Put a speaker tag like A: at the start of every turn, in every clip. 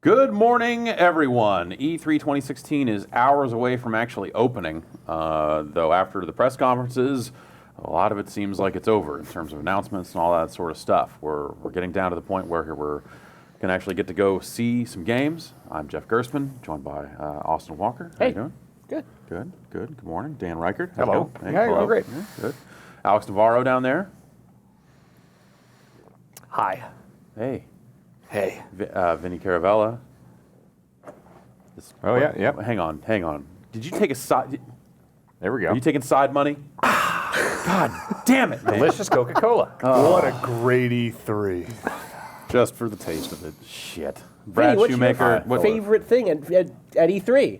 A: Good morning, everyone. E3 2016 is hours away from actually opening, though after the press conferences, a lot of it seems like it's over in terms of announcements and all that sort of stuff. We're getting down to the point where we're going to actually get to go see some games. I'm Jeff Gerstmann, joined by Austin Walker. How you doing?
B: Good.
A: Good. Good morning. Dan Reichert.
B: Hello.
A: Hey,
B: Yeah,
A: hello.
B: great.
A: Yeah, good. Alex Navarro down there.
B: Hi.
A: Hey.
B: Hey.
A: Vinny Caravella.
C: Yep.
A: Hang on. Did you take a side?
C: There we go.
A: Are you taking side money? God damn it, man.
C: Delicious Coca-Cola.
D: What a great E3.
A: Just for the taste of it. Shit.
B: Vinny,
A: Brad
B: what's
A: Shoemaker.
B: your favorite thing at E3?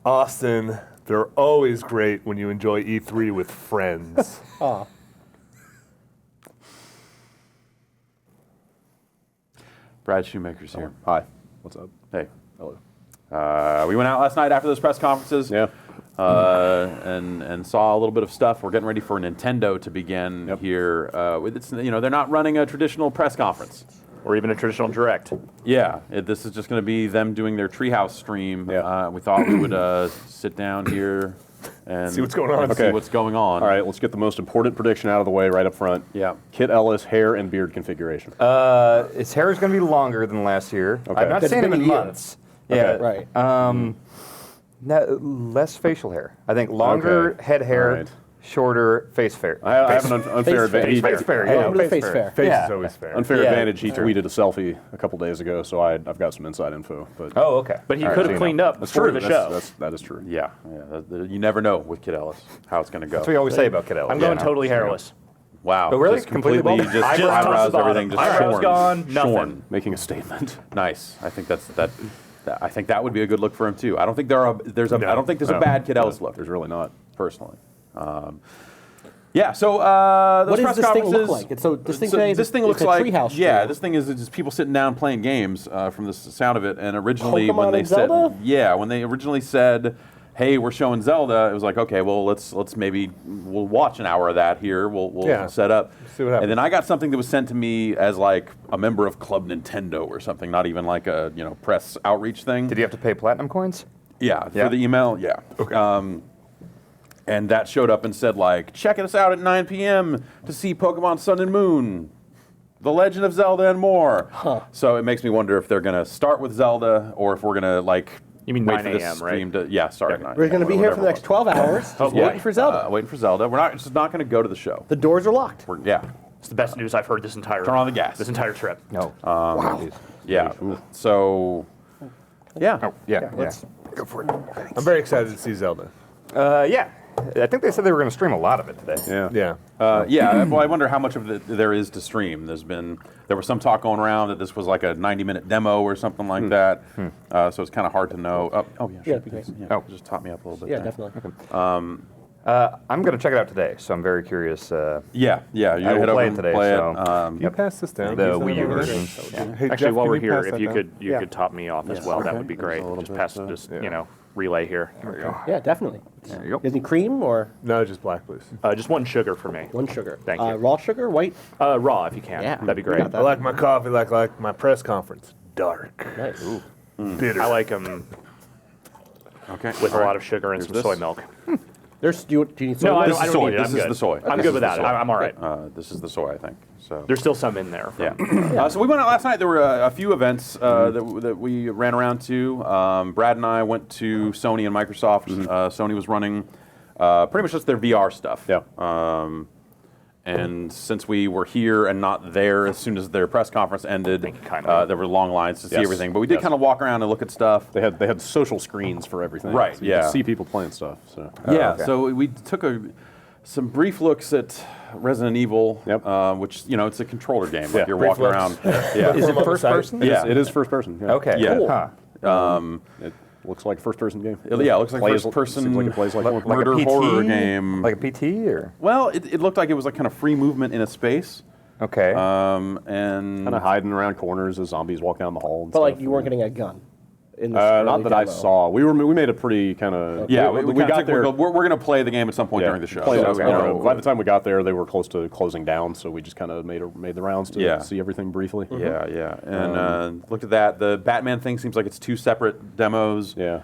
D: Austin, they're always great when you enjoy E3 with friends.
B: Aw.
A: Brad Shoemaker's here.
C: Hi. What's up?
A: Hey.
C: Hello.
A: We went out last night after those press conferences.
C: Yeah.
A: And saw a little bit of stuff. We're getting ready for Nintendo to begin here. They're not running a traditional press conference.
E: Or even a traditional direct.
A: Yeah, this is just going to be them doing their Treehouse stream.
C: Yeah.
A: We thought we would sit down here and
D: See what's going on.
A: and see what's going on.
C: All right, let's get the most important prediction out of the way right up front.
A: Yeah.
C: Kit Ellis hair and beard configuration.
F: His hair is going to be longer than last year.
C: Okay.
F: I've not
C: That's
F: seen him
B: been
F: in
B: a year.
F: months.
C: Okay.
B: Right.
F: Less facial hair. I think longer
C: Okay.
F: head hair,
C: All right.
F: shorter face hair.
C: I have an unfair advantage.
F: Face fair.
B: Hey,
F: Yeah.
B: I'm the face fair.
D: Face
F: Yeah.
D: is always fair.
C: Unfair
F: Yeah.
C: advantage. He tweeted a selfie a couple days ago, so I've got some inside info. But
F: Oh, okay.
E: But he
F: All right,
E: could
F: so
E: have
F: you
E: cleaned
F: know.
E: up before the show.
C: That is true.
A: Yeah. You never know with Kid Ellis how it's going to go.
F: That's what you always say about Kit Ellis.
E: I'm going totally hairless.
A: Wow.
F: Oh, really?
A: Just
F: Completely bald?
A: just
E: Eyebrows
A: eyebrows,
E: to the
A: everything
E: bottom.
A: just
E: Eyebrows
A: shorn.
E: gone, nothing.
A: Shorn.
C: Making a statement.
A: Nice. I think I think that would be a good look for him too. I don't think there's a
C: No.
A: bad Kid Ellis look.
C: There's really not.
A: Personally. So
B: What
A: those
B: does
A: press
B: this thing look
A: conferences-
B: like?
A: This thing looks
B: it's a
A: like
B: treehouse
A: yeah.
B: stream.
A: This thing is just people sitting down playing games from the sound of it. And originally when
B: Pokemon
A: they
B: and Zelda?
A: when they originally said, "Hey, we're showing Zelda," it was like, okay, well we'll watch an hour of that here. We'll
D: Yeah.
A: set up.
D: See what happens.
A: And then I got something that was sent to me as like a member of Club Nintendo or something, not even like a press outreach thing.
F: Did you have to pay platinum coins?
A: Yeah,
F: Yeah.
A: for the email, yeah.
D: Okay.
A: And that showed up and said, like, check us out at 9 p.m. to see Pokemon Sun and Moon, The Legend of Zelda, and more. So it makes me wonder if they're going to start with Zelda or if we're going to, like,
E: You mean
A: wait
E: 9
A: for this
E: a.m.,
A: stream
E: right?
A: to, start at 9.
B: We're going to be here for the next 12 hours waiting for Zelda.
A: Waiting for Zelda. It's just not going to go to the show.
B: The doors are locked.
E: It's the best news I've heard this entire
A: Turn on the gas.
E: This entire trip.
F: No.
B: Wow.
A: Yeah. So, yeah.
F: Yeah.
B: Let's
F: go for it.
D: I'm very excited to see Zelda.
F: Yeah. I think they said they were going to stream a lot of it today.
C: Yeah.
D: Yeah.
A: Well, I wonder how much of it there is to stream. There was some talk going around that this was like a 90-minute demo or something like that. So it's kind of hard to know. Oh yeah,
B: Yeah,
A: sure.
B: it'd be great.
A: Yeah, just taught me up a little bit.
B: Yeah,
A: there.
B: definitely.
F: I'm going to check it out today, so I'm very curious.
A: Yeah. You
F: I will
A: head over
F: play it
A: and
F: today,
A: play
F: so-
A: it.
D: Can you pass this down?
F: The
D: please?
F: Wii U version.
D: Hey,
E: Actually,
D: Jeff,
E: while
D: can
E: we're
D: you
E: here,
D: pass
E: if
D: that
E: you
D: down?
E: could you top me off as well, that would be great.
C: a little
E: Just
C: bit,
E: pass, relay here.
B: Yeah, definitely.
F: There you go.
B: Any cream or
D: No, just black, please.
E: Just one sugar for me.
B: one sugar?
E: Thank you.
B: Raw sugar, white?
E: Raw, if you can.
B: Yeah.
E: That'd be
B: You
E: great.
B: got that.
D: I like my coffee like my press conference. Dark.
B: Nice.
D: Bitter.
E: I like them
A: Okay.
E: with a lot of sugar and some
A: this.
E: soy milk.
B: Do you need soy?
E: No, I
A: This
E: don't
A: is soy.
E: need it.
A: This
E: I'm
A: is
E: good.
A: the soy.
E: I'm
A: This
E: good
A: is
E: without
A: the
E: it.
A: soy.
E: I'm all right.
A: This is the soy, I think. So.
E: There's still some in there.
A: Yeah. So we went out last night. There were a few events that we ran around to. Brad and I went to Sony and Microsoft. Sony was running pretty much just their VR stuff.
C: Yeah.
A: And since we were here and not there as soon as their press conference ended, there were long lines to see
C: Yes.
A: everything. But we did kind of walk around and look at stuff.
C: They had social screens for everything.
A: Right,
C: So you could
A: yeah.
C: see people playing stuff. So.
A: Yeah,
F: okay.
A: so we took some brief looks at Resident Evil,
C: Yep.
A: which, it's a controller game. Like
C: Yeah.
A: you're
D: Brief
A: walking
D: looks.
A: around. Yeah.
F: Is it
D: From on the
F: first
D: side.
F: person?
A: Yeah.
C: It is first person. Yeah.
F: Okay.
A: Yeah.
F: Cool.
C: It looks like a first person game.
A: It looks like
C: Plays-
A: first person
C: Seems like it plays like one.
F: Like a
A: murder
F: PT?
A: horror game.
F: Like a PT or?
A: Well, it looked like it was like kind of free movement in a space.
F: Okay.
A: And
C: Kind of hiding around corners as zombies walk down the hall. And
B: But
C: stuff.
B: like you weren't getting a gun. in this
C: Not
B: early
C: that I
B: demo?
C: saw. We made a pretty kind of
A: Yeah,
C: We
A: kinda
C: got
A: think
C: there.
A: We're going to play the game at some point
C: Yeah,
A: during the show.
C: played it,
A: So,
C: by the time we got there, they were close to closing down, so we just kind of made the rounds to see everything briefly.
A: yeah. And looked at that. The Batman thing seems like it's two separate demos.
C: Yeah.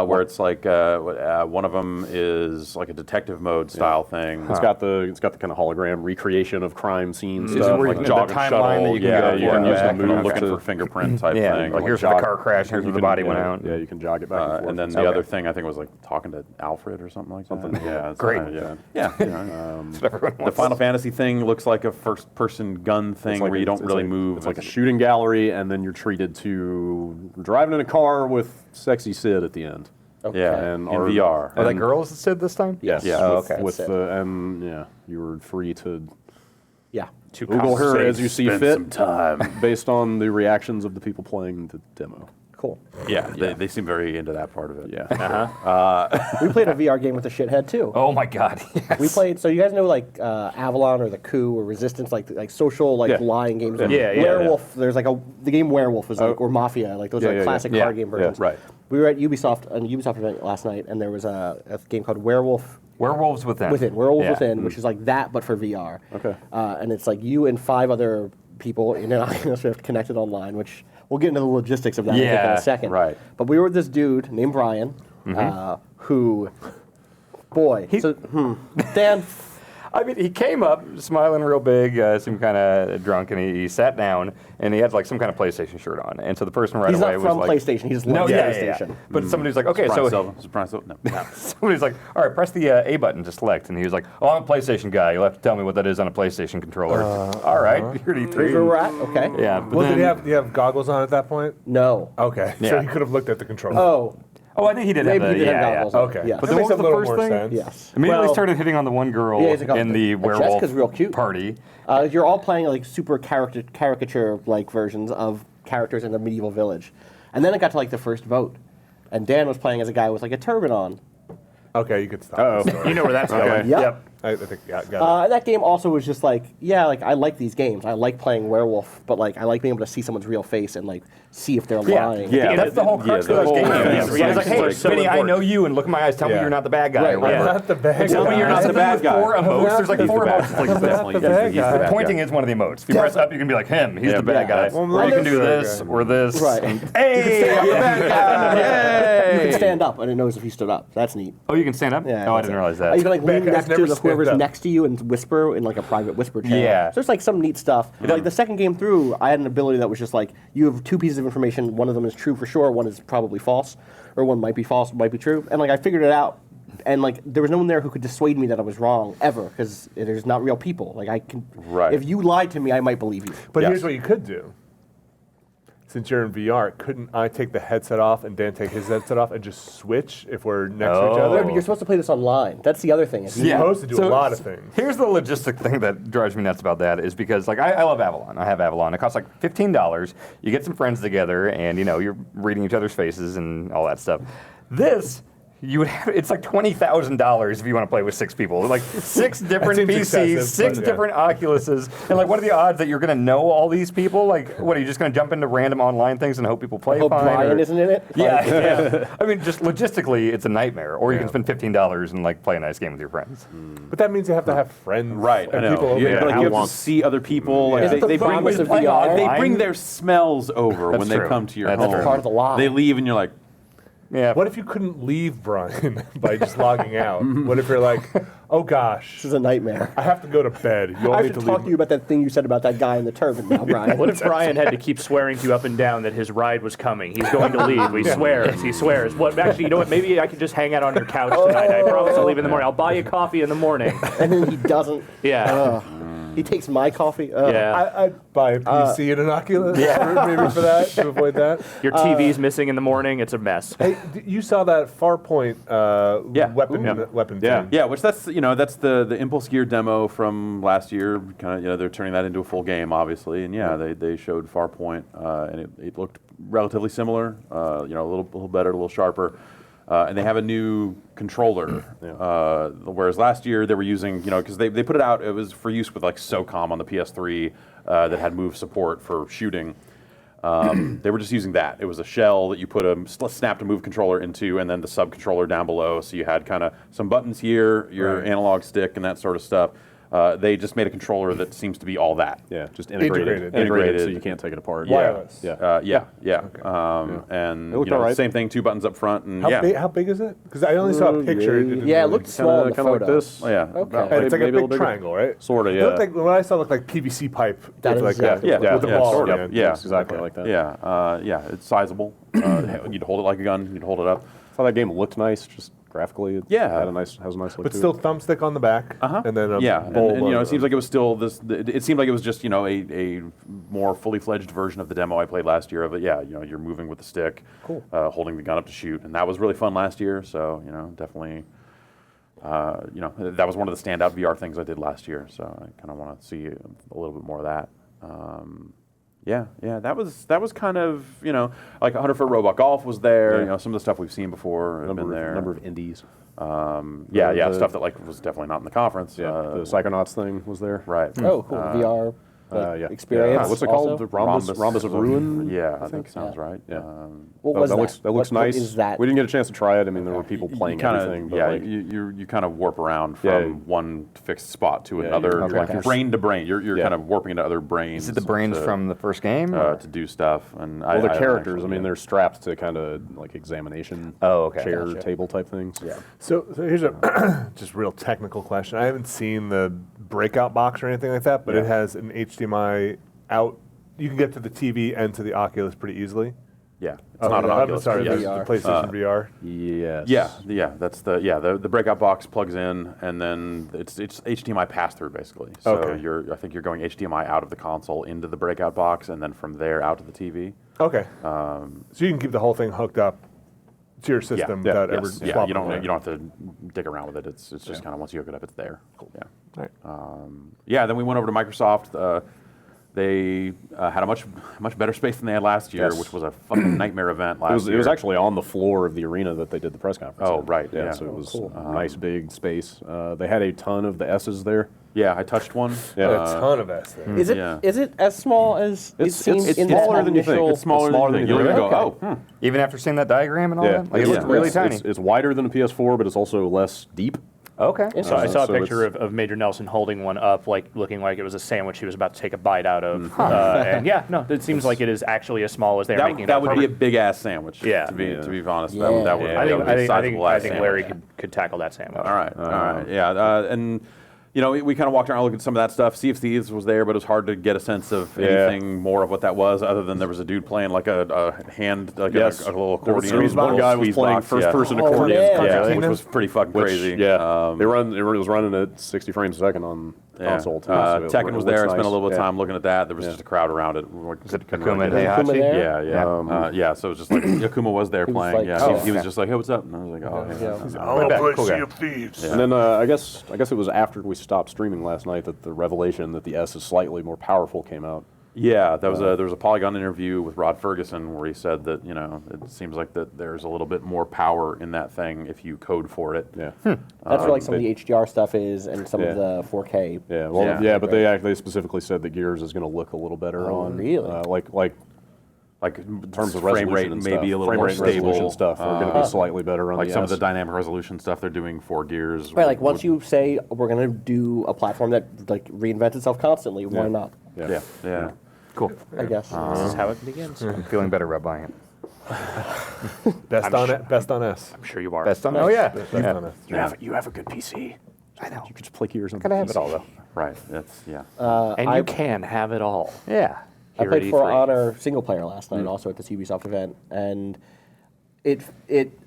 A: Where it's like one of them is like a detective mode style thing.
C: It's got the kind of hologram recreation of crime scenes.
F: Is it
C: stuff,
F: where you
C: like
F: can-
C: jog
F: the
C: and
F: timeline
C: shuttle.
F: that you can
C: yeah,
F: go
C: you
F: for
C: can use the
F: back and
C: move
A: looking
C: to
A: for fingerprint type
F: Yeah,
A: thing.
F: like here's where the car crashed, here's where the body went out.
C: Yeah, you can jog it back and forth.
A: And then the other thing I think was like talking to Alfred or something like that. Yeah, it's
F: Great.
A: yeah. The Final Fantasy thing looks like a first-person gun thing where you don't really move.
C: It's like a shooting gallery, and then you're treated to driving in a car with sexy Sid at the end.
A: Yeah,
C: And
A: in
C: our-
A: VR.
F: Are that girls that Sid this time?
C: Yes.
A: Yeah.
F: Oh,
C: with,
F: okay.
C: With
B: Sid.
C: and yeah, you were free to
B: Yeah.
C: Google her as you see
A: Spend
C: fit,
A: some time.
C: based on the reactions of the people playing the demo.
B: Cool.
A: Yeah, they seem very into that part of it.
C: Yeah.
B: We played a VR game with a shithead too.
F: Oh my God. Yes.
B: We played. So you guys know like Avalon or the Coup or Resistance, like social
C: Yeah.
B: lying games.
E: Yeah, yeah.
B: Werewolf. There's like the game Werewolf was like or Mafia, like those
C: Yeah,
B: classic
A: yeah.
B: card game versions.
C: right.
B: We were at Ubisoft on a Ubisoft event last night, and there was a game called Werewolf
F: Werewolves Within.
B: Werewolf
F: Yeah.
B: Within, which is like that but for VR.
C: Okay.
B: And it's like you and 5 other people in an Oculus Rift connected online, which we'll get into the logistics of that I think, in
F: Yeah,
B: a second.
A: right.
B: But we were with this dude named Brian, who, boy, Dan.
F: I mean, he came up smiling real big, seemed kind of drunk, and he sat down, and he had like some kind of PlayStation shirt on. And so the person right
B: He's
F: away
B: not
F: was
B: from
F: like,
B: PlayStation. He just
F: No,
B: loves
F: yeah,
B: PlayStation.
F: But somebody's like, okay, so
A: No.
F: somebody's like, all right, press the A button to select, and he was like, oh, I'm a PlayStation guy. You'll have to tell me what that is on a PlayStation controller. All right, you're
B: Here's where we're at. Okay.
F: Yeah, but
D: Well,
F: then,
D: did you have goggles on at that point?
B: No.
D: Okay, so
F: Yeah.
D: you could have looked at the controller.
B: Oh,
F: oh, I think he did
B: maybe
F: have
B: he
F: the,
B: did have
F: yeah,
B: goggles.
F: yeah.
B: on.
D: Okay,
B: Yes.
F: But
D: that
F: then
D: makes
F: what
D: a
F: was the
D: little
F: first
D: more
F: thing?
D: sense.
B: Yes.
F: Immediately
B: Well,
F: started hitting on the one girl
B: Yeah, he's like,
F: in the
B: Jessica's
F: werewolf
B: real cute.
F: party.
B: You're all playing like super caricature-like versions of characters in a medieval village. And then it got to like the first vote. And Dan was playing as a guy with like a turban on.
D: Okay, you could stop.
C: Uh-oh.
D: the story.
E: You know where that's going.
B: Yep.
D: I think got it.
B: And that game also was just like, yeah, like I like these games. I like playing werewolf, but like I like being able to see someone's real face and like see if they're lying.
A: Yeah,
F: That's the whole crux
A: the
F: of those
A: whole
F: games.
A: thing.
F: He's like, hey,
E: It's so
F: Vinny, I know
E: important.
F: you, and look in my eyes. Tell me
D: Yeah.
F: you're not the bad guy.
B: Right,
F: or
B: right.
F: whatever.
D: Not the bad
F: Tell me
D: guy.
F: you're not the
A: the
F: bad
A: bad guy.
F: Four emotes. There's like
A: He's the
F: four
A: bad
F: emotes.
A: guy.
F: Like,
A: Definitely,
D: the bad
A: he's the
D: guy.
A: bad
F: pointing
A: guy.
F: is one of the emotes. If you press up, you can be like him. He's the bad guy.
B: Well,
F: Or you can do
D: there's-
F: this or this.
B: Right.
F: Hey, I'm the bad guy.
B: You
F: Yay.
B: can stand up and it knows if you stood up. That's neat.
F: Oh, you can stand up?
B: Yeah.
F: Oh, I
B: that's
F: didn't
B: it.
F: realize that.
B: You can like lean
D: Bad guys
B: next to
D: never
B: the
D: stand
B: whoever's
D: up.
B: next to you and whisper in like a private whisper channel.
F: Yeah.
B: So there's like some neat stuff. Like the second game through, I had an ability that was just like you have 2 pieces of information. One of them is true for sure. One is probably false, or one might be false, might be true. And like I figured it out. And like there was no one there who could dissuade me that I was wrong ever because there's not real people. Like I can.
A: Right.
B: If you lied to me, I might believe you.
D: But
A: Yes.
D: here's what you could do. Since you're in VR, couldn't I take the headset off and Dan take his headset off and just switch if we're next to each
F: Oh.
D: other?
B: Yeah, but you're supposed to play this online. That's the other thing. Is
D: You're supposed to do a lot of things.
F: Here's the logistic thing that drives me nuts about that is because like I love Avalon. I have Avalon. It costs like $15. You get some friends together and you know you're reading each other's faces and all that stuff. This you would have, it's like $20,000 if you want to play with 6 people. Like 6 different
D: seems
F: PCs,
D: excessive,
F: 6
D: but yeah.
F: different Oculuses, and like what are the odds that you're going to know all these people? Like what are you just going to jump into random online things and hope people play
B: hope
F: fine?
B: Brian
F: or-
B: isn't in it.
F: Yeah, yeah. I mean, just logistically, it's a nightmare. Or you can spend $15 and like play a nice game with your friends.
D: But that means you have to have friends.
A: Right, I
D: and
A: know.
D: people over
A: You,
D: there.
A: like,
D: How
A: you have
D: long-
A: to see other people. Like,
D: Yeah.
A: they,
B: It's the
A: they bring,
B: promise of
F: Playing
B: VR.
A: they
F: online.
A: bring their smells over
F: That's
A: when they
F: true.
A: come to your
F: That's
A: home.
F: true.
B: Part of the lie.
A: They leave and you're like,
F: Yeah.
D: What if you couldn't leave Brian by just logging out? What if you're like, oh gosh,
B: This is a nightmare.
D: I have to go to bed. You
B: I
D: only
B: have to
D: to
B: talk
D: leave.
B: to you about that thing you said about that guy in the turban now, Brian.
E: What if Brian had to keep swearing to you up and down that his ride was coming? He's going to leave. He swears. He swears. What? Actually, you know what? Maybe I could just hang out on your couch tonight. I promise I'll leave in the morning. I'll buy you coffee in the morning.
B: And then he doesn't.
E: Yeah.
B: He takes my coffee.
E: Yeah.
D: I'd buy a PC and an Oculus maybe for that, to avoid that.
E: Your TV's missing in the morning. It's a mess.
D: Hey, you saw that Farpoint weapon
A: yeah,
D: thing.
A: yeah. Which that's that's the Impulse Gear demo from last year. Kind of they're turning that into a full game, obviously. And yeah, they showed Farpoint, and it looked relatively similar. A little better, a little sharper. And they have a new controller, whereas last year they were using, because they put it out, it was for use with like SOCOM on the PS3 that had move support for shooting. They were just using that. It was a shell that you put a snap to move controller into, and then the sub controller down below. So you had kind of some buttons here, your analog stick, and that sort of stuff. They just made a controller that seems to be all that.
C: Yeah, just integrated, so you can't take it apart.
D: Wireless.
C: Yeah.
A: And
C: It looked
A: you know,
C: all right.
A: same thing, 2 buttons up front, and
D: How big is it? Because I only saw a picture. It didn't
B: Yeah, it
D: really-
B: looked small in the
C: Kind of like
B: photo.
C: this.
A: Oh, yeah.
B: Okay.
D: It's like a
C: maybe a little
D: big
C: bigger.
D: triangle, right?
C: Sort of,
D: It
C: yeah.
D: looked like, what I saw looked like PVC pipe.
B: That
D: with
B: is
D: like
B: exactly
D: a,
A: yeah,
D: with the
A: yeah,
D: ball.
A: sort of,
D: in it.
A: yeah.
C: It's exactly like that.
A: Yeah, it's sizable. You'd hold it like a gun. You'd hold it up.
C: I thought that game looked nice, just graphically. It
A: Yeah.
C: has a nice look
D: But
C: to
D: still
C: it.
D: thumbstick on the back, and then a
A: and,
D: bowl.
A: and, you know,
D: logo.
A: it seems like it was still this. It seemed like it was just a more fully fledged version of the demo I played last year. Of it, yeah, you know, you're moving with the stick, holding the gun up to shoot, and that was really fun last year. So you know, definitely, you know, that was one of the standout VR things I did last year. So I kind of want to see a little bit more of that. Yeah, that was kind of, you know, like 100 Foot Robot Golf was there.
C: Yeah.
A: You know, some of the stuff we've seen before had been there.
C: Number of indies.
A: Yeah, stuff that like was definitely not in the conference.
C: Yeah, the Psychonauts thing was there.
A: Right.
B: Oh, cool. VR
C: Yeah.
B: experience.
C: What's it
B: also?
C: called? The Rhombus of Ruin?
A: Yeah,
C: I think.
A: that sounds right.
C: Yeah.
B: What was that?
C: That looks
B: What
C: nice.
B: is that?
C: We didn't get a chance to try it. I mean, there were people playing everything. But
A: yeah,
C: like,
A: you kind of warp around
C: Yeah.
A: from one fixed spot to
C: Yeah,
A: another,
C: you're
A: like
C: okay.
A: brain to brain. You're
C: Yeah.
A: kind of warping into other brains.
F: Is it the brains
A: to,
F: from the first game?
A: to do stuff? And
C: well,
A: I
C: the
A: don't
C: characters,
A: actually-
C: I mean, they're strapped to kind of like examination chair,
B: Gotcha.
C: table type things.
B: Yeah.
D: So here's a just real technical question. I haven't seen the breakout box or anything like that, but it has an HDMI out. You can get to the TV and to the Oculus pretty easily.
A: Yeah, it's not an
D: I'm
A: Oculus.
D: sorry,
A: but
D: the
A: yes.
D: PlayStation VR.
C: Yes.
A: Yeah, that's the breakout box plugs in, and then it's HDMI pass through basically. So
D: Okay.
A: I think you're going HDMI out of the console into the breakout box, and then from there out to the TV.
D: Okay. So you can keep the whole thing hooked up to your system without ever
A: yes, yeah.
D: swapping
A: You don't
D: it.
A: have to dig around with it. It's just kind of once you hook it up, it's there. Cool. Yeah.
D: All right.
A: Yeah. Then we went over to Microsoft. They had a much better space than they had last year,
C: Yes.
A: which was a fucking nightmare event last year.
C: It was actually on the floor of the arena that they did the press conference.
A: Oh,
C: in.
A: right, yeah.
C: So it was
B: cool.
C: a nice big space. They had a ton of the S's there.
A: Yeah, I touched one.
C: Yeah.
D: A ton of S there.
B: Is it
A: Yeah.
B: is it as small as it seems
C: it's
B: in
C: smaller
B: that
C: than you think.
B: initial?
C: It's smaller than you
A: You'll
C: think.
A: even go,
B: Okay.
A: oh,
F: Even after seeing that diagram and all
C: Yeah,
F: that? Like, it looked
C: it's-
F: really
C: it's-
F: tiny.
C: It's wider than the PS4, but it's also less deep.
F: Okay.
E: So I saw a
C: so
E: picture
C: it's-
E: of Major Nelson holding one up, like looking like it was a sandwich he was about to take a bite out of. And yeah, no, it seems like it is actually as small as they're making it.
A: that
E: out
A: would
E: for.
A: be a big ass sandwich.
E: Yeah.
A: To be honest,
B: Yeah.
A: that would
E: I
A: that
E: think
A: would be a sizable
E: I
A: ass
E: think
A: sandwich.
E: Larry could tackle that sandwich.
A: All right, yeah, and you know we kind of walked around, looked at some of that stuff. Sea of Thieves was there, but it was hard to get a sense of anything more of what that was, other than there was a dude playing like a hand, like
C: Yes.
A: a little
C: There was
A: accordion.
C: one guy was
A: squeeze
C: playing
A: box,
C: first-person
B: Oh,
C: accordion.
B: yeah.
A: yeah,
D: Concertina?
A: which was pretty fucking
C: Which,
A: crazy.
C: yeah, it was running at 60 frames a second on console too. so
A: Tekken
C: it
A: was
C: looks
A: there. I spent a
C: nice.
A: little bit of
C: Yeah.
A: time looking at that. There was
C: Yeah.
A: just a crowd around it.
F: Is it
A: Couldn't really
F: Akuma
A: get it.
B: Akuma
F: Heihachi?
B: there?
A: Yeah. So it was just like Yakuma was there
B: was
A: playing.
B: like,
A: yeah,
B: oh,
A: he was
F: okay.
A: just like, "Hey, what's up?" And I was like, "Oh, yeah."
B: Yeah.
F: Cool guy.
D: Sea of Thieves.
C: And then I guess it was after we stopped streaming last night that the revelation that the S is slightly more powerful came out.
A: Yeah, there was a Polygon interview with Rod Ferguson where he said that it seems like that there's a little bit more power in that thing if you code for it.
C: Yeah.
B: That's where like some of the HDR stuff is, and some
C: Yeah.
B: of the 4K.
C: Yeah. Well,
A: Yeah.
C: yeah, but they specifically said that Gears is going to look a little better on
B: really?
C: Like
A: in
C: terms of
A: frame
C: resolution
A: rate,
C: and
A: maybe
C: stuff.
A: a little
C: Frame
A: more
C: rate and resolution
A: stable
C: stuff are going to be slightly better on
A: like
C: the
A: some
C: S.
A: of the dynamic resolution stuff they're doing for Gears.
B: Right, like once you say we're gonna do a platform that like reinvents itself constantly, why not?
A: yeah.
F: Cool.
B: I guess.
E: This is how it begins.
F: I'm feeling better about buying it.
D: Best on S.
E: I'm sure you are.
F: Best on Oh, yeah.
D: Best on S.
E: You have a good PC.
F: I know.
C: You could just play Gears on
F: Gotta have
C: PC.
F: it all, though.
A: Right. That's yeah.
E: And you can have it all.
F: Yeah.
B: I
E: Here at
B: played For
E: E3.
B: Honor single player last night, also at this Ubisoft event, and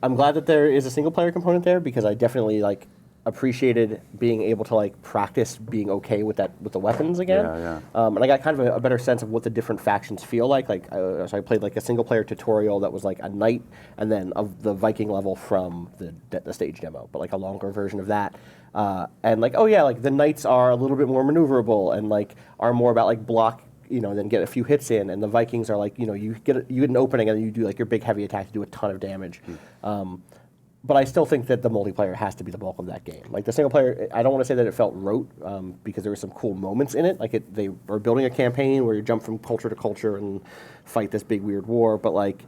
B: I'm glad that there is a single player component there because I definitely like appreciated being able to like practice being okay with the weapons again.
A: Yeah.
B: And I got kind of a better sense of what the different factions feel like. So I played like a single player tutorial that was like a knight, and then of the Viking level from the stage demo, but like a longer version of that. And like, oh yeah, like the knights are a little bit more maneuverable and like are more about like block, then get a few hits in, and the Vikings are like, you get an opening and then you do like your big heavy attack to do a ton of damage. But I still think that the multiplayer has to be the bulk of that game. Like the single player, I don't want to say that it felt rote because there were some cool moments in it. Like they were building a campaign where you jump from culture to culture and fight this big weird war. But like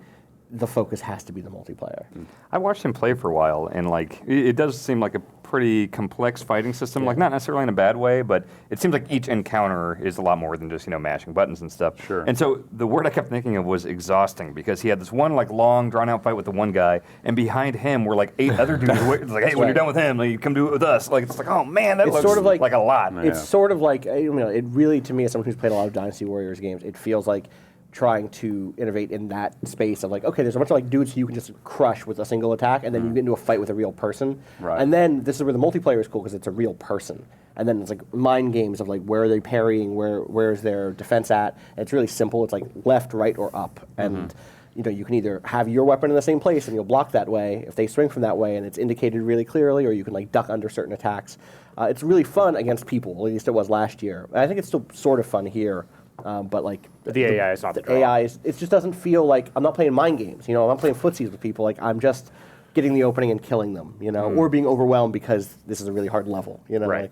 B: the focus has to be the multiplayer.
F: I watched him play for a while, and like it does seem like a pretty complex fighting system. Like not necessarily in a bad way, but it seems like each encounter is a lot more than just mashing buttons and stuff.
A: Sure.
F: And so the word I kept thinking of was exhausting because he had this one like long drawn out fight with the one guy, and behind him were like 8 other dudes. It's like, hey, when you're done with him, like, you come do it with us. Like it's like, oh man, that
B: It's
F: looks
B: sort of like
F: a lot.
B: It's sort of like it really, to me, as someone who's played a lot of Dynasty Warriors games, it feels like trying to innovate in that space of like, okay, there's a bunch of like dudes you can just crush with a single attack, and then you get into a fight with a real person.
A: Right.
B: And then this is where the multiplayer is cool because it's a real person. And then it's like mind games of like where are they parrying, where is their defense at. And it's really simple. It's like left, right, or up. And you can either have your weapon in the same place and you'll block that way if they swing from that way and it's indicated really clearly, or you can like duck under certain attacks. It's really fun against people. At least it was last year. And I think it's still sort of fun here. But like
E: The AI is not the draw.
B: AI it just doesn't feel like I'm not playing mind games. I'm not playing footsies with people. Like I'm just getting the opening and killing them. Or being overwhelmed because this is a really hard level.
E: Right.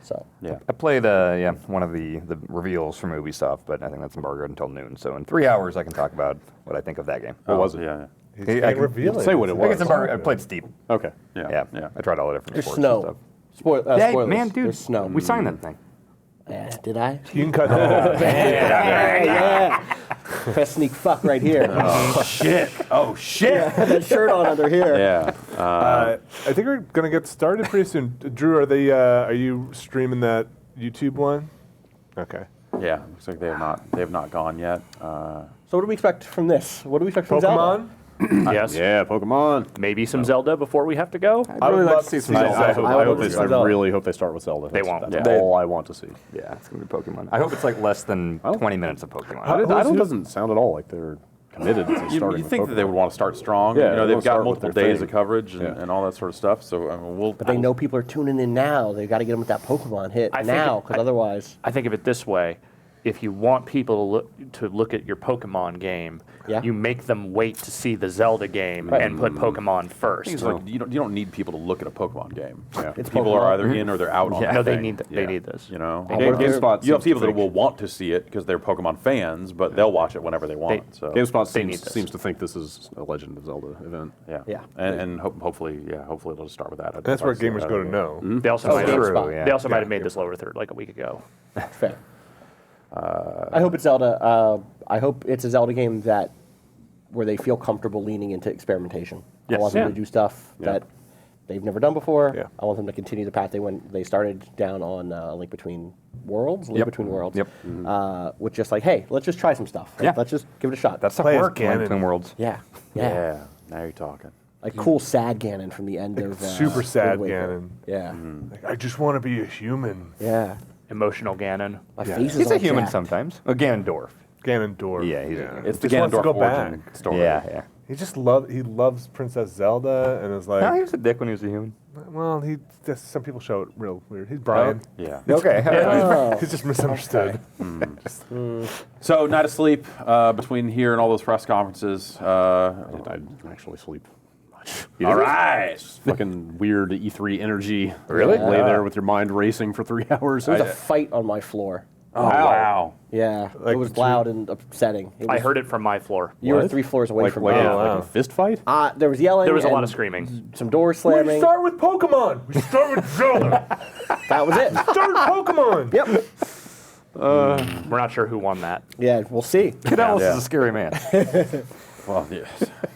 B: So
A: Yeah.
F: I played one of the reveals from Ubisoft, but I think that's embargoed until noon. So in 3 hours, I can talk about what I think of that game.
C: What was it?
A: Yeah.
D: He's
F: I
D: can't
F: can
D: reveal it.
C: Say what it
F: I think
C: was.
F: it's embargoed. I played Steep.
C: Okay.
A: Yeah.
F: Yeah, I tried all the different
B: there's
F: sports and stuff.
B: snow.
F: Hey,
B: Spoilers.
F: man, dude,
B: There's snow.
F: we signed that thing.
B: Did I?
D: You can cut that out.
B: Yeah. Best sneak fuck right here.
A: Oh shit.
B: That shirt on under here.
A: Yeah.
D: I think we're gonna get started pretty soon. Drew, are you streaming that YouTube one? Okay.
A: Yeah. Looks like they have not gone yet.
B: So what do we expect from this? What do we expect from Zelda?
D: Pokemon?
E: Yes.
C: Yeah, Pokemon.
E: Maybe some Zelda before we have to go.
C: I'd really like
D: love
C: to see
D: to
C: some
D: see
C: Zelda.
D: Zelda.
C: I
B: I would
C: hope
B: love to see
C: I
B: Zelda.
C: really hope they start with Zelda.
E: They
C: That's,
E: won't.
C: That's
A: Yeah.
C: all I want to see.
F: Yeah, it's gonna be Pokemon. I hope it's like less than 20 minutes of Pokemon.
C: Idle doesn't sound at all like they're committed to starting
A: You
C: with
A: think that they
C: Pokemon.
A: would want to start strong.
C: Yeah, they
A: they've
C: wanna
A: got
C: start with
A: multiple
C: their
A: days
C: thing.
A: of coverage and,
C: Yeah.
A: and all that sort of stuff. So we'll.
B: But they know people are tuning in now. They've got to get them with that Pokemon hit
E: I think
B: now,
E: it-
B: because
E: I-
B: otherwise,
E: I think of it this way: if you want people to look at your Pokemon game,
B: Yeah.
E: you make them wait to see the Zelda game
B: Right.
E: and put Pokemon first.
A: It's like you don't need people to look at a Pokemon game.
C: Yeah.
B: It's
A: People
B: Pokemon.
A: are either in or they're out on
E: Yeah.
A: that
E: No, they
A: thing.
E: need they need this.
A: You know,
B: Game-
C: GameSpot
A: you have
C: seems to
A: people that
C: think-
A: will want to see it because they're Pokemon fans, but they'll watch it whenever they want. So
C: GameSpot
E: They need
C: seems,
E: this.
C: seems to think this is a Legend of Zelda event.
A: yeah,
B: Yeah.
A: and hopefully it'll just start with that.
D: That's where gamers go to know.
E: They also
B: Oh,
E: might have,
B: GameSpot.
F: yeah.
E: they also might have
D: Yeah.
E: made this lower third like a week ago.
B: fair. I hope it's Zelda. I hope it's a Zelda game where they feel comfortable leaning into experimentation. I want them
E: Yeah.
B: to do stuff that they've never done before.
D: Yeah.
B: I want them to continue the path they started down on Link Between Worlds. Link Between Worlds.
F: Yep.
B: With just like, hey, let's just try some stuff. Like,
F: Yeah.
B: Let's just give it a shot.
F: That's the
D: Play as
F: work in
D: Ganon.
F: Twin Worlds.
B: yeah.
A: Yeah, now you're talking.
B: Like cool sad Ganon from the end of
D: super sad
B: Wind Waker.
D: Ganon.
B: Yeah.
D: Like, I just want to be a human.
B: Yeah.
E: Emotional Ganon.
B: My
D: Yeah.
B: face is
F: He's a
B: all
F: human
B: jacked.
F: sometimes. Ganondorf.
D: Ganondorf.
F: Yeah, he's
A: It's the
D: Just wants to
A: Ganondorf
D: go back.
A: origin story.
F: Yeah.
D: He just loves Princess Zelda and is like,
F: No, he was a dick when he was a human.
D: well, some people show it real weird. He's Brian.
A: Yeah.
F: Okay.
B: Oh.
D: He's just misunderstood.
A: So night of sleep between here and all those press conferences.
C: I'd actually sleep.
A: All right.
C: Fucking weird E3 energy.
F: Really?
C: Lay there with your mind racing for 3 hours.
B: There was a fight on my floor.
A: Oh wow.
B: Yeah.
D: Like
B: it was
D: the two-
B: loud and upsetting. It
E: I
B: was,
E: heard it from my floor.
B: you were
C: What?
B: 3 floors away
C: like,
B: from
C: like,
B: me.
C: a,
D: wow.
C: like a fist fight?
B: There was yelling.
E: There was a lot
B: and
E: of screaming.
B: Some doors
D: We
B: slamming.
D: start with Pokemon. We start with Zelda.
B: That was it.
D: Start with Pokemon.
B: Yep.
E: We're not sure who won that.
B: Yeah, we'll see.
F: Cadellis
A: Yeah.
F: is a scary man.
A: Well, yes.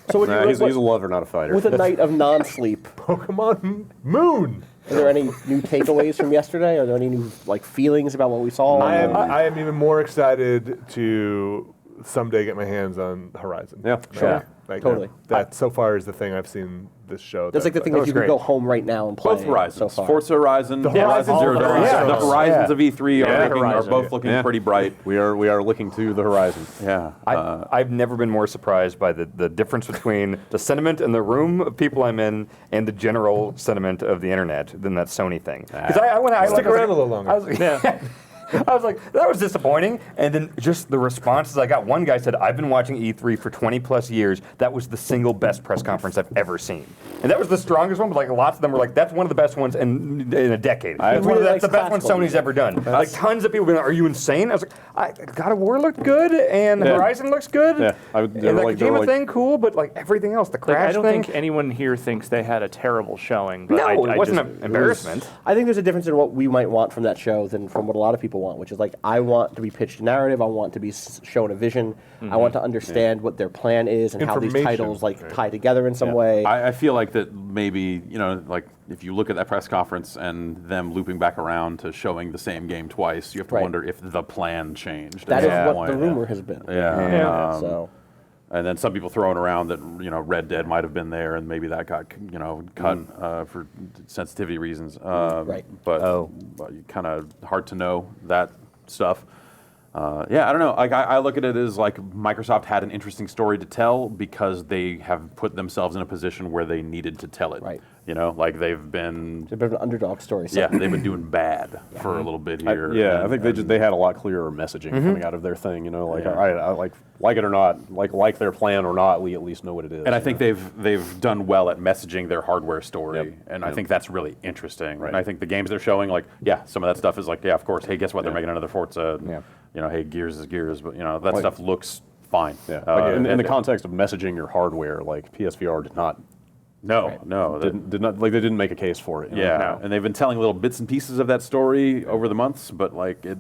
B: So would
C: Nah,
B: you,
C: he's a lover, not a fighter.
B: with a night of non-sleep,
D: Pokemon Moon.
B: are there any new takeaways from yesterday? Are there any new feelings about what we saw?
D: I am even more excited to someday get my hands on Horizon.
C: Yeah,
F: sure.
D: Like,
B: Totally.
D: That so far is the thing I've seen this show.
B: That's like the thing that
F: was
B: you could
F: great.
B: go home right now and play.
A: Both Horizons.
B: So far.
A: Forza Horizon,
D: The
A: Horizon
D: Horizons
A: Zero
D: are
A: Dawn.
D: very
A: The
D: close.
A: Horizons of E3
E: Yeah,
A: are
E: Horizon.
A: both looking
C: Yeah.
A: pretty bright.
C: we are looking to the horizon.
A: Yeah.
F: I've never been more surprised by the difference between the sentiment in the room of people I'm in and the general sentiment of the internet than that Sony thing. Because I went out.
D: Stick around a little longer.
F: I was, I was like, that was disappointing. And then just the responses I got. One guy said, I've been watching E3 for 20 plus years. That was the single best press conference I've ever seen. And that was the strongest one, but like lots of them were like, that's one of the best ones in a decade. That's the best one Sony's ever done. Like tons of people being like, are you insane? I was like, God of War looked good, and Horizon looks good.
C: Yeah.
F: And the Kojima thing, cool, but like everything else, the Crash
E: I don't
F: thing.
E: think anyone here thinks they had a terrible showing. But
F: No,
E: I
F: it wasn't
E: just,
F: an embarrassment.
B: I think there's a difference in what we might want from that show than from what a lot of people want, which is like, I want to be pitched a narrative, I want to be shown a vision, I want to understand what their plan is and how these titles like tie together in some way.
A: I feel like that maybe, like if you look at that press conference and them looping back around to showing the same game twice, you have to wonder if the plan changed.
B: That
A: at
B: is
A: some
B: what the
A: point.
B: rumor has been.
A: Yeah.
B: So.
A: And then some people throwing around that Red Dead might have been there, and maybe that got cut for sensitivity reasons.
B: Right.
A: But kind of hard to know that stuff. I don't know. Like I look at it as like Microsoft had an interesting story to tell because they have put themselves in a position where they needed to tell it.
B: Right.
A: Like they've been.
B: It's a bit of an underdog story. So.
A: Yeah, they've been doing bad for a little bit here.
C: I think they had a lot clearer messaging coming out of their thing. I like it or not, like their plan or not, we at least know what it is.
A: And I think they've done well at messaging their hardware story, and I think that's really interesting.
C: Right.
A: And I think the games they're showing, like, some of that stuff is like, of course. Hey, guess what? They're making another Forza. Hey, Gears is Gears, but that stuff looks fine.
C: Yeah. In the context of messaging your hardware, like PSVR did not.
A: No,
C: Did not like they didn't make a case for it.
A: Yeah, and they've been telling little bits and pieces of that story over the months, but like it.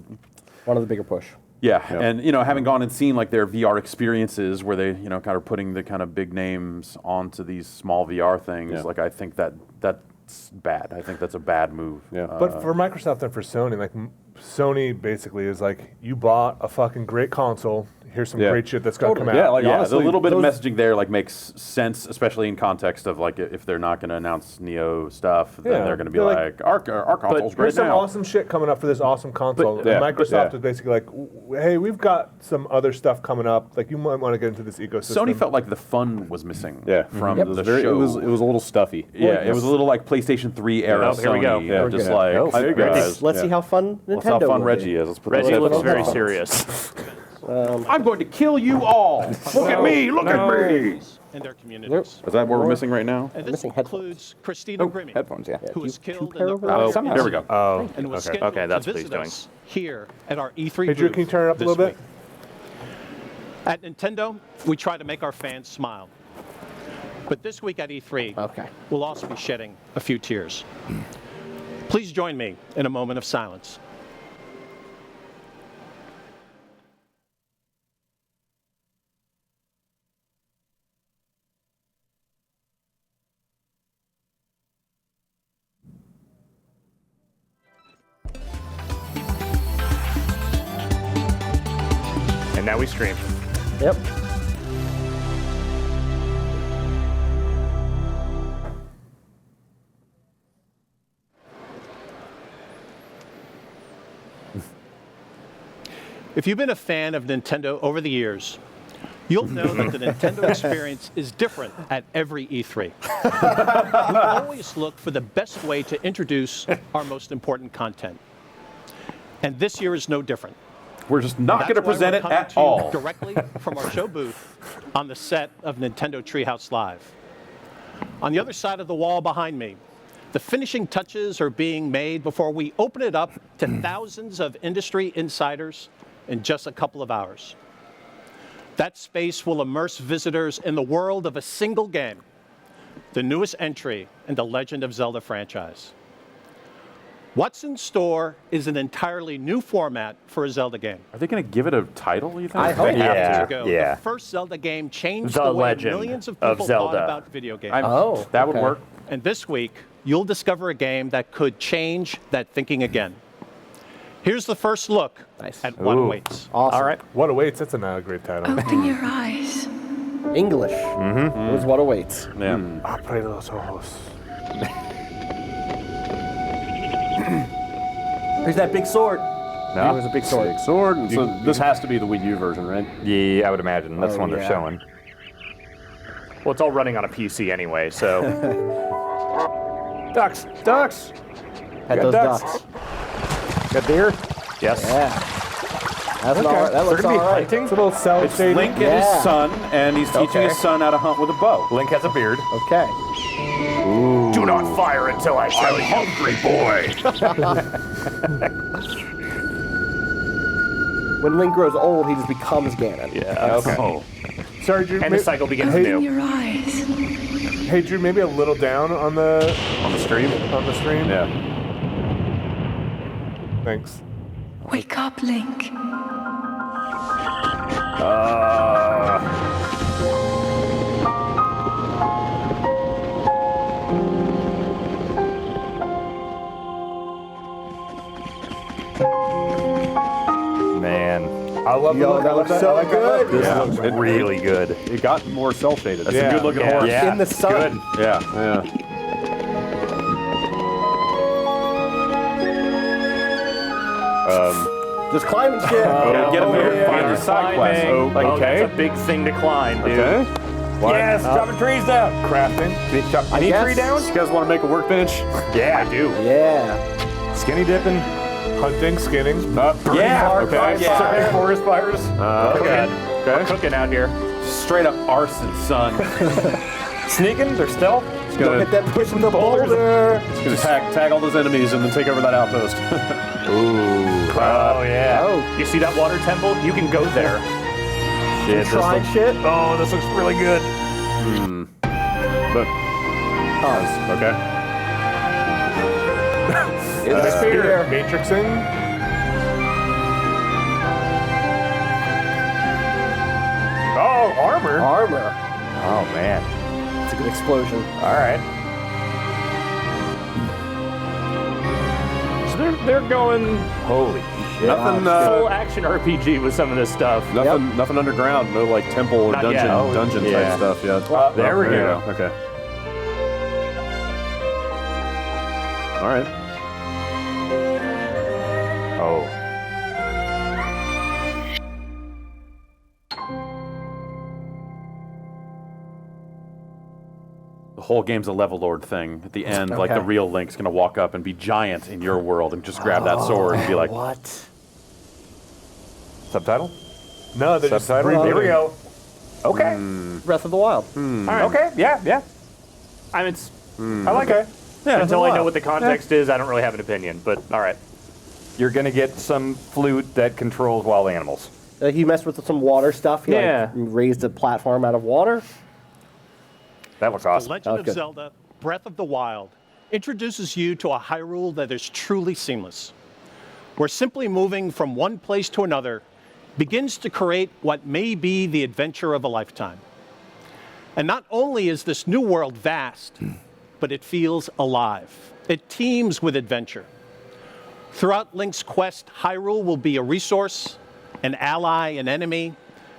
B: One of the bigger push.
A: Yeah, and having gone and seen like their VR experiences where they kind of putting the kind of big names onto these small VR things, like I think that's bad. I think that's a bad move.
C: Yeah.
D: But for Microsoft and for Sony, like Sony basically is like, you bought a fucking great console. Here's some great shit that's gonna come out.
C: Yeah, like honestly,
A: the little bit of messaging there like makes sense, especially in context of like if they're not going to announce Neo stuff, then they're going to be like our console's great
D: There's some
A: now.
D: awesome shit coming up for this awesome console.
C: But-
D: And Microsoft is basically like, hey, we've got some other stuff coming up. Like, you might want to get into this ecosystem.
A: Sony felt like the fun was missing from
C: It
A: the
C: was
A: show.
C: It was a little stuffy.
A: Yeah, it was a little like PlayStation 3 era
E: here we go.
A: Sony.
C: Yeah,
A: Just
C: yeah.
A: like,
C: Oh, there you go.
A: guys,
B: Let's see how fun Nintendo
A: Let's how fun
B: will
A: Reggie
B: be.
A: is. Let's put
E: Reggie
A: that
E: looks
A: on.
E: very serious.
A: I'm going to kill you all. Look at me. Look at me.
G: in their communities.
A: Is that what we're missing right now?
G: And this
B: missing headphones.
G: includes Christina Grimmie,
F: Headphones, yeah.
G: who was killed in
B: pair
G: the
B: over
G: early
B: there?
A: There we go.
D: Oh,
G: and was
D: okay.
G: scheduled
E: Okay, that's
G: to
E: what he's
G: visit
E: doing.
G: us here at our E3
D: Hey, Drew,
G: booth
D: can you turn it up a
G: this
D: little bit?
G: week. At Nintendo, we try to make our fans smile. But this week at E3, we'll also be shedding a few tears. Please join me in a moment of silence.
E: And now we stream.
B: Yep.
G: If you've been a fan of Nintendo over the years, you'll know that the Nintendo experience is different at every E3. We always look for the best way to introduce our most important content. And this year is no different.
A: We're just not
G: That's
A: going to
G: why
A: present
G: we're
A: it
G: coming
A: at
G: to you
A: all.
G: directly from our show booth on the set of Nintendo Treehouse Live. On the other side of the wall behind me, the finishing touches are being made before we open it up to thousands of industry insiders in just a couple of hours. That space will immerse visitors in the world of a single game, the newest entry in the Legend of Zelda franchise. What's in store is an entirely new format for a Zelda game.
A: Are they going to give it a title, you think?
B: I hope
G: Years
E: Yeah,
G: ago,
E: yeah.
G: the first Zelda game changed
E: The
G: the way
E: Legend
G: millions of
E: of
G: people
E: Zelda.
G: thought about video games.
A: That would work.
G: And this week, you'll discover a game that could change that thinking again. Here's the first look at What Awaits.
B: Awesome.
E: All right.
D: What Awaits? That's a great title.
H: Open your eyes.
B: English is what awaits.
A: Yeah.
D: Abre los ojos.
B: Here's that big sword.
C: No, it was a big sword. Big sword. And so this has to be the Wii U version, right?
F: Yeah, I would imagine. That's the one they're
B: yeah.
F: showing.
E: Well, it's all running on a PC anyway, so.
C: Ducks.
B: Pet those ducks.
C: Got deer?
E: Yes.
B: Yeah. That looks all right.
D: It's a little cell
A: It's
D: shading.
A: Link and
B: Yeah.
A: his son, and he's teaching
E: Okay.
A: his son how to hunt with a bow.
F: Link has a beard.
B: Okay.
E: Do not fire until I tell you.
A: Hungry boy.
B: When Link grows old, he just becomes Ganon.
E: Yeah. Okay.
A: Oh.
D: Sorry, Drew.
E: And the cycle begins
D: Hey,
E: anew.
H: Your eyes.
D: hey, Drew, maybe a little down on the
A: stream?
D: On the stream.
A: Yeah.
D: Thanks.
H: Wake up, Link.
F: Man,
D: I love
B: Yo, that looks so good.
F: this
A: Yeah.
F: looks really good.
C: It got more cell shaded.
A: That's
D: Yeah.
A: a good looking
E: Yeah.
A: horse.
F: Yeah.
B: In the sun.
F: Good.
A: Yeah.
C: Yeah.
B: Just climbing shit.
A: Get him
B: Over
A: there.
B: here.
A: Find the side quest.
E: Climbing.
A: Like,
E: Oh, that's a big thing to climb, dude.
C: Okay.
F: Yes, chopping trees down.
D: Crafting.
F: Can you chop any
B: guess.
F: tree down?
C: You guys want to make a workbench?
F: Yeah, I do.
B: Yeah.
F: Skinny dipping.
D: Hunting, skinning.
A: Yeah.
B: Okay.
A: Yeah.
F: Starting forest fires.
E: Cooking.
C: Okay.
E: Cooking out here.
A: Straight up arson, son.
F: Sneaking. They're stealth.
B: Look at them pushing the boulder.
C: Just tag all those enemies and then take over that outpost.
F: Oh yeah.
B: Oh,
E: You see that water temple? You can go there.
F: Shit, this
B: trying
F: looks,
B: shit.
F: oh, this looks really good.
C: But, okay.
B: It's a spear.
D: Matrixing. Oh, armor.
B: Armor.
F: Oh man.
B: It's a good explosion.
F: All right.
E: So they're going
F: Holy shit.
C: Nothing,
E: full action RPG with some of this stuff.
C: nothing underground. No like temple or
E: Not
C: dungeon,
E: yet. Oh,
C: dungeon
F: yeah.
C: type stuff yet.
F: There we
C: you
F: go.
C: Okay. All right.
F: Oh.
A: The whole game's a level lord thing. At the end, like the
B: Okay.
A: real Link's gonna walk up and be giant in your world and just grab that sword and be like,
B: What?
F: Subtitle?
D: No, they're just
F: Subtitle? Here we
D: rebooting.
F: go. Okay.
B: Breath of the Wild.
E: All right.
F: Okay. Yeah. Yeah.
E: I mean, it's,
F: I like it.
E: until I know
B: Wild.
E: what the context is, I don't really have an opinion. But all right.
F: You're gonna get some flute that controls wild animals.
B: He messed with some water stuff. He
E: Yeah.
B: raised a platform out of water.
F: That looks
G: The
F: awesome.
G: Legend of
B: good.
G: Zelda Breath of the Wild introduces you to a Hyrule that is truly seamless, where simply moving from one place to another begins to create what may be the adventure of a lifetime. And not only is this new world vast, but it feels alive. It teems with adventure. Throughout Link's quest, Hyrule will be a resource, an ally, an enemy,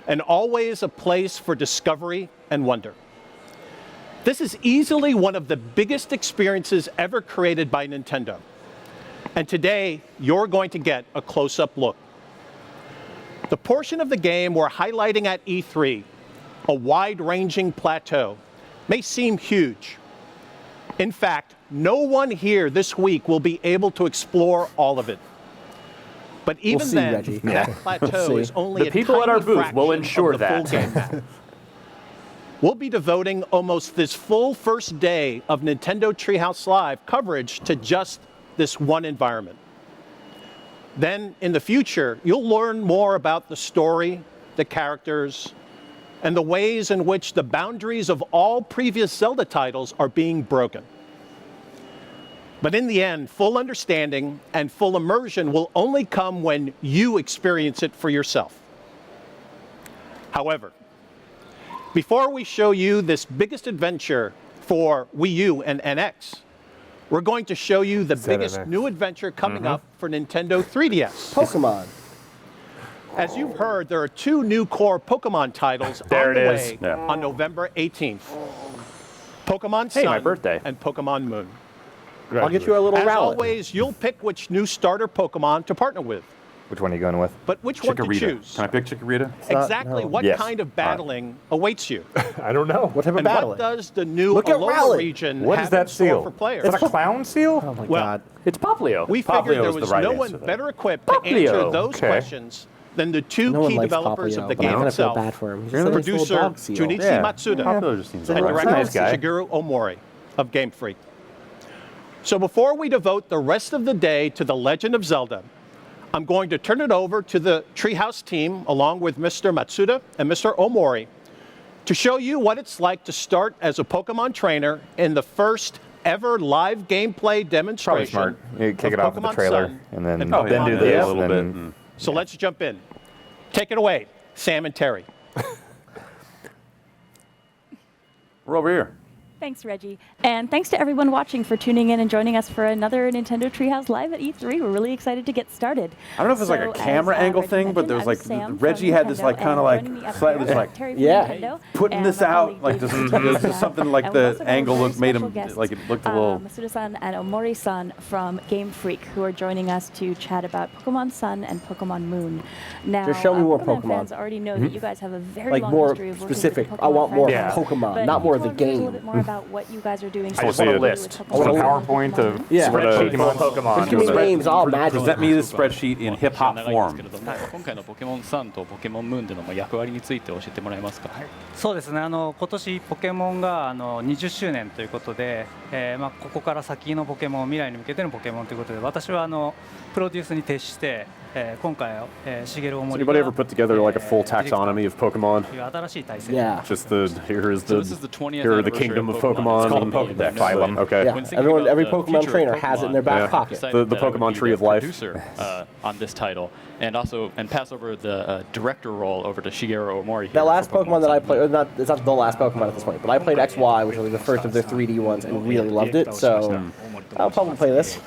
G: and always a place for discovery and wonder. This is easily one of the biggest experiences ever created by Nintendo. And today, you're going to get a close-up look. The portion of the game we're highlighting at E3, a wide-ranging plateau, may seem huge. In fact, no one here this week will be able to explore all of it. But even
B: see,
G: then,
B: Reggie.
G: that plateau
B: We'll
G: is
B: see.
G: only
E: The
G: a
E: people at
G: tiny
E: our booth will
G: fraction
E: ensure
G: of the full
E: that.
G: game map. We'll be devoting almost this full first day of Nintendo Treehouse Live coverage to just this one environment. Then, in the future, you'll learn more about the story, the characters, and the ways in which the boundaries of all previous Zelda titles are being broken. But in the end, full understanding and full immersion will only come when you experience it for yourself. However, before we show you this biggest adventure for Wii U and NX, we're going to show you the biggest
D: NX.
G: new adventure coming up for Nintendo 3DS.
B: Pokemon.
G: As you've heard, there are two new core Pokemon titles
E: There
G: on the
E: it
G: way
E: is.
A: Yeah.
G: on November 18th. Pokemon
E: Hey,
G: Sun
E: my birthday.
G: and Pokemon Moon.
B: I'll get you a little
G: As
B: rally.
G: always, you'll pick which new starter Pokemon to partner with.
F: Which one are you going with?
G: but which one to
A: Chikorita.
G: choose?
A: Can I pick Chikorita?
G: Exactly
B: no.
G: what
F: Yes.
G: kind of battling awaits you?
D: I don't know.
B: What type of
G: And
B: battle?
G: what does the new
B: Look at
G: Alola
B: Rowlet.
G: region
F: What
G: have
F: is that
G: in store
F: seal?
G: for players?
F: Is that a clown seal?
B: Oh my
G: Well,
B: god.
E: It's Poplio.
G: We figured
A: Poplio
G: there
A: is the
G: was
A: right
G: no
A: answer
G: one
A: there.
G: better equipped to answer
E: Poplio,
G: those
F: okay.
G: questions than the two
B: No one
G: key
B: likes
G: developers
B: Poplio,
G: of the
B: but I
G: game
B: kinda feel
G: itself.
B: bad for him. He's just a nice little
G: Producer
B: dog seal.
G: Junichi
A: Yeah.
G: Matsuda
A: Poplio just seems
G: and
A: alright.
G: director
F: Nice guy.
G: Shigeru Omori of Game Freak. So before we devote the rest of the day to The Legend of Zelda, I'm going to turn it over to the Treehouse team along with Mr. Matsuda and Mr. Omori to show you what it's like to start as a Pokemon trainer in the first ever live gameplay demonstration.
F: Probably smart. You kick it
G: of
F: off with the
G: Pokemon
F: trailer
G: Sun
F: and then,
G: and
F: then
G: Pokemon
F: do
G: Moon.
F: this.
A: a little
F: and
A: bit.
F: then-
A: and-
G: So let's jump in. Take it away, Sam and Terry.
A: We're over here.
I: Thanks, Reggie. And thanks to everyone watching for tuning in and joining us for another Nintendo Treehouse Live at E3. We're really excited to get started.
A: I don't know if it's like a camera angle
I: Reggie
A: thing, but
I: mentioned,
A: there was
I: I
A: like
I: Sam
A: Reggie
I: from
A: had this
I: Nintendo,
A: like kind
I: and
A: of like
I: joining me up
A: slightly
I: here
A: like
I: Terry from
B: Yeah.
I: Nintendo,
A: putting
I: and
A: this
I: my
A: out
I: colleague
A: like
I: Vinny
A: this
I: from
A: is
I: Zelda.
A: something like
I: And we
A: the
I: also have
A: angle
I: very
A: look made
I: special
A: him
I: guests,
A: like it looked a little.
I: Masuda-san and Omori-san from Game Freak, who are joining us to chat about Pokemon Sun and Pokemon Moon. Now,
B: Just show me more
I: Pokemon
B: Pokemon.
I: fans already know that you guys have a very
B: Like
I: long
B: more
I: history of working with
B: specific.
I: the
B: I want
I: Pokemon
B: more
I: franchise.
B: Pokemon,
I: But
B: not more of
I: can
B: the
I: you tell us a little
B: game.
I: bit more about what you guys are doing.
E: I just want a list.
F: I want a PowerPoint of
B: Yeah.
E: Spreadsheet full of
B: Just give
E: Pokemon.
B: me names, I'll imagine.
A: Present me this spreadsheet in hip hop
J: 長いんです
A: form.
J: けれども、今回のポケモンサンとポケモンムーンでの役割について教えてもらえますか。
K: そうですね、今年ポケモンが20周年ということで、ここから先のポケモン、未来に向けてのポケモンということで、私はプロデュースに徹して、今回、茂大
C: Has
K: 森
C: anybody ever put together like a full taxonomy of Pokemon?
K: という新しい体制
B: Yeah.
C: Just the here is
J: So
C: the
J: this is the 20th
C: here are the
J: anniversary
C: kingdom of
J: of
C: Pokemon.
A: It's called
C: and-
A: a Pokedex.
F: Phylum.
C: Okay.
B: Yeah.
J: When thinking
B: Everyone,
J: about
B: every
J: the
B: Pokemon
J: future of
B: trainer has it in their back
J: Pokemon,
B: pocket.
J: decided
C: The
J: that I would
C: Pokemon
J: be
C: tree
J: the
C: of life.
J: producer on this title, and also pass over the director role over to Shigeru Omori. here
B: That last
J: for
B: Pokemon that I
J: Sun.
B: played, it's not the last Pokemon at this point, but I played XY, which was like the first of their 3D ones, and really loved it. So I'll probably play this.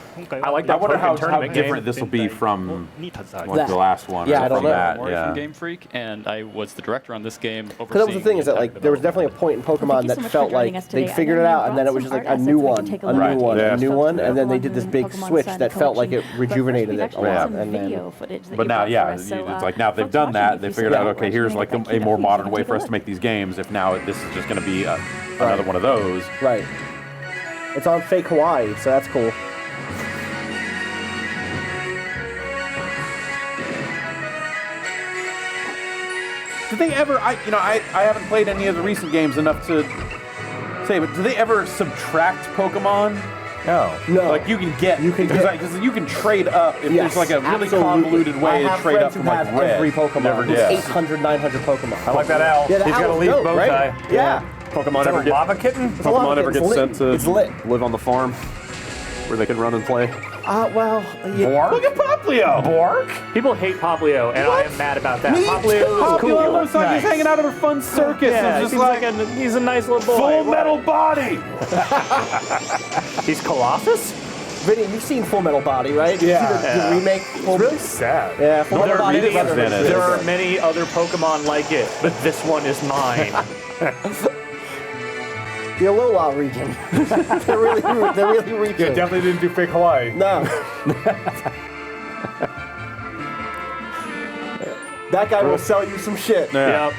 E: I like
A: I
E: that
A: wonder how
E: tournament
A: different
E: game.
A: this will be from like
B: That.
A: the last one.
B: Yeah,
A: or
B: I don't
A: from
B: know.
A: that.
J: Omori
A: Yeah.
J: from Game Freak, and I was the director on this game.
B: Because that was the thing, is that like there was definitely a point in Pokemon
I: you
B: that
I: so much
B: felt
I: for joining
B: like
I: us
B: they
I: today. I
B: figured
I: know
B: it
I: you
B: out, and then it
I: brought
B: was just
I: some
B: like a
I: art
B: new
I: assets we
B: one,
I: can take a
B: a
I: look
B: new
I: at.
B: one,
A: Yeah.
B: a new one, and then they
I: Pokemon
B: did this
I: Moon,
B: big
I: Pokemon
B: switch
I: Sun
B: that felt like it
I: collection. But first,
B: rejuvenated
I: we've
B: it a
I: actually got
B: lot.
I: some
B: And then
I: video footage that
A: But
I: you
A: now,
I: brought for
A: yeah,
I: us. So,
A: it's like now if they've
I: folks
A: done
I: watching,
A: that,
I: if
A: they
I: you
A: figured
I: sit
A: out,
I: down,
A: okay,
I: we're
A: here's
I: actually
A: like
I: gonna get
A: a
I: back
A: more
I: to you.
A: modern
I: You
A: way
I: can
A: for us
I: take
A: to
I: a
A: make these games. If now this is just going to be another one of those.
B: right, it's on fake Hawaii, so that's cool.
A: Did they ever? I haven't played any of the recent games enough to say, but do they ever subtract Pokemon?
F: No.
B: No,
A: Like you can get because you can trade up if
B: Yes,
A: there's like a really
B: absolutely.
A: convoluted way
B: I
A: to
B: have
A: trade up
B: friends who
A: from like
B: have
A: red.
B: every Pokemon.
A: Never
B: There's
A: did.
B: 800, 900 Pokemon.
F: I like that owl.
B: Yeah, the
F: He's got a
B: owl's
F: leaf
B: dope,
F: bow
B: right?
F: tie.
B: Yeah.
C: Pokemon
F: Is that
C: ever
F: a
C: get
F: lava kitten?
B: It's a lot
C: Pokemon
B: of
C: ever
B: it.
C: get
B: It's
C: sent
B: lit.
C: to
B: It's lit.
C: live on the farm where they can run and play?
B: Well, yeah.
F: Bork?
A: Look at Poplio.
F: Bork?
E: People hate Poplio, and I am mad about that.
A: Me
E: Poplio
A: too.
E: is cool.
A: Poplio looks like
E: Nice.
A: he's hanging out at a fun circus.
E: Yeah,
A: and
E: he's
A: just like
E: he's a nice little boy.
A: full metal body.
E: He's Colossus?
B: Vinny, you've seen Full Metal Body, right?
D: Yeah.
B: You see the remake?
D: It's really sad.
B: Yeah, Full Metal
A: there
B: Body.
A: really
B: is
A: is that.
E: There are many other Pokemon like it, but this one is mine.
B: The Alola region. they're really reaching.
D: Yeah, definitely didn't do fake Hawaii.
B: No. That guy will sell you some shit.
E: Yep.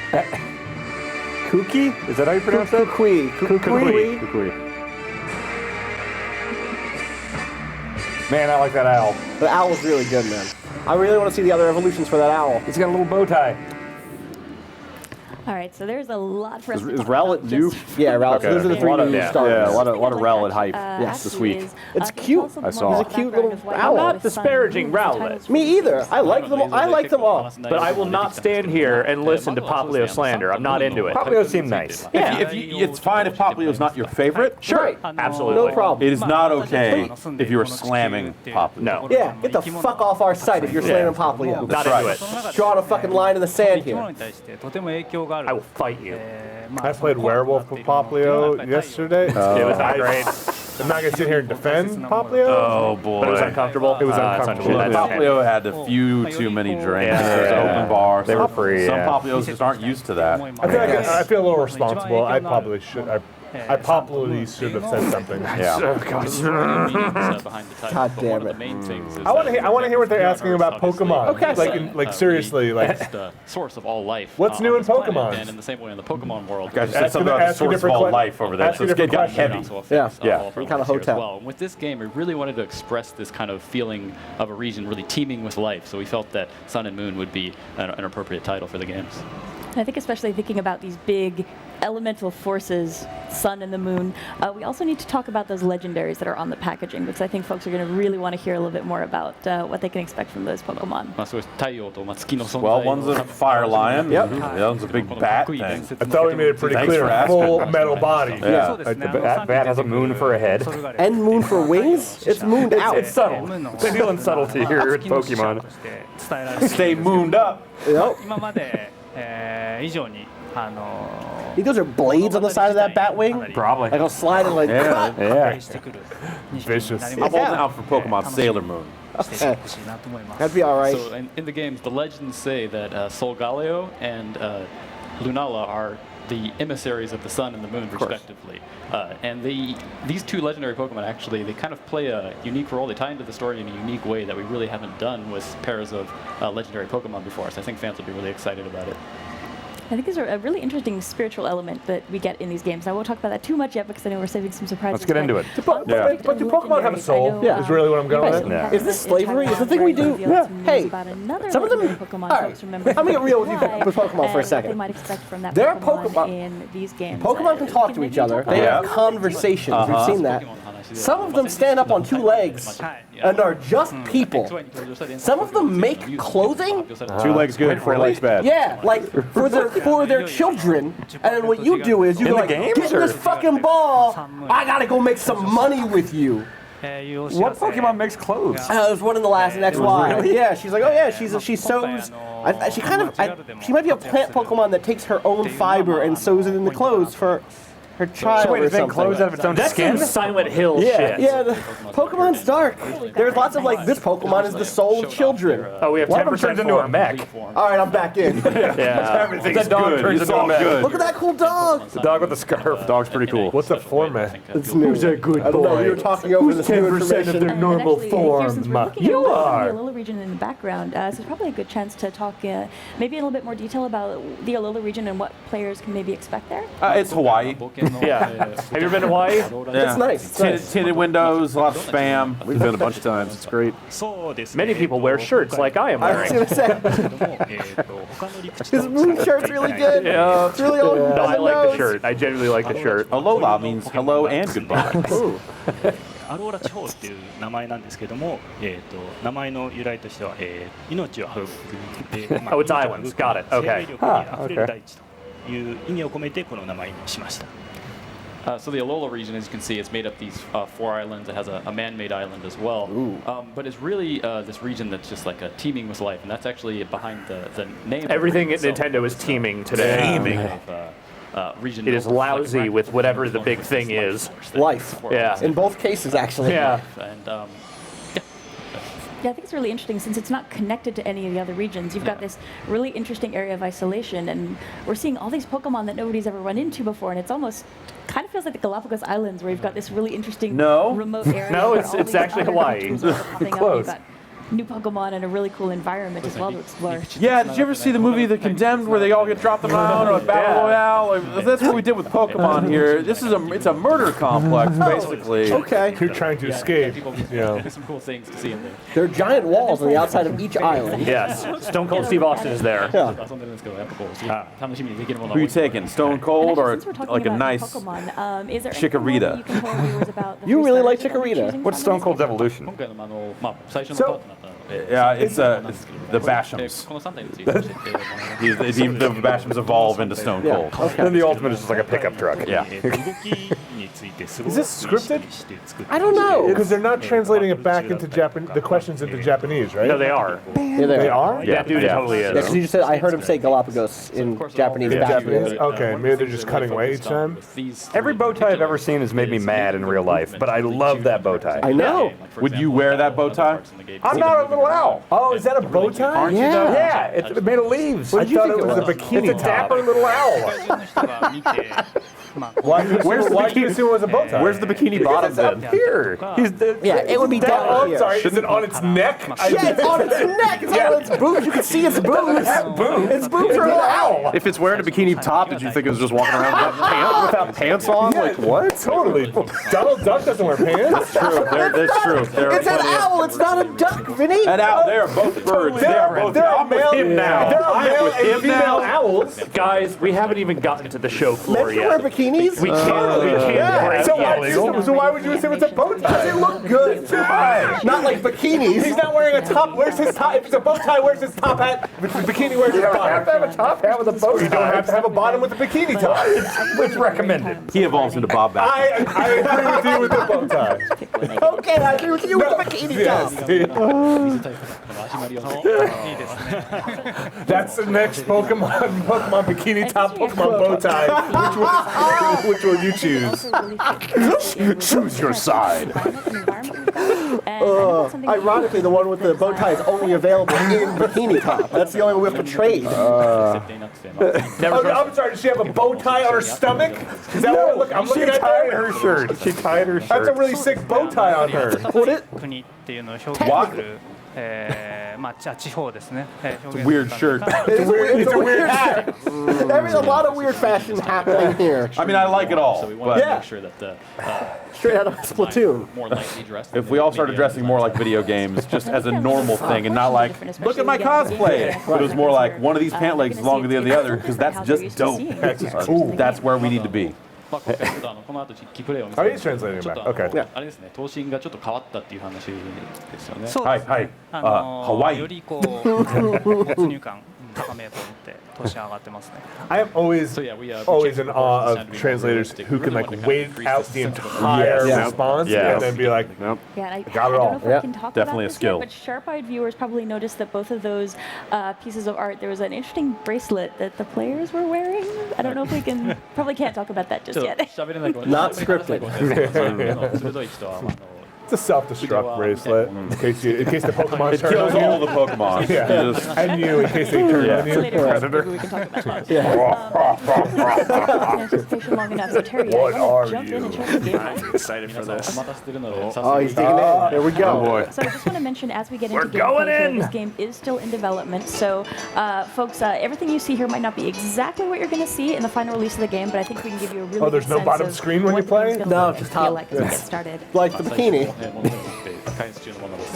F: Kuki? Is that how you pronounce that?
B: Kukui.
E: Kukui.
C: Kukui.
F: Man, I like that owl.
B: The owl's really good, man. I really want to see the other evolutions for that owl.
F: He's got a little bow tie.
I: All right, so there's a lot for us to
C: Is
I: talk
C: Rowlet
I: about
C: new?
I: just-
B: Yeah, Rowlet.
C: Okay.
B: Those are the three new
E: yeah.
B: stars.
C: Yeah, a lot of
I: Something I'd
C: Rowlet
I: like
C: hype
I: to,
C: this
I: ask
C: week.
I: you is,
B: It's
I: can you
B: cute.
I: tell us a
C: I
I: bit
C: saw.
I: more
C: He's a
I: about
B: cute
I: the background
B: little
I: of why
B: owl.
I: you
E: I'm not
I: chose Sun
E: disparaging
I: and Moon as the
E: Rowlet.
I: titles for
B: Me
I: these
B: either.
I: games?
B: I like them all.
E: But I will not stand here and listen to Poplio slander. I'm not into it.
F: Poplio seemed nice.
A: It's fine if Poplio's not your favorite.
E: Sure, absolutely.
B: No problem.
A: It is not okay if you are slamming Poplio.
E: No.
B: Yeah, get the fuck off our site if you're slamming Poplio.
E: Not
A: right.
E: into it.
B: Drawing a fucking line in the sand here.
E: I will fight you.
D: I played Werewolf with Poplio yesterday.
E: It was not great,
D: I'm not gonna sit here and defend Poplio.
A: Oh boy.
E: but it was uncomfortable.
D: It was
E: It's
D: uncomfortable.
E: unfortunate.
A: Poplio had a few too many drinks.
E: Yeah.
A: There's open bars.
F: They were free,
A: Some
F: yeah.
A: Poplios just aren't used to that.
D: I feel a little responsible. I probably should. I probably should have said something.
C: Yeah.
J: Behind the title.
B: God
J: But
B: damn
J: one of
B: it.
J: the main things is
D: I want to hear what they're
J: beyond
D: asking
J: Earth,
D: about
J: obviously.
D: Pokemon.
B: Okay.
D: Like seriously, like
J: it's the source of all life.
D: What's new
J: on
D: in
J: this planet.
D: Pokemon?
J: And in the same way in the Pokemon world,
A: Guys, you
J: there's
A: said something about the
D: ask you
A: source of
D: different
A: all
D: que-
A: life over there,
D: ask
A: so
D: you
A: it's getting
D: different
A: heavy.
J: also
B: Yeah.
J: affects,
C: Yeah.
J: all of our
B: Kinda
J: lives here
B: hotel.
J: as well. And with this game, we really wanted to express this kind of feeling of a region really teeming with life. So we felt that Sun and Moon would be an appropriate title for the games.
I: And I think especially thinking about these big elemental forces, sun and the moon, we also need to talk about those legendaries that are on the packaging, because I think folks are going to really want to hear a little bit more about what they can expect from those Pokemon.
J: まあそういう太陽とまあ月の存在
A: Well, one's a fire lion.
B: Yep.
A: The other one's a big bat thing.
D: I thought we made it pretty
A: Thanks
D: clear.
A: for asking.
D: Full metal body.
A: Yeah.
C: Like the bat has a moon for a head.
B: And moon for wings? It's mooned out.
C: It's subtle. They're feeling subtlety here with Pokemon.
A: Stay mooned up.
B: Yep.
K: 今まで、以上に
B: I think those are blades on the side of that bat wing.
C: Probably.
B: Like I'll slide and like.
A: Yeah.
C: Yeah.
D: Vicious.
A: I'm holding out for Pokemon Sailor Moon.
B: Okay. That'd be all right.
J: So in the games, the legends say that Solgaleo and Lunala are the emissaries of the sun and the moon, respectively. And these two legendary Pokemon actually, they kind of play a unique role. They tie into the story in a unique way that we really haven't done with pairs of legendary Pokemon before. So I think fans will be really excited about it.
I: I think these are a really interesting spiritual element that we get in these games. I won't talk about that too much yet because I know we're saving some surprises.
C: Let's get into it.
B: But do Pokemon have a soul?
D: Is really what I'm going with.
C: Yeah.
B: Is this slavery? Is the thing we do?
I: Yeah.
B: Hey, some of them.
I: Pokemon,
B: All right, I'm gonna get real with you with Pokemon for a second.
I: They might expect from that
B: Their
I: Pokemon in these games.
B: Pokemon can talk to each other. They have conversations. We've seen that. Some of them stand up on two legs and are just people. Some of them make clothing.
C: 2 legs good, 4 legs bad.
B: Yeah, like for their children. And then what you do is you
C: In
B: go
C: the
B: like,
C: games,
B: get
C: or-
B: this fucking ball. I gotta go make some money with you.
C: What Pokemon makes clothes?
B: There's one in the last in XY.
C: Really?
B: Yeah, she's like, oh yeah, she sews. She might be a plant Pokemon that takes her own fiber and sews it into clothes for her child
C: So wait,
B: or
C: does it make
B: something.
C: clothes out of its own
E: That's
C: skin?
E: some Silent Hill
B: Yeah,
E: shit.
B: yeah. The Pokemon's dark. There's lots of like this Pokemon is the soul of children.
E: Oh, we have
C: One of them
E: 10%
C: turns into a
E: form.
C: mech.
B: All right, I'm back in.
E: Yeah.
C: The dog turns into a mech.
B: Look at that cool dog.
C: The dog with the scarf. Dog's pretty cool.
D: What's a format?
B: It's new. Who's a good boy? I don't know. We were talking over this new information.
I: And
D: normal
I: actually,
D: form.
I: Here, since we're looking
D: You
I: at
D: are.
I: the Alola region in the background, so it's probably a good chance to talk maybe in a little bit more detail about the Alola region and what players can maybe expect there.
A: It's Hawaii.
E: Yeah. Have you ever been to Hawaii?
B: It's nice. It's nice.
A: Tinted windows, a lot of spam.
C: We've been a bunch of times. It's great.
E: Many people wear shirts like I am
B: I was
E: wearing.
B: gonna say, his moon shirt's really good.
E: Yeah.
B: It's really old.
E: No, I
B: on
E: like the
B: nose.
E: shirt. I genuinely like the shirt.
A: Alola means hello and goodbye.
B: Ooh.
L: アローラ地方っていう名前なんですけども、名前の由来としては、命を育む、
E: Oh, it's islands. Got it.
L: 生
E: Okay.
L: 命力にあふれる大地という意味を込めてこの名前にしました。
J: So the Alola region, as you can see, it's made up these 4 islands. It has a man-made island as well. But it's really this region that's just like teeming with life, and that's actually behind the name.
E: Everything at
J: itself.
E: Nintendo is teeming today.
J: Region
E: It is lousy with whatever the big thing is.
B: Life.
E: Yeah.
B: In both cases, actually.
E: Yeah.
J: And
I: Yeah, I think it's really interesting since it's not connected to any of the other regions. You've got this really interesting area of isolation, and we're seeing all these Pokemon that nobody's ever run into before, and it's almost kind of feels like the Galapagos Islands, where you've got this really interesting remote area.
E: No,
I: where
E: it's
I: all these
E: actually
I: other
E: Hawaii.
I: creatures are popping up.
C: Close.
I: You've got new Pokemon and a really cool environment as well to explore.
A: Yeah, did you ever see the movie The Condemned where they all get dropped around or Battle Royale? Like, that's what we did with Pokemon here. This is it's a murder complex basically.
B: Okay.
D: You're trying to escape. Yeah.
J: there's some cool things to see in there.
B: There are giant walls on the outside of each island.
E: Yes. Stone Cold Steve Austin is there.
B: Yeah.
A: Who are you taking, Stone Cold or
I: Since we're talking
A: like a
I: about
A: nice?
I: Pokemon, is there
A: Chikorita?
I: anything you can tell viewers about the
B: You
I: three
B: really like
I: styles that you're
B: Chikorita.
I: choosing
C: What's
I: from
C: Stone
I: this
C: Cold's
I: game?
C: evolution?
A: Yeah, it's the Bashams. The Bashams evolve into Stone Cold.
C: Then the ultimate is just like a pickup truck.
A: Yeah.
D: Is this scripted?
B: I don't know.
D: Because they're not translating it back into the questions into Japanese, right?
E: No, they are.
B: Yeah,
D: They are?
E: Yeah, dude, it totally
B: Yeah, because
E: is.
B: you just said I heard him say Galapagos in Japanese. back in the
D: Japanese?
B: day.
D: Okay, maybe they're just cutting away each time.
C: Every bow tie I've ever seen has made me made in real life, but I love that bow tie.
B: I know.
A: Would you wear that bow tie?
C: I'm not a little owl.
D: Oh, is that a bow tie?
A: Aren't you
B: Yeah.
A: though?
C: Yeah, it's made of leaves.
D: I thought it was a bikini
C: It's a dapper
D: top.
C: little owl.
D: Why'd you assume it was a bow tie?
A: Where's the bikini bottom then?
F: Here.
B: Yeah, it would be down
D: Oh, I'm
B: here.
D: sorry. Is it on its neck?
B: Yeah, it's on its neck. It's on its boobs. You can see its boobs. Its boobs are an owl.
A: If it's wearing a bikini top, did you think it was just walking around without pants on? Like what?
D: Totally. Donald Duck doesn't wear pants.
A: True. That's true. There are
B: It's an
A: plenty of-
B: owl. It's not a duck, Vinny.
A: An owl. They are both birds. They are both.
D: There are
A: I'm with
D: male,
A: him now.
D: there are
A: I am
D: male
A: with
D: and
A: him
D: female
A: now.
D: owls.
E: Guys, we haven't even gotten to the show floor
B: Men can wear
E: yet.
B: bikinis.
E: We can't break
D: So,
E: yet.
D: so why would you assume it's a bow tie?
B: They look good. Not like bikinis.
D: He's not wearing a top. Where's his top? If it's a bow tie, where's his top hat? If it's a bikini, where's his bottom? You have to have a top hat with a bow tie. You don't have to have a bottom with a bikini top.
F: It's recommended.
A: He evolves into Bob Bass.
D: I agree with you with the bow tie.
B: Okay, I agree with you with the bikini top.
D: That's the next Pokemon bikini top, Pokemon bow tie. Which one you choose?
A: Choose your side.
B: Ironically, the one with the bow tie is only available in bikini top. That's the only way we have to trade.
D: I'm sorry, does she have a bow tie on her stomach? Is that what I'm looking at there?
F: her shirt. She tied her shirt.
D: That's a really sick bow tie on her.
K: 国っていうのを表現する、まあ地方ですね。表現
A: Weird
K: する
A: shirt.
K: ために
B: It's a weird hat. There's a lot of weird fashion happening here.
A: I mean, I like it all,
J: So we want to
B: Yeah.
J: make sure that the
B: Straight out of Splatoon.
J: more lightly dressed.
A: if we all started dressing more like video games, just as a normal thing, and not like, look at my cosplay. But it was more like one of these pant legs is longer than the other, because that's just dope. That's cool. That's where we need to be.
J: まあ今回ちょっとこの後実機プレイを見
D: Are
J: せ
D: you
J: て
D: translating
J: ちょっ
D: back?
J: と
D: Okay.
J: あれですね、頭身がちょっと変わったっていう話ですよね。
K: そうですね。
A: はいはい。ハワイ
K: よりこう没入感高めようと思って投資上がってますね。
D: I am always
J: So yeah, we
D: always
J: checked
D: in
J: the
D: awe
J: proportions
D: of
J: and we
D: translators
J: were
D: who can like
J: really wanted to
D: wait
J: increase
D: out
J: the
D: the
J: sense of
D: entire
J: urgency.
D: response
A: Yeah.
D: and then be like,
A: Nope.
I: Yeah, and I
D: Got it
I: don't
D: all.
I: know if
A: Yeah,
I: we can talk
A: definitely
I: about
A: a
I: this yet,
A: skill.
I: but sharp-eyed viewers probably noticed that both of those pieces of art, there was an interesting bracelet that the players were wearing. I don't know if we can, probably can't talk about that just
J: ちょっと
I: yet.
J: 喋れないかも
B: Not
J: 喋れないかもしれないですけど鋭い人は
D: it's a self-destruct bracelet in case the Pokemon
A: It
D: turn
A: kills
D: on
A: all
D: you.
A: the Pokemon.
D: Yeah.
A: Just-
D: And you in case they turn
A: Yeah.
D: on you.
I: Later,
A: Predator.
I: maybe we can talk about that. Anticipation long enough. So Terry,
D: What
I: I
D: are
I: want to jump in
D: you?
I: and show some gameplay.
L: Excited for
J: 皆さん
L: this.
J: お待たせしてるので
B: Oh, he's digging in. There we go.
A: boy.
I: So I just want to mention as we get into
E: going
I: gameplay here,
E: in.
I: this game is still in development. So, folks, everything you see here might not be exactly what you're going to see in the final release of the game, but I think we can give you a really
D: Oh, there's
I: good
D: no
I: sense
D: bottom
I: of
D: screen when
I: what
D: you
I: the game's
D: play?
I: gonna
B: No,
I: look
B: just
I: and feel
B: top.
I: like as we get started.
B: Like the bikini.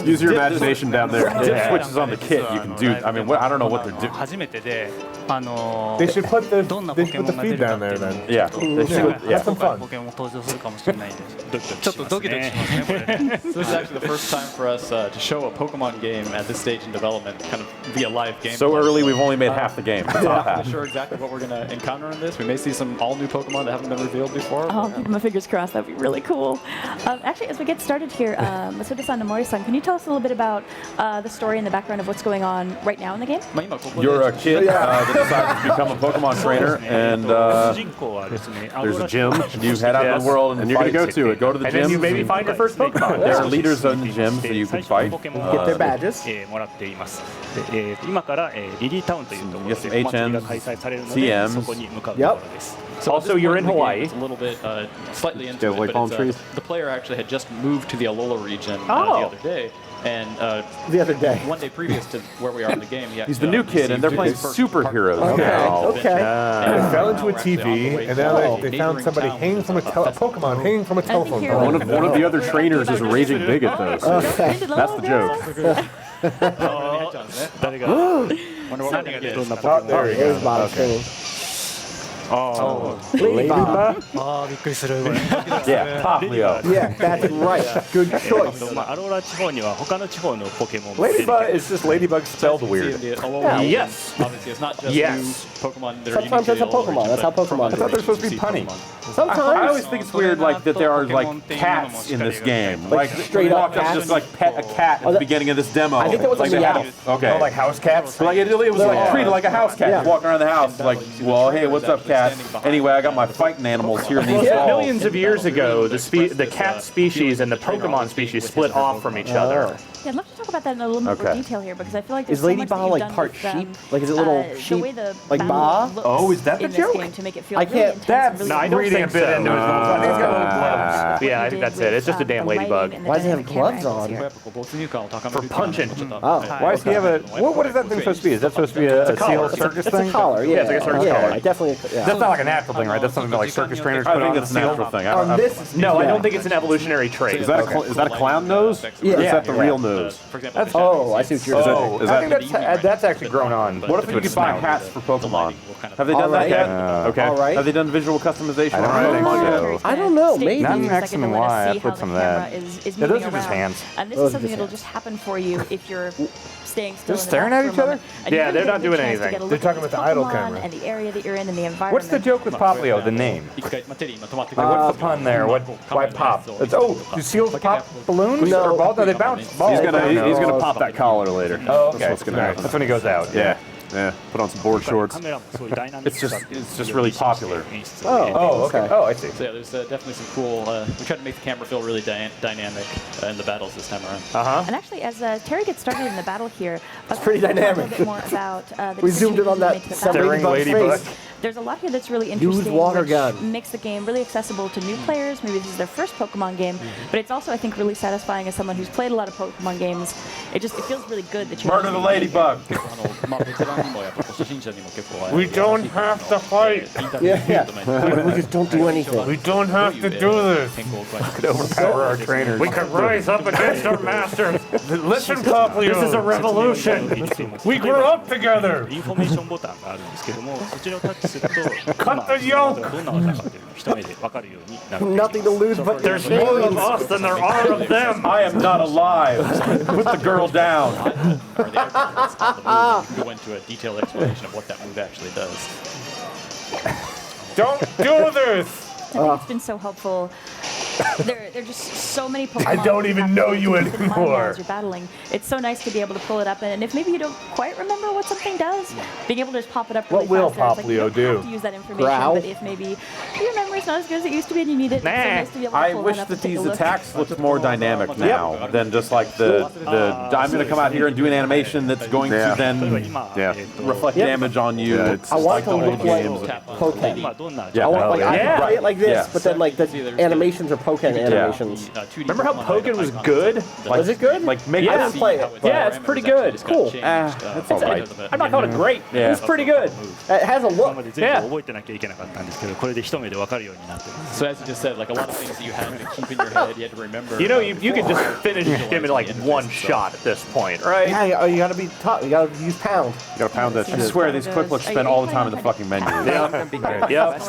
A: Use your imagination down there. Dip switches on the kit. You can do. I mean, I don't know what they're doing.
K: 初めてで、
D: They should put the
K: どんな
D: they
K: ポ
D: should
K: ケ
D: put
K: モ
D: the
K: ンが出
D: feed
K: るか
D: down
K: ってい
D: there
K: うの
D: then.
A: Yeah, they should.
K: 今
A: Yeah.
K: 回ポケモン登場するかもしれないんで、ちょっとドキドキしますねこれね。
J: So this is actually the first time for us to show a Pokemon game at this stage in development, kind of via live game.
A: So early, we've only made half the game.
J: I'm not really sure exactly what we're going to encounter in this. We may see some all-new Pokemon that haven't been revealed before.
I: Oh, keep my fingers crossed. That'd be really cool. Actually, as we get started here, Masuda-san and Mori-san, can you tell us a little bit about the story and the background of what's going on right now in the game?
J: まあ今ここで
A: You're a kid that decides to become a Pokemon trainer, and
L: 主人公はですね、
A: there's a gym. You head out in the world and you're going to go to it. Go to the
E: And then you
A: gym.
E: maybe find your first Pokemon.
A: There are leaders in the gym so you can fight.
B: Get their badges.
L: もらっています。で今からリリータウンというところ
A: Yes,
L: でお祭りが開催されるので
A: TMs
L: そこに向かうところです。
J: So
E: Also,
J: at this
E: you're
J: point
E: in
J: the game,
E: Hawaii.
J: It's a little bit slightly into
C: Yeah,
J: it,
C: like
J: but
C: palm trees.
J: the player actually had just moved to the Alola region the
E: Oh.
J: other day, and
B: The other day.
J: one day previous to where we are in the game,
A: He's the new kid, and they're playing superheroes now.
B: Okay.
D: They fell into a TV, and now they found somebody hanging from a Pokemon hanging from a telephone
I: here
D: pole.
A: One of the other trainers is raging big at those. That's the joke.
L: 誰が
J: Wonder what we're gonna get.
D: Oh, there he
B: Here's
D: goes.
B: bottom screen.
E: Oh.
B: Ladybug.
K: ああびっくりするこれ。
A: Yeah, Poplio.
B: Yeah, that's right. Good choice.
L: アローラ地方には他の地方のポケモンも出てきて
C: Ladybug is just Ladybug spelled
J: See
C: weird.
J: in the Alola region,
E: Yes.
J: Obviously, it's not just
E: Yes.
J: new Pokemon that are unique
B: Sometimes
J: to
B: that's
J: the
B: how
J: Alola
B: Pokemon-
J: region,
B: that's how
J: but from
B: Pokemon
J: other
B: do it.
C: They're supposed to be
J: regions you
C: punny.
J: see Pokemon.
B: Sometimes.
A: I always think it's weird, like that there are like cats in this game. Like
B: straight up
A: walked up
B: cats?
A: just like pet a cat at the beginning of this demo.
B: I think that was
A: like
B: a
A: they had
B: meow.
A: Okay.
C: Oh, like house cats?
A: Like it was like treated like a house cat,
B: Yeah.
A: just walking around the house. Like, well, hey, what's up, cat? Anyway, I got my fighting animals here in these
E: Yeah,
A: walls.
E: millions of years ago, the cat species and the Pokemon species split off from each other.
I: Actually, I'd love to talk about that in a little bit more detail here because I feel like there's
B: Is Lady
I: so much that
B: Ba
I: you've
B: like
I: done
B: part
I: with,
B: sheep? Like is it little sheep?
I: The way the
B: like
I: battle
B: Ba?
I: looks
F: Oh, is that the
I: in this
F: joke?
I: game to make it feel
B: I
I: really
B: can't-
I: intense.
F: That's
I: really
E: No, I don't
F: reading
E: think
F: a bit
E: so.
F: into it. I think it's got little gloves.
E: Yeah, I think that's it. It's just a damn ladybug.
B: Why does it have gloves on?
E: For punching.
B: Oh.
F: Why does he have a? What is that thing supposed to be? Is that supposed to be a seal circus
B: It's
F: thing?
B: a collar, yeah.
E: it's like a circus
B: yeah,
E: collar.
B: I definitely. Yeah.
F: That's not like a natural thing, right? That's something that like circus trainers
A: I
F: put
A: think
F: on
A: it's
F: the
A: a
F: seal.
A: natural thing.
B: On this,
E: No, I
B: yeah.
E: don't think it's an evolutionary trait.
A: Is that a clown nose?
B: Yeah.
A: Or is that the
F: Yeah.
A: real nose?
F: That's
B: Oh, I see what you're saying.
F: Oh, I think that's actually grown on.
A: What if you could buy hats for Pokemon? Have they done that
B: Alright.
A: yet?
F: Okay.
B: All right.
A: Have they done visual customization?
F: I don't
A: on
F: think
A: Pokemon
F: so.
A: yet?
B: I don't know, maybe.
F: Not in
I: Not
F: X and Y, I put some of that.
I: Is
F: Yeah,
I: moving
F: those are just
I: around.
F: hands.
I: And this
B: Those
I: is
B: are
I: something
B: just
I: that'll
B: hands.
I: just happen for you if you're staying still.
F: Just
I: in the
F: staring
I: back
F: at
I: for
F: each
I: a
F: other?
I: moment. And
E: Yeah,
I: you
E: they're
I: really
E: not
I: get a
E: doing
I: chance to
E: anything.
I: get a
D: They're
I: look
D: talking
I: at
D: about the idle
I: Pokemon
D: camera.
I: and the area that you're in and the environment.
F: What's the joke with Poplio? The name. What's the pun there? Why pop? It's, do seals pop balloons
B: No.
F: or balls? No, they bounce balls.
A: He's gonna pop that collar later.
F: Oh, okay.
A: That's what's gonna happen.
F: That's when he goes out.
A: Yeah. Yeah. Put on some board shorts. It's just really popular.
F: Oh, okay. Oh, I see.
J: So yeah, there's definitely some cool. We tried to make the camera feel really dynamic in the battles this time around.
I: And actually, as Terry gets started in the battle here, it's
B: pretty dynamic.
I: A little bit more about the
B: We zoomed in on that
F: Staring ladybug.
I: There's a lot here that's really
B: Use
I: interesting,
B: water
I: which
B: gun.
I: makes the game really accessible to new players. Maybe this is their first Pokemon game, but it's also, I think, really satisfying as someone who's played a lot of Pokemon games. It feels really good that you're
A: Murder the ladybug.
J: We don't
D: have to fight.
B: Yeah. We just don't do anything.
D: We don't have to do this.
F: Could overpower our trainers.
E: We could rise up against our masters.
D: Listen, Poplio.
E: This is a revolution.
D: We grew up together.
L: インフォメーションボタンがあるんですけども、そちらをタッチすると、
D: Cut the yoke.
L: どんな技かというのを一目で分かるようになる。
B: Nothing to lose but your
E: There's more of
B: chains.
E: us than there are of them.
A: I am not alive. Put the girl down.
J: Or the aircraft on the move. You can go into a detailed explanation of what that move actually does.
D: Don't do this.
I: I think it's been so helpful. There are just so many Pokemon.
D: I don't
I: that
D: even
I: have
D: know
I: to
D: you
I: keep in mind
D: anymore.
I: As you're battling, it's so nice to be able to pull it up, and if maybe you don't quite remember what something does, being able to just pop it up really
D: What will
I: fast. There, it's like, you
D: Poplio
I: don't have
D: do?
I: to use that information,
B: Growl?
I: but if maybe your memory's not as good as it used to be and you need it, it's so nice to be able to
A: I
I: pull
A: wish
I: that up
A: that
I: and take
A: these
I: a look.
A: attacks looked more dynamic now than just like the I'm going to come out here and do an animation that's going to then reflect damage on you.
C: Yeah,
A: It's
B: I want it to
A: the
B: look
A: old
B: like
A: games.
B: Pokemon.
L: 今どんな
B: I want like I can play it like this,
A: Yeah.
B: but then like the animations are Pokemon animations.
E: Remember how Pokken was good?
B: Was it good?
A: Like make
B: I
E: Yeah.
B: didn't play it.
E: Yeah, it's pretty good.
B: Cool.
A: that's all right.
E: I'm not calling it great.
A: Yeah.
E: It's pretty good.
B: It has a
L: 今
B: look.
L: まで全部覚えてなきゃいけなかったんですけど、これで一目で分かるようになってます。
J: So as you just said, like a lot of things that you had to keep in your head, you had to remember.
E: You know, you could just finish him in like one shot at this point, right?
B: Yeah, you gotta be tough. You gotta use pound.
A: You gotta pound that
I: I
A: shit. I swear these quick looks spend all the time in the fucking menu.
E: Yep.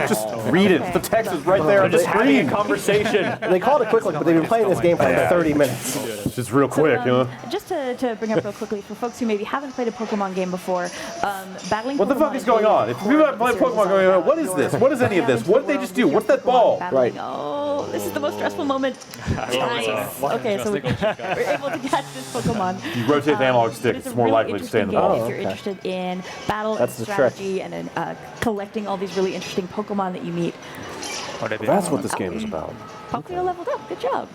A: Just read it. The text is right there
E: They're
A: on the
E: just having a
A: screen.
E: conversation.
B: They call it a quick look, but they've been playing this game for like 30 minutes.
A: It's just real quick, you know.
I: Just to bring up real quickly, for folks who maybe haven't played a Pokemon game before, battling
A: What the fuck
I: Pokemon
A: is going on? If people haven't played Pokemon going on, what is this? What is any of this? What did they just do? What's that ball?
B: Right.
I: Oh, this is the most stressful moment. Nice. Okay, so we're able to catch this Pokemon.
A: You rotate the analog
I: But
A: stick,
I: it's
A: it's
I: a
A: more
I: really
A: likely to stay in the
I: interesting game
A: ball.
I: if you're interested in battle
B: That's
I: and
B: the trick.
I: strategy and in collecting all these really interesting Pokemon that you meet.
C: That's what this game is about.
I: Poplio leveled up. Good job.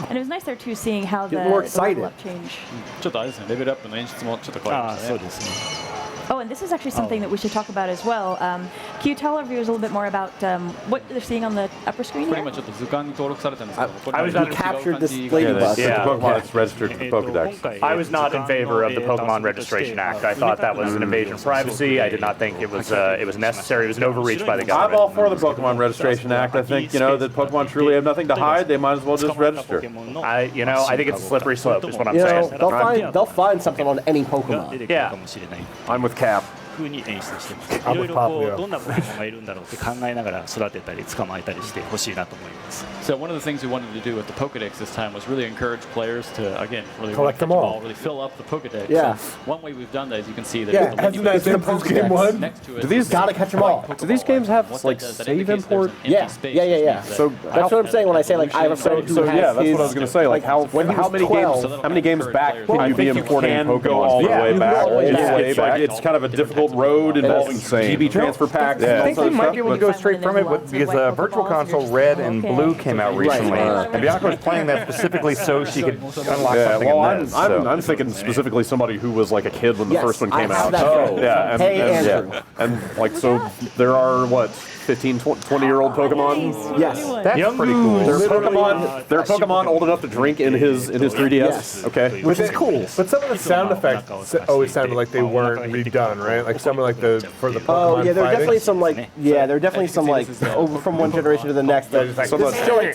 I: And it was nice there too, seeing how the,
B: Get more
I: the
B: excited.
I: level up change.
J: ちょっとあれですね、レベルアップの演出もちょっと変わりま
L: ああ、
J: したね。
L: そうですね。
I: Oh, and this is actually something that we should talk about as well. Can you tell our viewers a little bit more about what they're seeing on the upper screen
J: これ
I: here?
J: 今ちょっと図鑑に登録されてるんですけど、これ
E: I was
J: ま
E: not
J: で
B: captured this
J: 違う感じ
B: ladybug.
J: が
A: Yeah,
E: Yeah.
A: the Pokemon that's registered to the Pokedex.
E: I was not in favor of the Pokemon Registration Act. I thought that was an invasion of privacy. I did not think it was necessary. It was an overreach by the
A: I'm
E: government.
A: all for the Pokemon Registration Act. I think, you know, that Pokemon truly have nothing to hide. They might as well just register.
E: I think it's a slippery slope, is what I'm
B: You know,
E: saying.
B: they'll find something on any Pokemon.
L: 出てくるかもしれない。
A: I'm with Cap.
L: 風に演出してます。いろいろこうどんなポケモンがいるんだろうって考えながら育てたり捕まえたりしてほしいなと思います。
J: So one of the things we wanted to do with the Pokedex this time was really encourage players to, again, really
D: Collect them all.
J: really fill up the Pokedex.
B: Yeah.
J: So one way we've done that is you can see that
B: Yeah,
J: the
B: that's
J: menu
B: nice.
J: is
B: Post game one.
J: next to it.
C: Do these
B: Gotta catch 'em all.
J: Pokeball
C: Do these games have,
J: What that
C: like,
J: does, that
C: save
J: indicates
C: import?
J: there's an empty
B: Yeah,
J: space,
B: yeah,
J: which
B: yeah.
J: means that
A: So
B: That's what I'm saying when I say like I have a friend who
A: So
B: has
A: yeah, that's
B: his,
A: what I was gonna say. Like how
B: when he was
A: many
B: 12,
A: games back
J: Well,
A: can
J: I
A: you be
J: think you
A: importing
J: can
A: Pokemon
J: go
A: all the
B: Yeah,
A: way
B: you can go
A: back?
B: all the way
A: It's,
B: back.
A: it's kind of a difficult old road involving
C: insane.
A: GB transfer packs.
C: Yeah.
A: and
F: I
A: all
F: think
A: sorts
F: we
A: of
F: might
A: stuff,
F: be able to
A: but-
F: go straight from it because Virtual Console Red and Blue came out recently.
B: Right.
F: And Bianca was playing that specifically so she could unlock
C: Yeah,
F: something
C: well,
F: in this.
C: I'm thinking specifically somebody who was like a kid when the
B: Yes,
C: first one
B: I
C: came
B: have
C: out.
B: that friend.
C: Yeah, and,
B: Hey,
C: and,
B: Andrew.
C: yeah, and like so there are what 15, 20-year-old Pokemon.
B: Yes.
F: That's pretty cool.
C: They're Pokemon old enough to drink in his 3DS.
B: Yes.
C: Okay,
B: Which is cool.
D: But some of the sound effects always sounded like they weren't redone, right? Like some of like for the Pokemon
B: Oh yeah, there are
D: fighting.
B: definitely some like there are definitely some like over from one generation to the next. That
C: some of
B: still like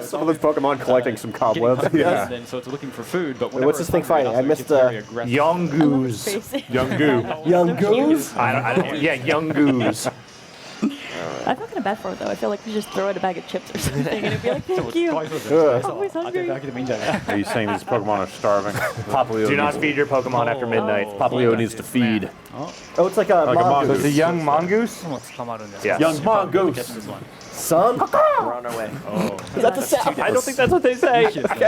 C: some of those Pokemon collecting some cobwebs.
J: Yeah. Then, so it's looking for food, but
B: what's this thing fighting? I missed
E: Young Goose.
D: Young Goo.
B: Young Goose.
E: Yeah, Young Goose.
I: I feel kind of bad for it though. I feel like we should just throw it a bag of chips or something and it'd be like, thank you. I'm always hungry.
A: Are you saying these Pokemon are starving?
C: Papaleo
E: Do not
C: needs,
E: feed your Pokemon after midnight.
C: Papaleo needs to feed.
B: Oh, it's like a mongoose.
F: So it's a young mongoose?
E: Yeah.
A: Young mongoose.
B: Son.
E: We're on our way.
B: Is that the sound?
E: I don't think that's what they say.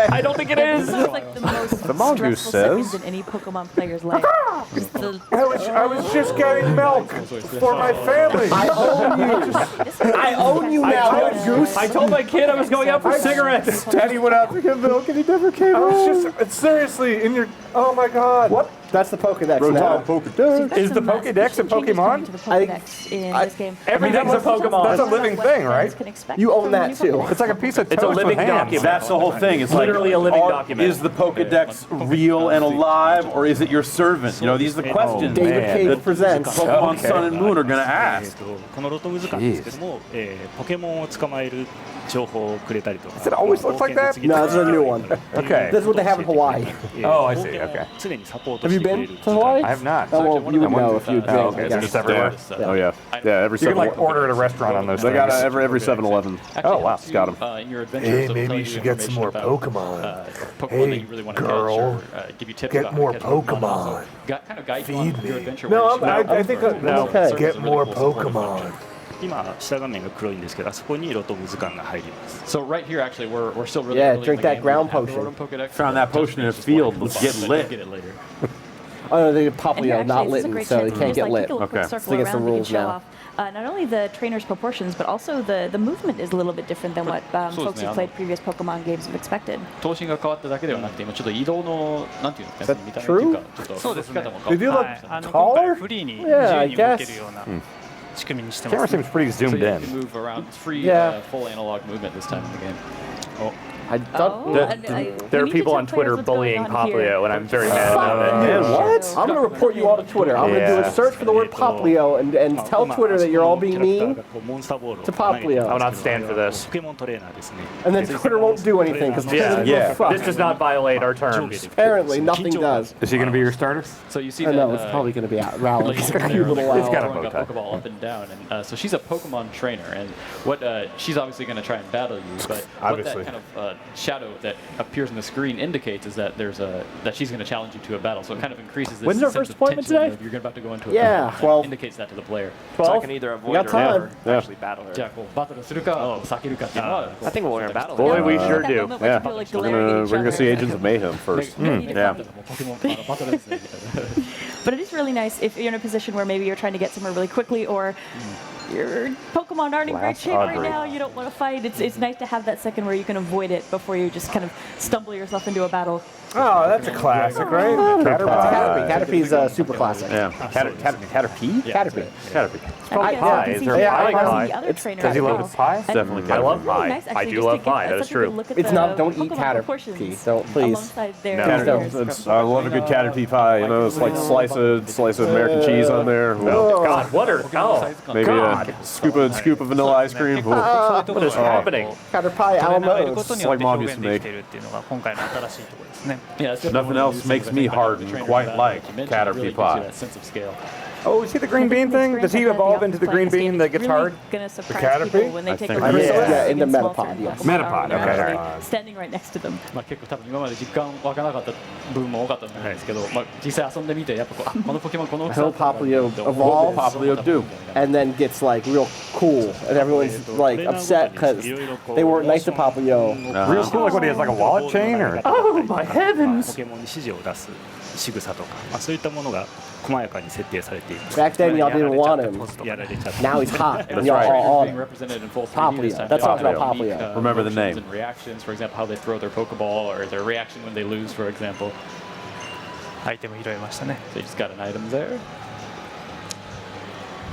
E: I don't think it
I: This
E: is.
I: is like the most
C: The mongoose
I: stressful
C: says-
I: seconds in any Pokemon player's life.
D: I was just getting milk for my family.
B: I own you. I own you now, Goose.
E: I told my kid I was going out for cigarettes.
C: Daddy went out to get milk and he never came
D: I was
C: home.
D: just seriously in your. Oh my God.
B: What? That's the Pokedex now.
C: Rotom Pokedex.
F: Is the Pokedex a Pokemon?
I: Pokedex in this game.
E: Everything's a Pokemon.
F: That's a living thing, right?
B: You own that too.
F: It's like a piece of toast
E: It's a living
F: with hands.
E: document.
A: That's the whole thing. It's
E: Literally
A: like,
E: a living document.
A: Is the Pokedex real and alive, or is it your servant? You know, these are the questions
B: David
F: man.
B: Cage presents.
A: Pokemon Sun and Moon are going to ask.
L: このロトム図鑑ですけども、ポケモンを捕まえる情報をくれたりとか。
F: Does it always look like that?
B: No, this is a new one.
F: Okay.
B: This is what they have in Hawaii.
F: Oh, I see. Okay.
L: 常にサポート
B: Have
L: し
B: you
L: てくれ
B: been
L: る
B: to Hawaii?
F: I have not.
B: Oh, well, you would know if you
F: Oh,
B: drank.
F: okay.
B: I
F: They're
B: guess.
F: just everywhere.
C: Oh yeah, yeah. Every
F: You can
C: 7
F: like order at a restaurant on those
C: They
F: things.
C: got every 7-Eleven.
F: Oh, wow.
C: It's got them.
J: In your adventures,
D: Hey,
J: it'll
D: maybe
J: tell
D: you should get some more
J: information
D: Pokemon.
J: about, Pokemon
D: Hey,
J: that you really want to
D: girl,
J: catch, or give you tips
D: get
J: about how
D: more
J: to catch Pokemon.
D: Pokemon.
J: Also, kind of guide you on
D: Feed
J: your
D: me.
J: adventure.
D: No,
J: where you should
D: I
J: go
D: think
J: for
D: no.
B: Okay.
D: Get more Pokemon.
L: 今下画面が黒いんですけど、あそこにロトム図鑑が入ります。
J: So right here, actually, we're still really
B: Yeah,
J: early in
B: drink
J: the
B: that
J: game.
B: ground
J: We don't have the
B: potion.
J: Rotom Pokedex.
A: Found that potion in a field. Let's get lit.
J: Get it later.
B: Oh no, they
I: And here,
B: Papaleo
I: actually,
B: not
I: this is a
B: lit,
I: great
B: so
I: chance
B: they
I: to
B: can't
I: just,
B: get
I: like,
B: lit.
I: take a little quick
A: Okay.
I: circle
B: So they get
I: around,
B: some
I: we can
B: rules
I: show
B: now.
I: off, not only the trainer's proportions, but also the movement is a little bit different than what folks who played previous Pokemon games have expected.
J: 頭身が変わっただけではなくて、今ちょっと移動のなんていうんですかね、見た目
B: true?
J: っていうか、ちょっと
K: そうですね
J: 動き方も変わっ
D: Did you look
K: はい、今
D: taller?
K: 回フリーに自
B: Yeah,
K: 由に動けるような
F: Hmm.
K: 仕組みにしてま
F: Camera
K: す、ね。
F: seems pretty
J: So
F: zoomed
J: you
F: in.
J: can move around. It's free,
B: Yeah.
J: full analog movement this time in the game.
B: I thought.
I: Oh,
E: The-
I: and I-
E: There are
I: we need to
E: people
I: tell
E: on
I: players
E: Twitter
I: what's going
E: bullying
I: on here.
E: Papaleo, and I'm very mad about it.
B: Man, what? I'm gonna report you all to Twitter. I'm gonna do
F: Yeah.
B: a search for the word Papaleo and tell Twitter that you're all being mean, to Papaleo.
E: I will not stand for this.
L: ポケモントレーナーですね。
B: and then Twitter won't do anything because
E: Yeah,
A: Yeah.
E: This does not violate our terms.
B: apparently nothing does.
F: Is he going to be your starter?
J: So you see
B: I
J: that.
B: know it's probably gonna be out. Rowling.
J: Like,
B: It's
J: there,
B: a cute little
J: like,
F: It's got a
B: owl.
J: throwing
F: bow tie.
J: Pokeball up and down, and so she's a Pokemon trainer, and what she's obviously going to try and battle you, but what
D: Obviously.
J: that kind of shadow that appears on the screen indicates is that there's that she's going to challenge you to a battle, so it kind of increases this
B: When's our
J: sense
B: first
J: of
B: appointment
J: tension,
B: today?
J: you know, you're about to go into a
B: Yeah,
J: battle.
B: 12.
J: Indicates that to the player.
E: So I
B: 12?
E: can either
B: We
E: avoid
B: got
E: or
B: time.
E: actually battle her.
J: じゃあこうバトルするか避けるかっていうのは
L: I think we'll win a battle.
E: Boy, we sure
I: That
E: do.
I: moment where
C: Yeah,
I: people, like,
C: we're
I: glaring at
C: gonna
I: each
C: we're gonna see
I: other.
C: Agents of Mayhem first.
A: Yeah.
I: But it is really nice if you're in a position where maybe you're trying to get somewhere really quickly, or your Pokemon aren't in great
F: Glass
I: shape right
F: Audrey.
I: now. You don't want to fight. It's nice to have that second where you can avoid it before you just kind of stumble yourself into a battle.
D: Oh, that's a classic, right?
B: Caterpie's super classic.
A: Yeah.
F: Caterpie?
B: Caterpie.
A: Caterpie.
J: probably
I: And
J: pie.
I: I
J: Is
I: guess
J: there
I: you
J: pie?
I: can
B: Yeah,
I: see
B: I
I: the other
B: it's-
I: trainer
F: Does he
I: as
F: love
I: well.
F: his pie?
I: And
A: Definitely
I: it's
E: I love
I: really
E: pie.
I: nice,
E: I
I: actually,
E: do
I: just
E: love
I: to get
E: pie, that is
I: such a good
E: true.
I: look at
B: It's
I: the
B: not. Don't eat
I: Pokemon
B: Caterpie.
I: proportions
B: Don't please.
I: alongside their
B: Caterpie.
I: trainers.
C: I love a good Caterpie pie. You know, it's like slice of American cheese on there.
E: Oh, God, what are
C: Maybe
E: God.
C: a scoop of vanilla ice cream. Ooh.
E: What is happening?
B: Caterpie
K: トレーナーがいる
B: Alamo.
K: ことに
C: It's
K: よっ
C: like
K: て
C: Mom
K: 表
C: used
K: 現
C: to
K: で
C: make.
K: きてるっていうのが今回の新しいところですね。
J: Yeah, it's
A: Nothing else makes me harden quite like Caterpie pie.
J: That sense of scale.
F: Oh, is he the green bean thing? Does he evolve into the green bean that gets hard?
I: Gonna surprise
D: Caterpie?
I: people when they
A: I
I: take a
A: think-
I: look at
B: Yeah,
I: the
B: in the
I: small
B: Metapod,
I: certain
B: yes.
I: Pokemon
F: Metapod,
I: are
F: okay,
I: actually standing right next to them.
J: まあ結構多分今まで実感湧かなかった部分も多かったと思うんですけど、まあ実際遊んでみてやっぱこうあこのポケモンこの大きさ
B: Until Papaleo
A: What will
B: evolves
A: Papaleo do?
B: and then gets like real cool, and everyone's like upset because they weren't nice to Papaleo.
F: Real cool, like what he has, like a wallet chain or?
E: Oh, my heavens!
L: ポケモンに指示を出す。仕草とか、そういったものが細やかに設定されている。
B: Back then, y'all didn't want him.
L: やられちゃった
B: Now he's hot.
A: That's
B: Y'all
A: right.
B: all on
J: Being
B: him.
J: represented in full 3D
B: Poplio.
J: this time.
B: That song's about
J: Unique,
B: Poplio.
A: Remember the
J: emotions
A: name.
J: And reactions, for example, how they throw their Pokeball or their reaction when they lose, for example.
K: アイテム拾いましたね。
J: So you just got an item there.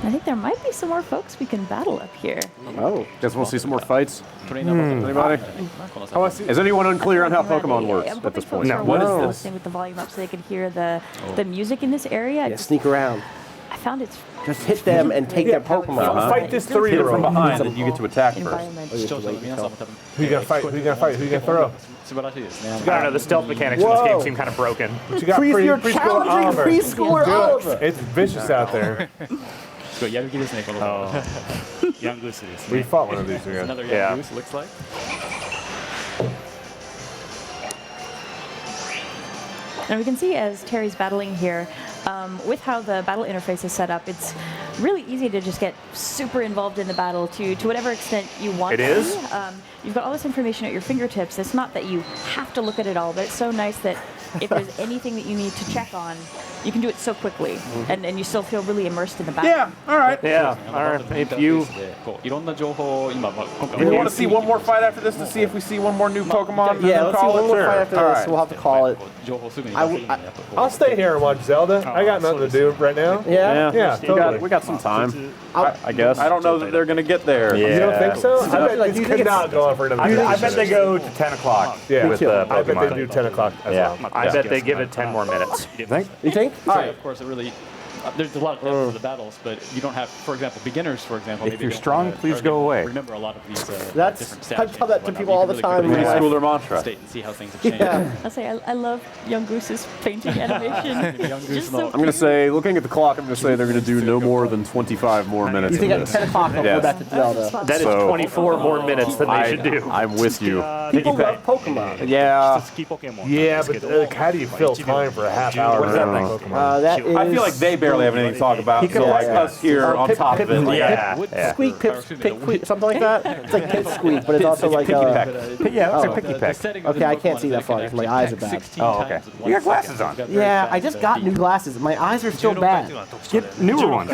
I: I think there might be some more folks we can battle up here.
C: Oh, guys want to see some more fights?
J: Anybody?
C: Is anyone unclear on how Pokemon
I: I'm
C: works
I: hoping
C: at this
I: folks
C: point?
I: are
A: What is
I: watching
A: this?
I: with the volume up so they can hear the music in this area.
B: Yeah, sneak around.
I: I found it's
B: Just hit them and take their Pokemon.
D: Fight this
A: Hit it from
D: 3-year-old.
A: behind, and you get to attack first.
I: environment.
B: Oh, you have to wait until-
D: Who you gonna fight? Who you gonna fight? Who you gonna throw?
E: 素晴らしいですね。I don't know. The stealth mechanics in this game seem kind of broken.
D: What you got?
B: You're
D: Preschool
B: challenging
D: Oliver.
B: preschooler Oliver.
D: It's vicious out there.
J: すごいやる気ですね、この子。
L: ヤングースです
D: We
L: ね。
D: fought one of these again.
J: Another
E: Yeah.
J: young goose, looks like.
I: And we can see as Terry's battling here, with how the battle interface is set up, it's really easy to just get super involved in the battle to whatever extent you want
E: It
I: to.
E: is?
I: You've got all this information at your fingertips. It's not that you have to look at it all, but it's so nice that if there's anything that you need to check on, you can do it so quickly, and you still feel really immersed in the battle.
A: Yeah, all right.
E: Yeah. All right. If you
J: こういろんな情報を今、まあ、今回
A: Do we want to see one more fight after this to see if we see one more new Pokemon?
B: Yeah,
A: and then
B: let's see
A: call
B: one
A: it?
B: more fight after
A: All
B: this.
A: right.
B: We'll have to call it.
J: 情報をすぐに
B: I
J: 出せる
B: w-
J: ようにやっぱこう
D: I'll stay here and watch Zelda. I got nothing to do right now.
B: Yeah?
D: Yeah, totally.
C: We got some time,
D: 普
C: I guess.
A: I don't know that they're going to get there.
D: You don't think so? I bet
B: Like, do you
D: these
B: think
D: could not go on for another.
E: I bet they go to 10 o'clock
D: Yeah,
E: with the
D: I bet
E: Pokemon.
D: they do 10 o'clock as
E: Yeah.
D: well.
E: I bet they give it 10 more minutes.
C: You think?
B: You think?
J: So, of course, it really. There's a lot of depth to the battles, but you don't have, for example, beginners, for example.
F: If
J: maybe
F: you're
J: don't
F: strong,
J: wanna-
F: please
J: or
F: go away.
J: Remember a lot of these
B: That's-
J: different
B: I
J: stat
B: tell that
J: changes
B: to
J: and
B: people all the
J: whatnot.
B: time
J: You
B: in
J: can
B: my
J: really
A: Preschooler mantra.
J: state and see how things have changed.
B: Yeah.
I: I'll say I love Young Goose's painting animation. Just so
C: I'm going to say, looking at the clock, I'm going to say they're going to do no more than 25 more minutes.
B: You think
C: of
B: at
C: this.
B: 10 o'clock they'll
C: Yes.
B: go back to Zelda?
E: That is
C: So-
E: 24 more minutes than they should do.
C: I'm with you.
B: People love Pokemon.
C: Yeah.
L: 好きポケモン
D: Yeah,
L: なんです
D: but
L: けど
D: how do you fill time for a half hour?
E: What is that thing?
D: Pokemon?
B: That is
A: I feel like they barely have anything to talk about. So like
B: yeah.
A: us here on
B: Pip-
A: top
B: Pip-
A: of it. Like,
E: Yeah. Yeah.
B: Squeak, pip, pick, squeak, something like that. It's like pip squeak, but it's also like
A: Picky peck.
F: Yeah, that's
B: Oh.
F: a picky peck.
B: Okay, I can't see that far 'cause my eyes are bad.
F: Oh, okay. You got glasses on.
B: Yeah, I just got new glasses. My eyes are still bad.
F: Get newer ones.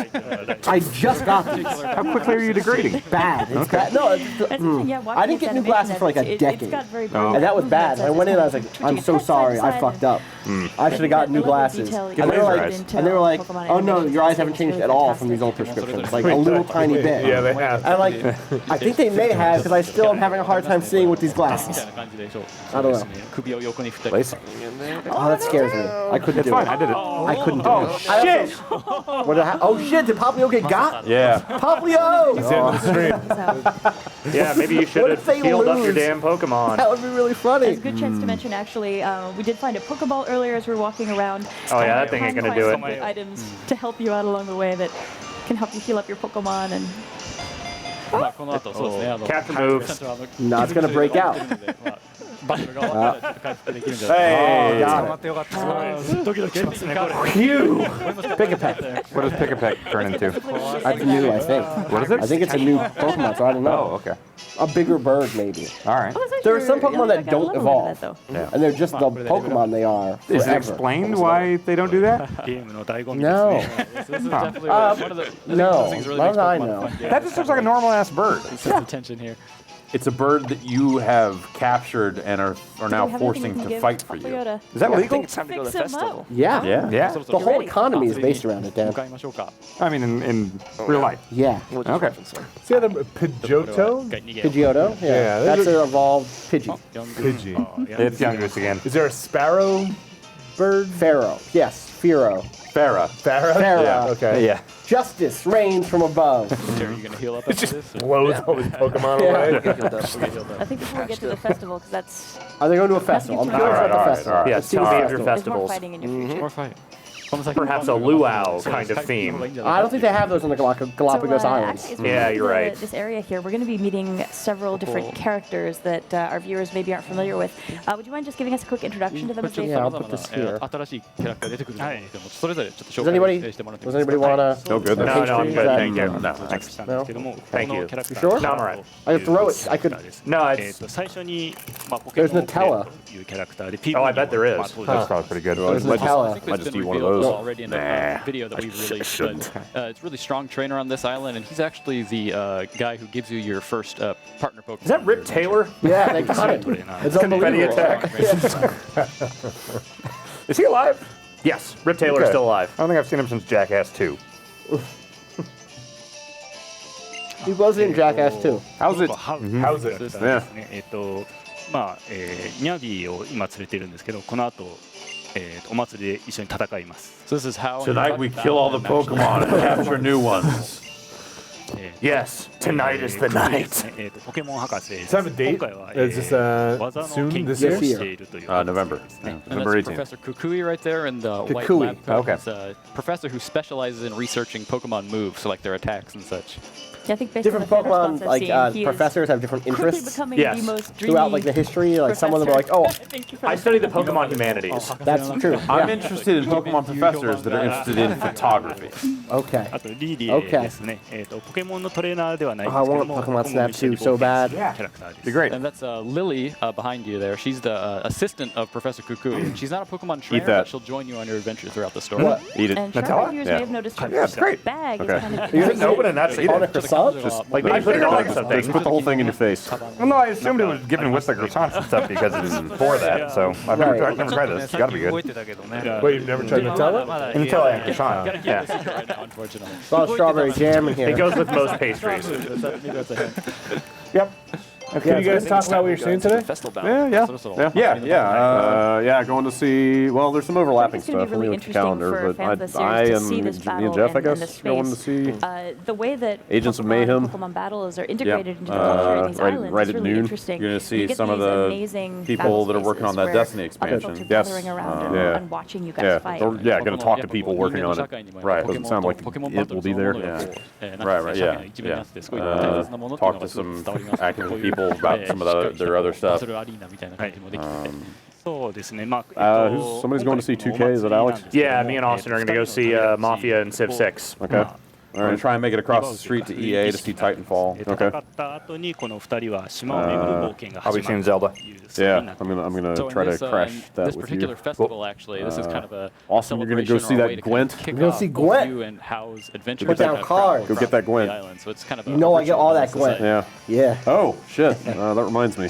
B: I just got these.
F: How quickly are you degrading?
B: Bad. It's bad. No,
I: That's the thing, yeah,
B: I didn't get new glasses for like a decade. And that was bad. I went in, I was like, I'm so sorry, I fucked up. I should have gotten new glasses. And they were like, oh no, your eyes haven't changed at all from these old prescriptions. Like a little tiny bit.
D: Yeah, they have.
B: And like, I think they may have because I still am having a hard time seeing with these glasses. I don't know.
J: 首を横に振ったり
B: Oh, that scares me. I couldn't do it.
F: I did it.
B: I couldn't do it. Shit! What did oh shit! Did Poplio get got?
A: Yeah.
B: Poplio!
D: It's into the stream.
E: Yeah, maybe you should
B: What
E: have
B: if they
E: healed up your
B: lose?
E: damn Pokemon.
B: That would be really funny.
I: It's a good chance to mention, actually, we did find a Pokeball earlier as we were walking around.
E: Oh, yeah, that thing ain't gonna do it.
I: Some items to help you out along the way that can help you heal up your Pokemon and
J: まあこの後そうですね。
E: Captain moves.
J: ちゃんと
B: No, it's gonna break out.
J: バトルが終わったらちょっと回復できるんじゃない
A: Hey.
K: 捕まってよかった。
E: ドキドキしますね、これ。
B: Pick a peck.
F: What does Pick a Peck turn into?
B: That's new, I think.
F: What is it?
B: I think it's a new Pokemon, so I don't know.
F: Oh, okay.
B: A bigger bird, maybe.
F: All right.
B: There are some Pokemon that don't evolve,
F: Yeah.
B: and they're just the Pokemon they are.
F: Is it
B: forever.
F: explained why they don't do that?
L: ゲームの醍醐味です
B: No.
L: ね。
J: This is definitely one of the
B: No.
J: things that really
B: Not
J: makes
B: that I
J: Pokemon a
B: know.
J: fun game.
F: That just looks like a normal ass bird.
J: Sense of tension here.
A: It's a bird that you have captured and are now forcing to fight for you.
F: Is that legal?
I: Fix him up.
B: Yeah.
A: Yeah.
F: Yeah.
B: The whole economy is based around it, Dan.
J: 向かいましょうか。
F: I mean, in real life.
B: Yeah.
F: Okay.
D: See the Pidgeotto?
J: 一回逃げよう。
B: Pidgeotto?
D: Yeah,
B: Yeah.
D: those
B: That's an evolved Pidgey.
D: Pidgey.
F: It's young goose again.
D: Is there a sparrow bird?
B: Pharaoh. Yes. Pharaoh.
A: Farah.
D: Farah?
B: Farah.
A: Yeah.
D: Okay.
F: Yeah.
B: Justice reigns from above.
J: Jerry, you gonna heal up after this? or-
D: Blows all these Pokemon
B: Yeah.
D: away.
I: I think before we get to the festival, because that's
B: Are they going to a festival? I'm curious about the festival.
E: Yeah,
B: Let's see
E: two
B: the
E: major
B: festival.
I: there's more
E: festivals.
I: fighting in your future.
J: More fight.
E: Perhaps a luau kind of theme.
B: I don't think they have those on the Galapagos Islands.
I: As we
E: Yeah,
I: move
E: you're
I: through
E: right.
I: This area here, we're going to be meeting several different characters that our viewers maybe aren't familiar with. Would you mind just giving us a quick introduction to them? As they
B: Yeah, I'll put this here.
J: 新しいキャラクターが出てくると思うんですけども、それぞれちょっと紹
B: Does
J: 介
B: anybody
J: してもらっても
B: does
J: いいです
B: anybody
J: か？
B: want to?
C: No good.
E: No, no, I'm good. Thank you.
A: No,
L: 到着したんですけども、
B: No?
L: このキャラクタ
B: You sure?
L: ー
E: No, I'm alright.
B: I could throw it. I could.
E: No, it's.
L: 最初に、ポケモン
B: There's Nutella.
L: というキャラクターで PV
E: Oh, I bet there is.
L: 登
C: That's
L: 場
C: probably pretty good.
B: There's
C: Might just-
B: Nutella.
J: I think
C: might
J: it's
C: just
J: been
C: eat one of
J: revealed
C: those.
J: already in the video that we released. But, it's a really strong trainer on this island, and he's actually the guy who gives you your first partner Pokemon.
E: Is that Rip Taylor?
B: Yeah, they got it. It's
E: Confetti
B: unbelievable.
E: attack. Is he alive? Yes, Rip Taylor is
F: Okay.
E: still alive.
F: I don't think I've seen him since Jackass 2.
B: He was in Jackass too.
C: How's it?
D: How's it?
L: ですね。ニャビを今連れてるんですけど、この後、お祭りで一緒に戦います。
J: So this is how
A: Tonight we kill all the Pokemon and capture new ones.
E: Yes, tonight is the night.
L: ポケモン博士。
D: Does it have a date?
L: 今回は、
D: Is this
L: 技の
D: soon
L: 研
D: this
L: 究を
B: year?
L: しているという。
A: November.
J: And
C: November
J: that's
C: 18th.
J: Professor Kukui right there in the white
B: Kukui.
J: lab coat.
C: Okay.
J: He's a professor who specializes in researching Pokemon moves, so like their attacks and such.
I: Yeah, I think based
B: Different
I: on the fan response
B: Pokemon,
I: I've
B: like
I: seen, he is
B: professors, have different
I: quickly
B: interests
I: becoming
E: Yes.
I: the most dreamy
B: throughout like the history. Like some of them are like, oh,
I: professor. Thank you for
E: I
I: that.
E: studied the Pokemon humanities.
B: that's true.
A: I'm interested in Pokemon professors that are interested in photography.
B: Okay.
L: あとリリエですね。ポケモンのトレーナーではないんですけども、
B: I want Pokemon
L: 今後も一緒に
B: Snap 2 so
L: 冒険す
B: bad.
L: るキャラクターです。
C: Be great.
J: And that's Lily behind you there. She's the assistant of Professor Kukui. And she's not a Pokemon trainer,
C: that.
J: but she'll join you on your adventures throughout the story.
B: What?
C: Eat it.
I: And sharp
C: Nutella?
I: viewers
C: Yeah.
I: may have noticed her
C: Yeah, it's great.
I: bag
C: Okay.
I: is kind of
B: You're
E: Just open it, not eat
B: on a
E: it.
B: croissant?
J: Just
C: Like
E: I put it on
C: Just
E: something.
C: put the whole thing in your face.
F: Well, no, I assumed it was given with the croissants and stuff because it's for that. So I've never,
B: Right.
F: I've never tried this. It's got to be good.
D: Wait, you've never tried Nutella?
F: Until I croissant.
J: Gotta keep
F: Yeah.
J: this secret right now, unfortunately.
B: A lot of strawberry jam in
E: It
B: here.
E: goes with most pastries.
J: That's a hint.
C: Yep.
D: Can you guys talk about what you're seeing today?
C: Yeah. Going to see. Well, there's some overlapping
I: It's going to
C: stuff.
I: be really
C: Let me look at the
I: interesting
C: calendar,
I: for fans of the
C: but
I: series to
C: and
I: see this
C: me
I: battle
C: and Jeff, I
I: in the
C: guess, going to
I: space.
C: see.
I: The way that
C: Agents of
I: Pokemon
C: Mayhem.
I: and Pokemon battles are integrated into the culture in these
C: right-
I: islands
C: right
I: is
C: at
I: really
C: noon.
I: interesting.
A: You're going to see
I: You get
A: some of
I: these
A: the
I: amazing
A: people
I: battle
A: that are working on
I: spaces
A: that
I: where
A: Destiny
I: other
A: expansion.
I: folks are
C: Yes.
I: gathering around
C: Yeah.
I: and watching you guys
C: Yeah,
I: fight.
C: going to talk to people working on it.
A: Right.
C: Doesn't sound like it will be there.
A: Right, yeah. Talk to some active people about some of their other stuff.
L: そうですね。
C: Somebody's going to see 2K, is it Alex?
E: Yeah, me and Austin are going to go see Mafia and Civ 6.
C: Okay.
A: We're going to try and make it across the street to EA to see Titanfall.
L: 戦った後にこの2人は島を巡る冒険が
F: I'll
L: 始
F: be
L: ま
F: seeing
L: る
F: Zelda.
L: というストーリーにな
C: Yeah,
L: って
C: I'm gonna
J: So
C: try
J: in
C: to
J: this,
C: crash
J: in
C: that
J: this
C: with
J: particular
C: you.
J: festival, actually, this is kind of a
C: Austin, you're gonna go
J: celebration
C: see
J: or a
C: that
J: way to
C: Gwent?
J: kind of kick
B: You're gonna
J: off
B: see
J: both
B: Gwent?
J: you and How's adventure.
B: Put down cards.
C: Go get that Gwent.
J: The island. So it's kind of
B: You know I get all that Gwent.
C: Yeah.
B: Yeah.
C: Oh shit! That reminds me.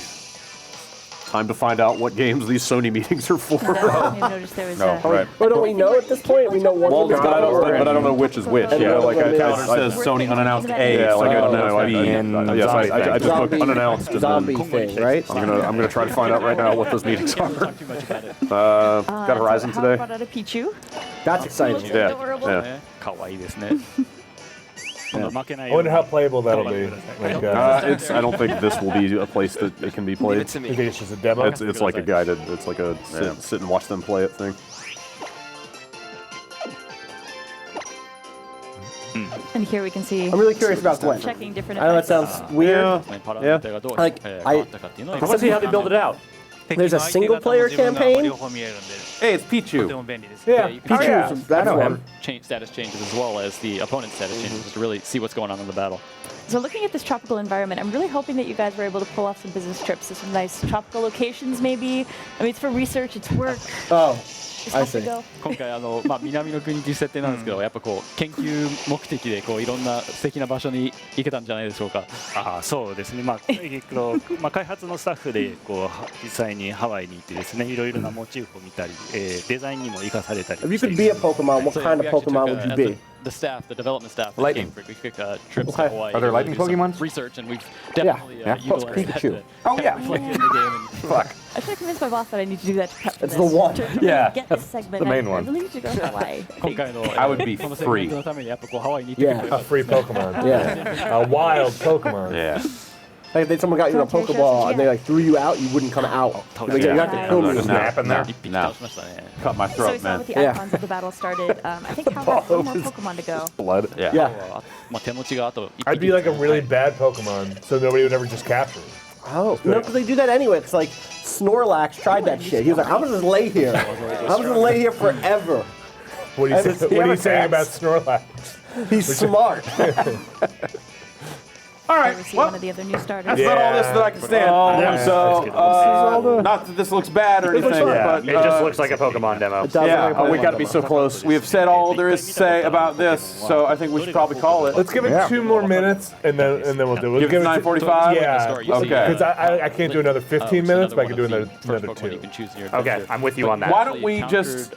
C: Time to find out what games these Sony meetings are for.
I: I noticed there was
A: No,
I: a
A: right.
B: But don't we know at this point? We know one.
C: Well, but I don't know which is which.
B: And
C: Yeah,
B: the
C: like
B: other one
A: Calendar says Sony unannounced A,
C: Yeah,
A: so
C: like
A: I
C: I
A: don't
C: don't
A: know
C: know.
A: if B.
C: Yes, I just looked
B: Zombie-
C: unannounced. And
B: zombie
C: then
B: thing, right?
C: I'm gonna try to find out right now what those meetings are. Got Horizon
I: How
C: today.
I: brought out a Pichu?
B: That's exciting.
I: Looks
C: Yeah,
I: adorable.
C: yeah.
J: 可愛いですね。
L: 負けない
D: I
L: ように
D: wonder how playable that'll be. Like,
C: I don't think this will be a place that it can be played.
D: I think it's just a demo.
C: It's like a guided. It's like a sit and watch them play it thing.
I: And here we can see
B: I'm really curious about Gwent.
I: checking different
B: I know that
I: effects.
B: sounds weird.
C: Yeah.
B: Like,
E: I want to see how they build it out.
B: There's a single-player campaign?
A: Hey, it's Pichu.
B: Yeah,
J: Pichu,
B: that's one.
J: status changes as well as the opponent's status changes to really see what's going on in the battle.
I: So looking at this tropical environment, I'm really hoping that you guys were able to pull off some business trips to some nice tropical locations maybe. I mean, it's for research, it's work.
B: Oh,
I: Just
B: I
I: have to
B: see.
I: go.
J: 今回南の国っていう設定なんですけど、やっぱ研究目的でいろんな素敵な場所に行けたんじゃないでしょうか。
L: そうですね。開発のスタッフで実際にハワイに行ってですね、いろいろなモチーフを見たり、デザインにも生かされたり。
B: If you could be a Pokemon, what
J: So
B: kind
J: we
B: of
J: actually
B: Pokemon
J: took,
B: would you
J: as
B: be?
J: The staff, the development staff,
F: Lightning.
J: we took trips
B: Okay.
J: to Hawaii.
F: Are there
J: to
F: lightning
J: do some
F: Pokemon?
J: research, and we've definitely
F: Yeah.
J: utilized that
B: Pikachu.
J: to
F: Oh yeah.
J: reflect in the game. And
F: Fuck.
I: I tried to convince my boss that I need to do that to prep for
B: It's
I: this.
B: the one.
I: To
F: Yeah,
I: get this segment.
F: the main
I: I
F: one.
I: really need to go to Hawaii.
J: 今回の
A: I would be
J: このセグメント
A: free.
J: のためにやっぱハワイに行ってくれ
B: Yeah.
J: ば
D: A free Pokemon.
B: Yeah.
D: A wild Pokemon.
A: Yeah.
B: Like if someone got you in a
I: Frontier
B: Pokeball
I: shows,
B: and they
I: yeah.
B: like threw you out, you wouldn't come out. Like, you have to kill me.
A: Snap in there.
J: 一匹倒しましたね。
A: Cut my
I: So we
A: throat,
I: saw
A: man.
I: with the
B: Yeah.
I: icons of the battle started. I think how about one more Pokemon to go.
C: Blood.
A: Yeah.
B: Yeah.
J: まあ手持ちがあと一匹
D: I'd be like a
J: ですね
D: really bad Pokemon, so nobody would ever just capture me.
B: Oh, no, because they do that anyway. It's like Snorlax tried that shit. He was like, I'm gonna just lay here. I'm just gonna lay here forever.
D: What are you saying about Snorlax?
B: He's smart.
A: All right.
I: We see
A: Well,
I: one of the other new starters.
A: that's about all this that I can stand. Not that this looks bad or anything, but
E: It just looks like a Pokemon demo.
B: It does
A: yeah,
B: look like a
A: we got to
B: Pokemon
A: be so
B: demo.
A: close. We have said all there is to say about this, so I think we should probably call it.
D: Let's give it 2 more minutes and then we'll do it. We'll
A: Give it 9:45?
D: Yeah.
A: Okay.
D: Because I can't do another 15 minutes, but I can do another 2.
E: Okay, I'm with you on that.
A: Why don't we just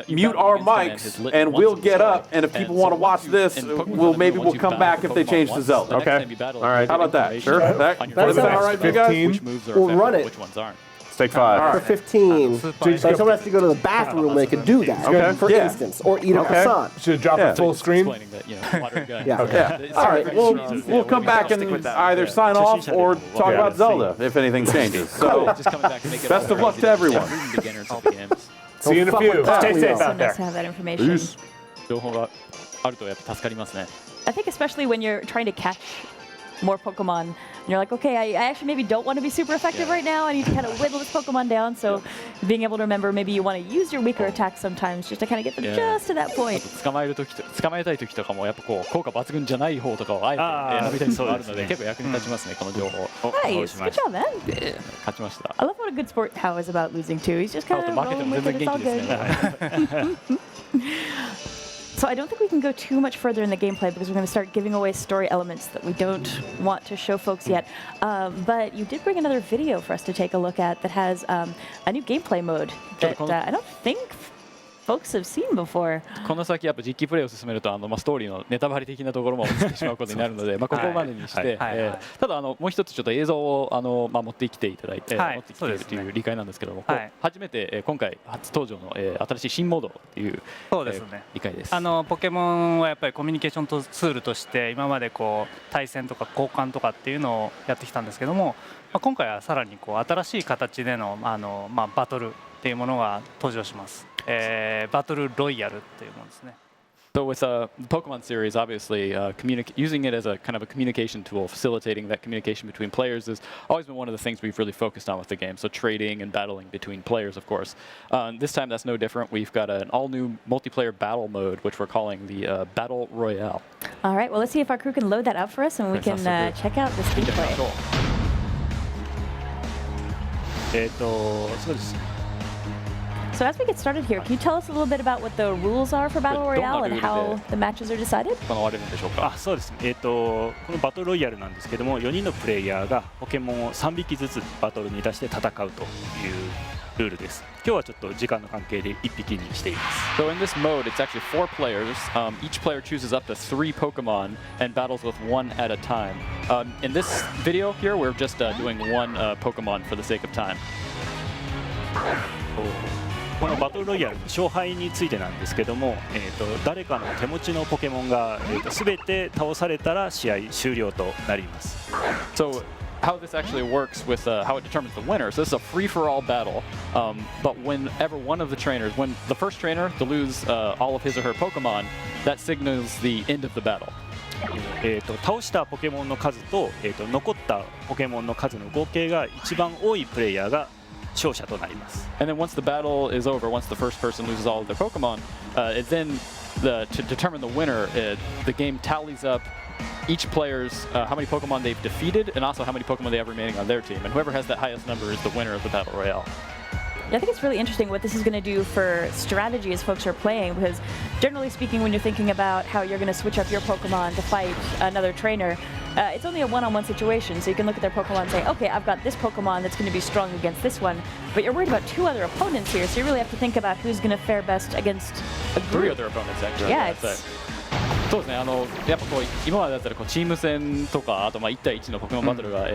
A: mute our mics and we'll get up, and if people want to watch this, we'll come back if they change to Zelda.
J: Okay.
A: All right. How about that? Sure. That sounds all right, you guys?
D: 15.
B: We'll run it.
J: Which ones aren't?
A: Let's take 5.
B: For 15. So someone has to go to the bathroom and they could do that,
A: Okay.
B: for
A: Yeah.
B: instance, or eat a
A: Okay.
B: croissant.
D: Should drop
A: Yeah.
D: it full screen.
J: Explaining that, you know, water gun.
B: Yeah.
A: Yeah. All right. We'll come back and either sign off or talk about Zelda if anything changes. So
J: Just coming back to make it
A: best
J: all
A: of luck
J: crazy.
A: to everyone.
J: Even beginners at the games.
D: See you in a
B: Fuck
D: few.
B: with that,
E: Stay
B: we
E: safe
B: will.
E: out
I: So
E: there.
I: nice to have that information.
A: Peace.
J: 情報があるとやっぱ助かりますね。
I: I think especially when you're trying to catch more Pokemon, and you're like, okay, I actually maybe don't want to be super effective right now. I need to kind of whittle this Pokemon down. So being able to remember maybe you want to use your weaker attacks sometimes just to kind of get them just to that point.
J: 捕まえたい時とかもやっぱこう効果抜群じゃない方とかをあえて選びたいところあるので結構役に立ちますねこの情報。
I: Nice, good job, man.
J: 勝ちました。
I: I love what a good sport How is about losing too. He's just kind of
J: 負けて
I: rolling
J: も
I: with
J: 全
I: it.
J: 然
I: It's all
J: 元気ですね。
I: good. So I don't think we can go too much further in the gameplay because we're going to start giving away story elements that we don't want to show folks yet. But you did bring another video for us to take a look at that has a new gameplay mode that I don't think folks have seen before.
J: この先やっぱ実機プレイを進めるとストーリーのネタバレ的なところも見せてしまうことになるので、ここまでにしてただもう一つちょっと映像を持ってきていただいて、持ってきているという理解なんですけども、初めて今回初登場の新しい新モードという理解です。
K: ポケモンはやっぱりコミュニケーションツールとして今までこう対戦とか交換とかっていうのをやってきたんですけども、今回はさらにこう新しい形でのバトルっていうものが登場します。バトルロイヤルっていうものですね。
J: So with the Pokemon series, obviously, using it as a kind of a communication tool, facilitating that communication between players has always been one of the things we've really focused on with the game. So trading and battling between players, of course. This time that's no different. We've got an all-new multiplayer battle mode, which we're calling the Battle Royale.
I: All right, well, let's see if our crew can load that up for us and we can check out this gameplay.
L: そうです。
I: So as we get started here, can you tell us a little bit about what the rules are for Battle Royale and how the matches are decided?
J: 行われるんでしょうか。
L: そうですね。このバトルロイヤルなんですけども、4人のプレイヤーがポケモンを3匹ずつバトルに出して戦うというルールです。今日はちょっと時間の関係で1匹にしています。
J: So in this mode, it's actually 4 players. Each player chooses up to 3 Pokemon and battles with 1 at a time. In this video here, we're just doing 1 Pokemon for the sake of time.
L: このバトルロイヤルの勝敗についてなんですけども、誰かの手持ちのポケモンが全て倒されたら試合終了となります。
J: So how this actually works with how it determines the winner. So this is a free-for-all battle, but whenever one of the trainers, when the first trainer to lose all of his or her Pokemon, that signals the end of the battle.
L: 倒したポケモンの数と、残ったポケモンの数の合計が一番多いプレイヤーが勝者となります。
J: And then once the battle is over, once the first person loses all of their Pokemon, to determine the winner, the game tallies up each player's how many Pokemon they've defeated and also how many Pokemon they have remaining on their team. And whoever has that highest number is the winner of the Battle Royale.
I: Yeah, I think it's really interesting what this is going to do for strategy as folks are playing, because generally speaking, when you're thinking about how you're going to switch up your Pokemon to fight another trainer, it's only a one-on-one situation, so you can look at their Pokemon and say, okay, I've got this Pokemon that's going to be strong against this one, but you're worried about 2 other opponents here, so you really have to think about who's going to fare best against a
J: 3
I: group.
J: other opponents, actually.
I: Yeah,
J: it's... そうですね、やっぱこう今までだったらこうチーム戦とかあと1対1のポケモンバトルが、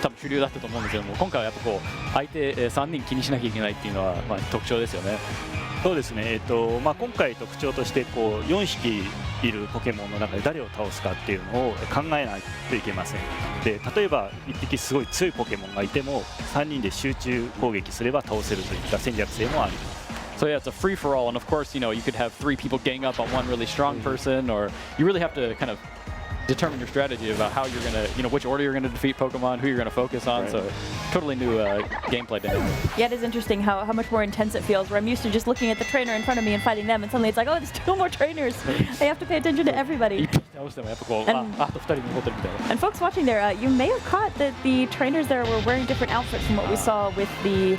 J: 多分主流だったと思うんですけども、今回はやっぱこう相手、3人気にしなきゃいけないっていうのは、特徴ですよね。
L: そうですね。今回特徴としてこう4匹いるポケモンの中で誰を倒すかっていうのを考えないといけません。で例えば1匹すごい強いポケモンがいても3人で集中攻撃すれば倒せるといった戦略性もあります。
J: So yeah, it's a free for all, and of course, you could have 3 people gang up on one really strong person, or you really have to kind of determine your strategy about how you're gonna, which order you're gonna defeat Pokemon, who you're gonna focus on.
B: Right.
J: So totally new gameplay dynamic.
I: Yeah, it is interesting how much more intense it feels, where I'm used to just looking at the trainer in front of me and fighting them, and suddenly it's like, oh, there's 2 more trainers. I have to pay attention to everybody.
J: 倒してもやっぱこう、あと2人残ってるみたいな。
I: And folks watching there, you may have caught that the trainers there were wearing different outfits from what we saw with the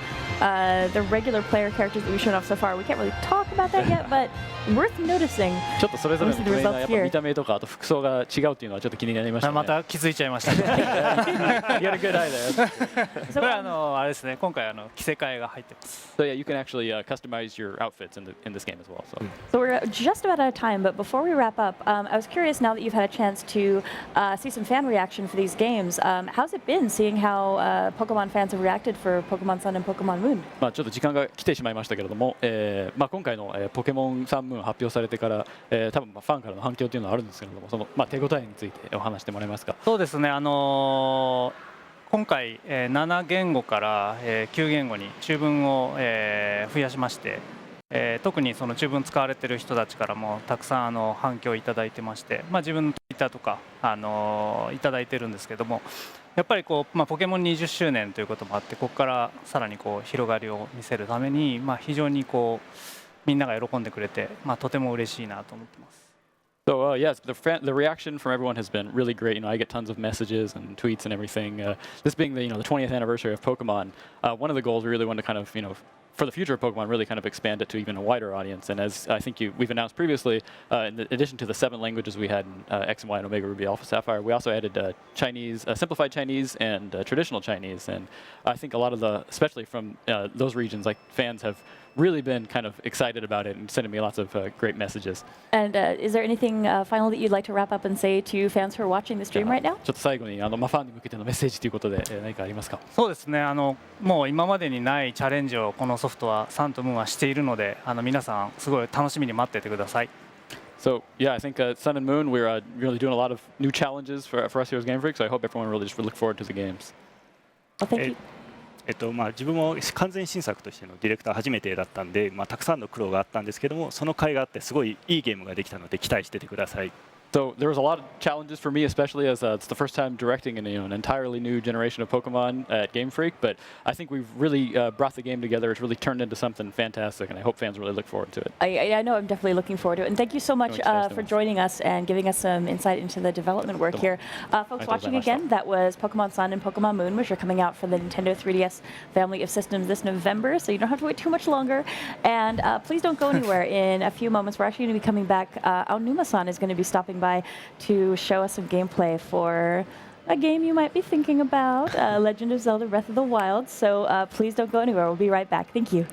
I: regular player characters that we've shown off so far. We can't really talk about that yet, but worth noticing.
J: ちょっとそれぞれの
I: Obviously,
J: ト
I: the
J: レーナー
I: results
J: やっぱ
I: here.
J: 見た目とかあと服装が違うっていうのはちょっと気になりましたね。
K: また気づいちゃいましたね。
J: You got a good eye there.
K: これあれですね、今回着せ替えが入ってます。
J: So yeah, you can actually customize your outfits in this game as well.
I: So we're just about out of time, but before we wrap up, I was curious now that you've had a chance to see some fan reaction for these games. How's it been seeing how Pokemon fans have reacted for Pokemon Sun and Pokemon Moon?
J: まあちょっと時間が来てしまいましたけれども、今回の、ポケモンサンムーン発表されてから、多分ファンからの反響というのはあるんですけれども、その手応えについてお話してもらえますか。
K: そうですね、今回、7言語から、9言語に中文を、増やしまして、特にその中文使われている人たちからもたくさん反響をいただいてまして、自分の Twitter とか、いただいてるんですけども、やっぱりポケモン20周年ということもあって、ここからさらに広がりを見せるために、非常にみんなが喜んでくれて、とても嬉しいなと思ってます。
J: So yes, the reaction from everyone has been really great. I get tons of messages and tweets and everything. This being the 20th anniversary of Pokemon, one of the goals we really wanted to kind of for the future of Pokemon, really kind of expand it to even a wider audience. And as I think we've announced previously, in addition to the 7 languages we had in X and Y and Omega Ruby Alpha Sapphire, we also added Chinese, simplified Chinese, and traditional Chinese. And I think a lot of especially from those regions, like fans have really been kind of excited about it and sending me lots of great messages.
I: And is there anything final that you'd like to wrap up and say to fans who are watching the stream right now?
J: ちょっと最後にファンに向けてのメッセージということで何かありますか？
K: そうですね、もう今までにないチャレンジをこのソフトはサンとムーンはしているので、皆さんすごい楽しみに待っていてください。
J: So yeah, I think Sun and Moon, we're really doing a lot of new challenges for us here as Game Freak. So I hope everyone really just look forward to the games.
I: Well, thank you.
L: 自分も完全新作としてのディレクター初めてだったんで、たくさんの苦労があったんですけども、その甲斐があってすごいいいゲームができたので期待しててください。
J: So there was a lot of challenges for me, especially as it's the first time directing an entirely new generation of Pokemon at Game Freak. But I think we've really brought the game together. It's really turned into something fantastic, and I hope fans really look forward to it.
I: I know I'm definitely looking forward to it. And thank you so much for joining us and giving us some insight into the development work here. Folks watching again, that was Pokemon Sun and Pokemon Moon, which are coming out for the Nintendo 3DS family of systems this November, so you don't have to wait too much longer. And please don't go anywhere. In a few moments, we're actually going to be coming back. Aonuma-san is going to be stopping by to show us some gameplay for a game you might be thinking about, Legend of Zelda Breath of the Wild. So please don't go anywhere. We'll be right back. Thank you.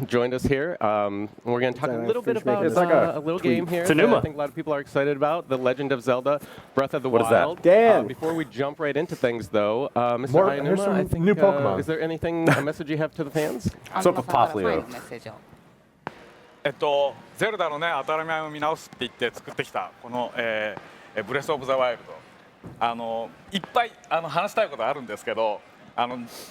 M: joined us here. We're going to talk a little bit about
B: It's
C: like
M: a little game here that I think a lot of people are excited about, The Legend of Zelda, Breath of the
A: What is
M: Wild.
A: that?
B: Dan.
M: Before we jump right into things, though, Mr.
D: More-
M: Ayanuma,
D: here's some
M: I think,
D: new Pokemon.
M: is there anything, a message you have to the fans?
A: What's up with Poplio?
N: ゼルダのね、当たり前を見直すって言って作ってきたこの、ブレスオブザワイルド、いっぱい話したいことあるんですけど、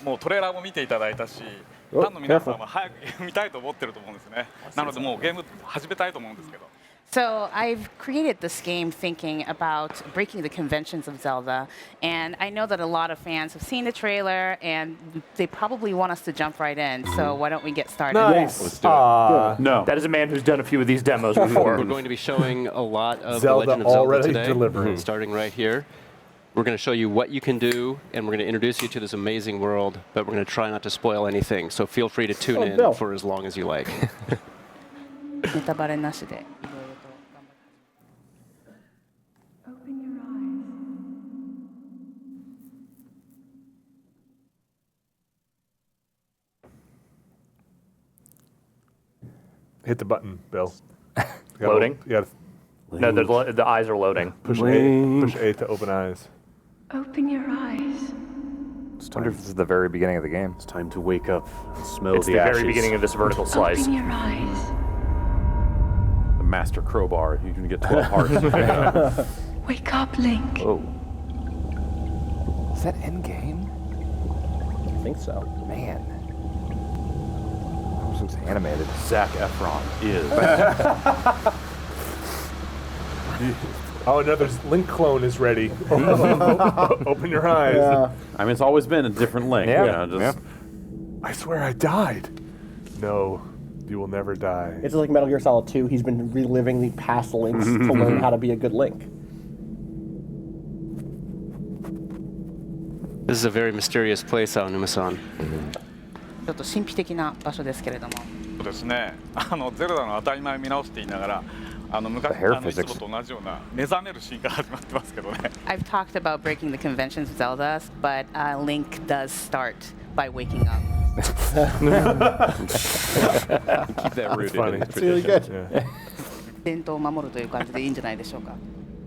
N: もうトレーラーも見ていただいたし、ファンの皆さんは早くゲーム見たいと思ってると思うんですね。なのでもうゲーム始めたいと思うんですけど。
O: So I've created this game thinking about breaking the conventions of Zelda, and I know that a lot of fans have seen the trailer, and they probably want us to jump right in. So why don't we get started?
B: Nice.
M: Let's do it.
A: No.
E: That is a man who's done a few of these demos before.
M: We're going to be showing a lot of
D: Zelda
M: The Legend of Zelda
D: already
M: today,
D: delivering.
M: starting right here. We're going to show you what you can do, and we're going to introduce you to this amazing world, but we're going to try not to spoil anything. So feel free to tune in
B: Bill.
M: for as long as you like.
O: ネタバレなしで。
H: Open your eyes.
D: Hit the button, Bill.
E: Loading?
D: You
E: No, the eyes are loading.
D: push A to open eyes.
H: Open your eyes.
F: I wonder if this is the very beginning of the game.
C: It's time to wake up and smell
E: It's the
C: ashes.
E: very beginning of this vertical slice.
H: Open your eyes.
A: The Master Crowbar. You can get 12 hearts.
H: Wake up, Link.
F: Oh. Is that end game?
B: I think so.
F: Man. This looks animated.
A: Zac Efron is.
D: Oh, another Link clone is ready. Open your eyes.
B: Yeah.
A: I mean, it's always been a different Link.
F: Yeah.
A: You know, just,
D: I swear I died. No, you will never die.
B: It's like Metal Gear Solid 2. He's been reliving the past Links to learn how to be a good Link.
M: This is a very mysterious place, Aonuma-san.
O: ちょっと神秘的な場所ですけれども。
N: そうですね。ゼルダの当たり前見直すって言いながら、昔
F: The hair
N: いつもと同じような目覚めるシーンから始まってますけどね。
O: I've talked about breaking the conventions of Zelda, but Link does start by waking up.
M: Keep that rooted
D: funny.
M: in the
B: It's really
M: tradition.
B: good.
O: 伝統を守るという感じでいいんじゃないでしょうか。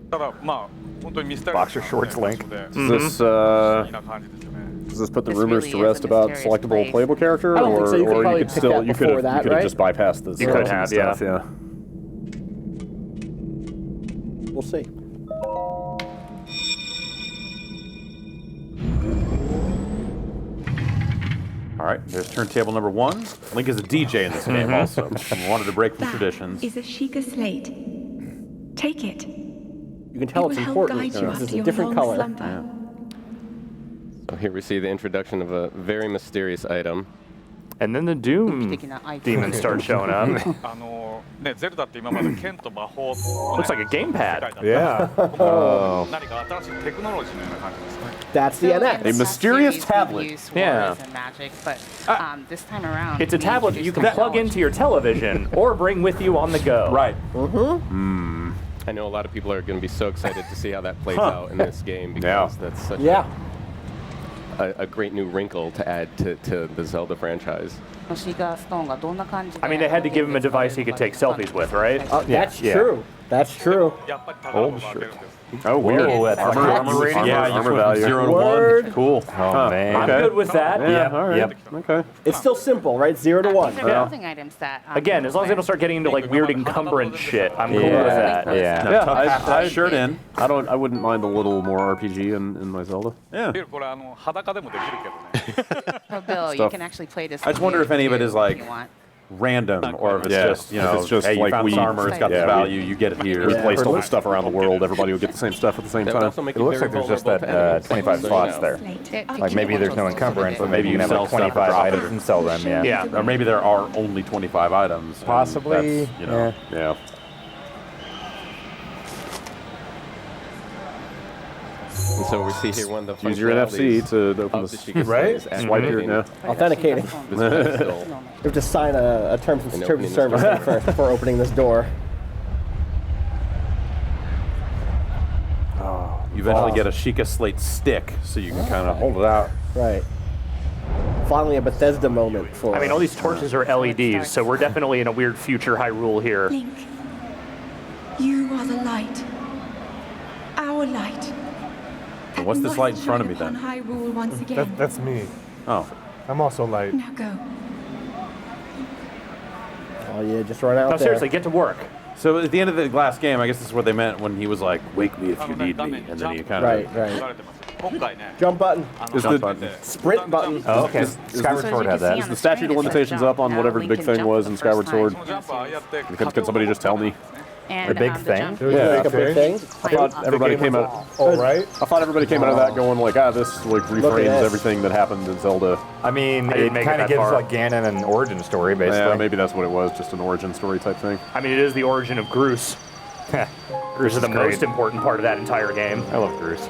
N: ただまあ本当にミステリアス
F: Boxer shorts Link.
N: で
C: Does this
N: 不思議な感じですよね。
C: does this put the
O: This
C: rumors
O: really
C: to
O: is
C: rest
O: a
C: about
O: mysterious
C: selectable
O: place.
C: playable character,
B: I don't think
C: or,
B: so. You could
C: or
B: probably
C: you could
B: pick
C: still
B: that
C: you could
B: before that,
C: have
B: right?
C: just bypassed this.
E: You could have, yeah.
C: stuff, yeah.
B: We'll see.
A: all right, there's turntable number 1. Link is a DJ in this game also. Wanted to break from traditions.
H: Is a Sheikah slate. Take it.
B: You can tell
H: It
B: it's
H: will help
B: important
H: guide you
B: because
H: after
B: it's a
H: your
B: different
H: long
B: color.
H: slumber.
M: So here we see the introduction of a very mysterious item.
F: And then the Doom
O: 的なアイテム。
F: demons start showing up.
N: ねゼルダって今まで剣と魔法
E: Looks like a gamepad.
D: Yeah.
N: 何か新しいテクノロジーのような感じですね。
B: That's the
O: So in
B: NX.
O: the past
A: mysterious
O: series, we've
A: tablet.
O: used
E: Yeah.
O: swords and magic, but this time around,
E: It's a
O: we
E: tablet that you
O: introduced
E: can plug
O: technology.
E: into your television or bring with you on the go.
A: Right.
M: I know a lot of people are going to be so excited to see how that plays out in this game because that's such
B: Yeah.
M: a great new wrinkle to add to the Zelda franchise.
O: シーガーストーンがどんな感じで
E: I mean, they had to give him a device he could take selfies with, right?
B: That's
F: Yeah.
B: true. That's true.
N: やっぱり宝物が出るんです。
C: Oh, weird.
F: Oh, that's
C: armor,
F: like
C: armor rating.
A: Yeah,
C: armor
A: you
C: value.
A: 0 to 1.
B: Word.
A: Cool.
F: Oh, man.
E: I'm good with that.
C: Yeah, all right.
F: Yep.
C: Okay.
B: It's still simple, right? 0 to 1.
O: These are clothing items that
E: Again, as long as they don't start getting into like weird encumbrance shit, I'm cool with that.
F: Yeah.
C: Yeah,
A: That shirt in.
C: I wouldn't mind a little more RPG in my Zelda.
A: Yeah.
N: ビルこれ裸でもできるけどね。
O: So Bill, you
A: Stuff.
O: can actually play this.
A: I just wonder if any of it is like
O: if you want.
A: random or if it's
C: Yeah.
A: just, you
C: If
A: know,
C: it's just
A: hey, you
C: like
A: found this
C: we-
A: armor, it's got
C: Yeah,
A: this
C: we-
A: value, you get it here.
C: We placed all this stuff around the world. Everybody would get the same stuff at the same
M: That would
C: time.
M: also make
F: It
M: you
F: looks
M: very
F: like there's just
M: vulnerable
F: that
M: to enemies,
F: 25
M: so you
F: slots
M: know.
F: there.
O: It-
F: Like maybe there's no encumbrance, but maybe you can have
A: sell
F: like
A: stuff for
F: 25
A: profit.
F: items and sell them. Yeah.
E: Yeah.
A: Or maybe there are only 25 items. and
F: Possibly,
A: that's, you know,
C: Yeah.
M: And so we see here one of the
C: Use your NFC
M: functionalities
C: to open
M: of
C: this.
M: the Sheikah
D: Right?
M: Slate is
C: Swipe here.
M: activating
C: Yeah.
B: Authenticating.
M: this pedestal.
B: You have to sign a terms and
M: And
B: terms
M: opening
B: of
M: this
B: service
M: door.
B: thing first before opening this door.
A: you eventually get a Sheikah Slate stick so you can kind of hold it out.
B: Right. finally a Bethesda moment for.
E: I mean, all these torches are LEDs, so we're definitely in a weird future Hyrule here.
H: Link, you are the light. Our light.
A: And what's this light in front of me
H: On
A: then?
H: Hyrule once again.
D: That's me.
A: Oh.
D: I'm also light.
H: Now go.
B: Oh yeah, just run out
E: No,
B: there.
E: seriously, get to work.
A: So at the end of the last game, I guess this is what they meant when he was like, "Wake me if you need me," and then he kind of
B: Right. Jump button.
A: Is the
B: Sprint button.
C: Oh, okay.
O: Skyward Sword had that.
C: Is the statute of limitations up on whatever the big thing was in Skyward Sword? Can somebody just tell me?
O: And,
C: The big
O: the
C: thing?
O: jump-
C: Yeah.
B: Like a big thing.
C: I thought everybody came out.
D: All right.
C: I thought everybody came out of that going like, this like
B: at
C: reframes
B: this.
C: everything that happened in Zelda.
F: I mean,
E: I didn't
F: it
E: make it
F: kind
E: that
F: of gives
E: far.
F: like Ganon an origin story, basically.
C: Yeah, maybe that's what it was, just an origin story type thing.
E: I mean, it is the origin of Groose. Groose is the
F: great.
E: most important part of that entire game.
F: I love Groose.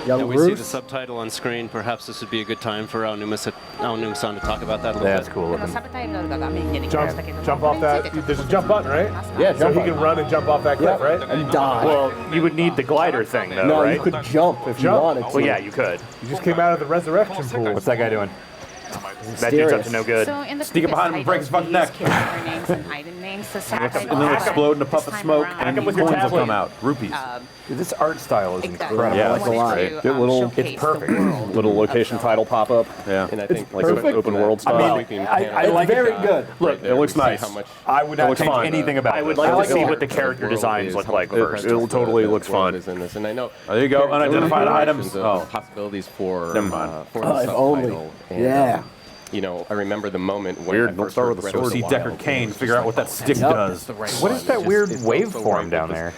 B: Young
M: Now we see the
B: Bruce.
M: subtitle on screen. Perhaps this would be a good time for Aonuma-san to talk about that a little
F: That's
M: bit.
F: cool
O: あの
F: looking.
O: サブタイトルが画面に出てきましたけども
D: Jump off that. There's a jump button, right?
B: Yeah,
D: So
B: jump
D: he
B: button.
D: can run and jump off that cliff, right?
B: And die.
E: Well, you would need the glider thing, though,
B: no,
E: right?
B: you could jump if you
D: Jump.
B: wanted to.
E: Well, yeah, you could.
D: You just came out of the resurrection pool.
F: What's that guy doing?
E: That dude's up to no good.
O: So in the
A: Sneak up
O: previous
A: behind him and break his
O: titles,
A: fucking
O: we used character names and item names to subtitle
A: And then
O: them.
A: explode in a puff of
O: This time
A: smoke,
O: around,
A: and
E: him with your
A: coins will
E: tablet.
A: come out. Rupees.
F: Dude, this art style is
O: Exactly.
F: incredible.
C: Yeah,
O: I
C: that's
O: wanted
C: a lot.
O: to,
C: Get little-
O: showcase
F: it's perfect.
O: the world
C: Little
O: of
C: location
O: Zelda.
C: title pop up.
M: Yeah.
C: And
M: I think
C: like
B: perfect.
C: open world
M: that
C: style.
M: sweeping
F: I
M: panel
F: like
B: very
F: it.
B: good.
M: right there,
C: it looks
M: we see
C: nice.
M: how much
F: I would not
C: looks
F: change
C: fine.
F: anything about
E: I would
F: this.
E: like
B: I
E: to
B: like
E: see
B: it.
E: what the character
M: world
E: designs
M: is,
E: look
M: how
E: like
M: much
E: first.
C: It'll totally looks
M: world
C: fun.
M: is in this. And I know
A: There you go,
M: there are
A: unidentified
M: options
A: items.
M: of
A: Oh.
M: possibilities for
A: Never mind.
M: for the
B: Oh, if only.
M: subtitle. And,
B: Yeah.
M: you know, I remember the moment when
C: Weird,
M: I
C: don't
M: first
C: start
M: heard
C: with a
M: Breath of
C: sword.
M: the
A: See
M: Wild,
A: Deckard
M: and
A: Cain,
M: it was
A: figure
M: just
A: out what
M: like,
A: that stick
B: Yep.
A: does.
F: What is that weird waveform down there?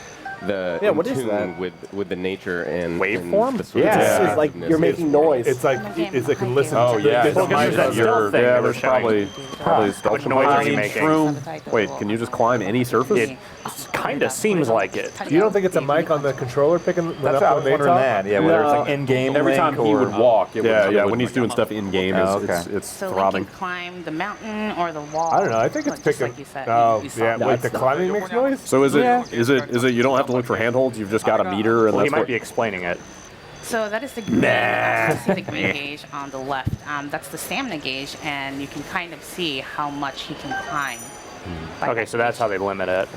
M: The
B: Yeah, what is
M: in tune
B: that?
M: with the nature and
E: Waveform?
M: and the sort of
B: It's like you're making noise.
D: It's like it can listen.
C: Oh
D: to
C: yeah,
D: there's a
E: Well, because
D: mic
E: there's
D: on
E: that
D: your-
E: stealth thing
C: yeah.
E: they were
C: There's
E: showing.
C: probably stealth
E: Which noise are you
C: components.
E: making?
B: Shroom.
C: Wait, can you just climb any surface?
E: It kind of seems like it.
D: You don't think it's a mic on the controller picking it
F: That's
D: up
F: how I
D: when
F: was
D: they
F: wondering
D: talk?
F: that. Yeah, whether it's like
B: No.
F: in-game
A: Every
F: link
A: time he
F: or
A: would walk, it
C: Yeah,
A: would,
C: yeah.
A: it
C: When
A: would
C: he's doing stuff in game,
F: Oh,
C: it's
O: So
C: throbbing.
O: Link can climb the mountain or the wall.
D: I don't know. I think it's
O: just
D: picking.
O: like you said.
D: Oh,
O: you saw.
D: yeah.
B: No,
D: Wait,
B: it's
D: the
B: not.
D: climbing makes noise.
C: So is it
O: Yeah.
C: is it you don't have to look for handholds, you've just got a meter and
E: Well, he
C: that's
E: might
C: what
E: be explaining it.
O: So that is the green, that's the green gauge on the left. That's the stamina gauge, and you can kind of see how much he can climb. by
E: Okay,
O: that
E: so that's
O: gauge.
E: how they limit it.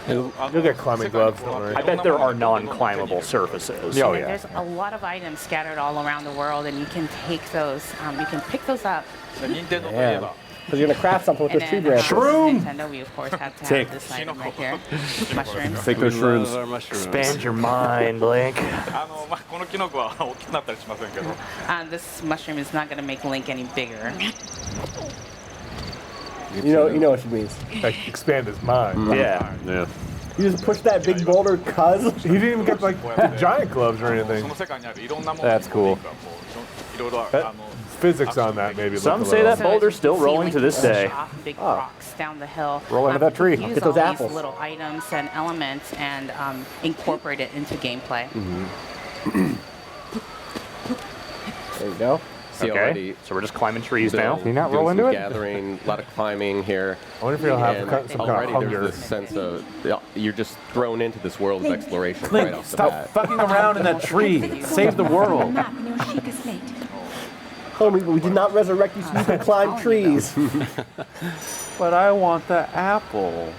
D: You'll get climbing gloves. Don't worry.
E: I bet there are non-climbable surfaces.
F: Oh
O: And
F: yeah.
O: there's a lot of items scattered all around the world, and you can take those. You can pick those up.
B: Yeah. Because you're gonna craft something with
O: And
B: those tree
O: then,
B: branches.
O: Nintendo, we of course have to
A: Take.
O: have this item right here, mushrooms.
C: take those
M: We love
C: shrooms.
M: our mushrooms.
E: Expand your mind, Link.
N: このキノコは大きくなったりしませんけど
O: This mushroom is not going to make Link any bigger.
B: You know what she means.
D: Like, expand his mind.
E: Yeah.
C: Yeah.
B: You just push that big boulder, cuz.
D: He didn't even get like the giant gloves or
N: そ
D: anything.
N: の世界にあるいろんなもの
F: That's cool.
N: いろいろ
D: Physics on that maybe.
E: Some
D: look a
E: say
D: little-
E: that boulder's still
O: See,
E: rolling
O: Link
E: to this
O: can push
E: day.
O: off big rocks down the hill.
F: Roll into that
O: You can
F: tree.
O: Use
B: Get
O: all
B: those
O: these
B: apples.
O: little items and elements and incorporate it into gameplay.
B: There you go.
M: See
E: Okay,
M: already.
E: so we're just climbing trees now.
F: Can you not
M: doing
F: roll
M: some
F: into it?
M: gathering, a lot of climbing here.
D: I wonder if you'll have
M: And
D: some kind of
M: already
D: hunger.
M: there's this sense of you're just thrown into this world of exploration right
A: Link,
M: off the
A: stop
M: bat.
A: fucking around in that tree. Save the world.
H: Map in your Sheikah slate.
B: Homie, we did not resurrect you so you can climb trees.
A: But I want the apple.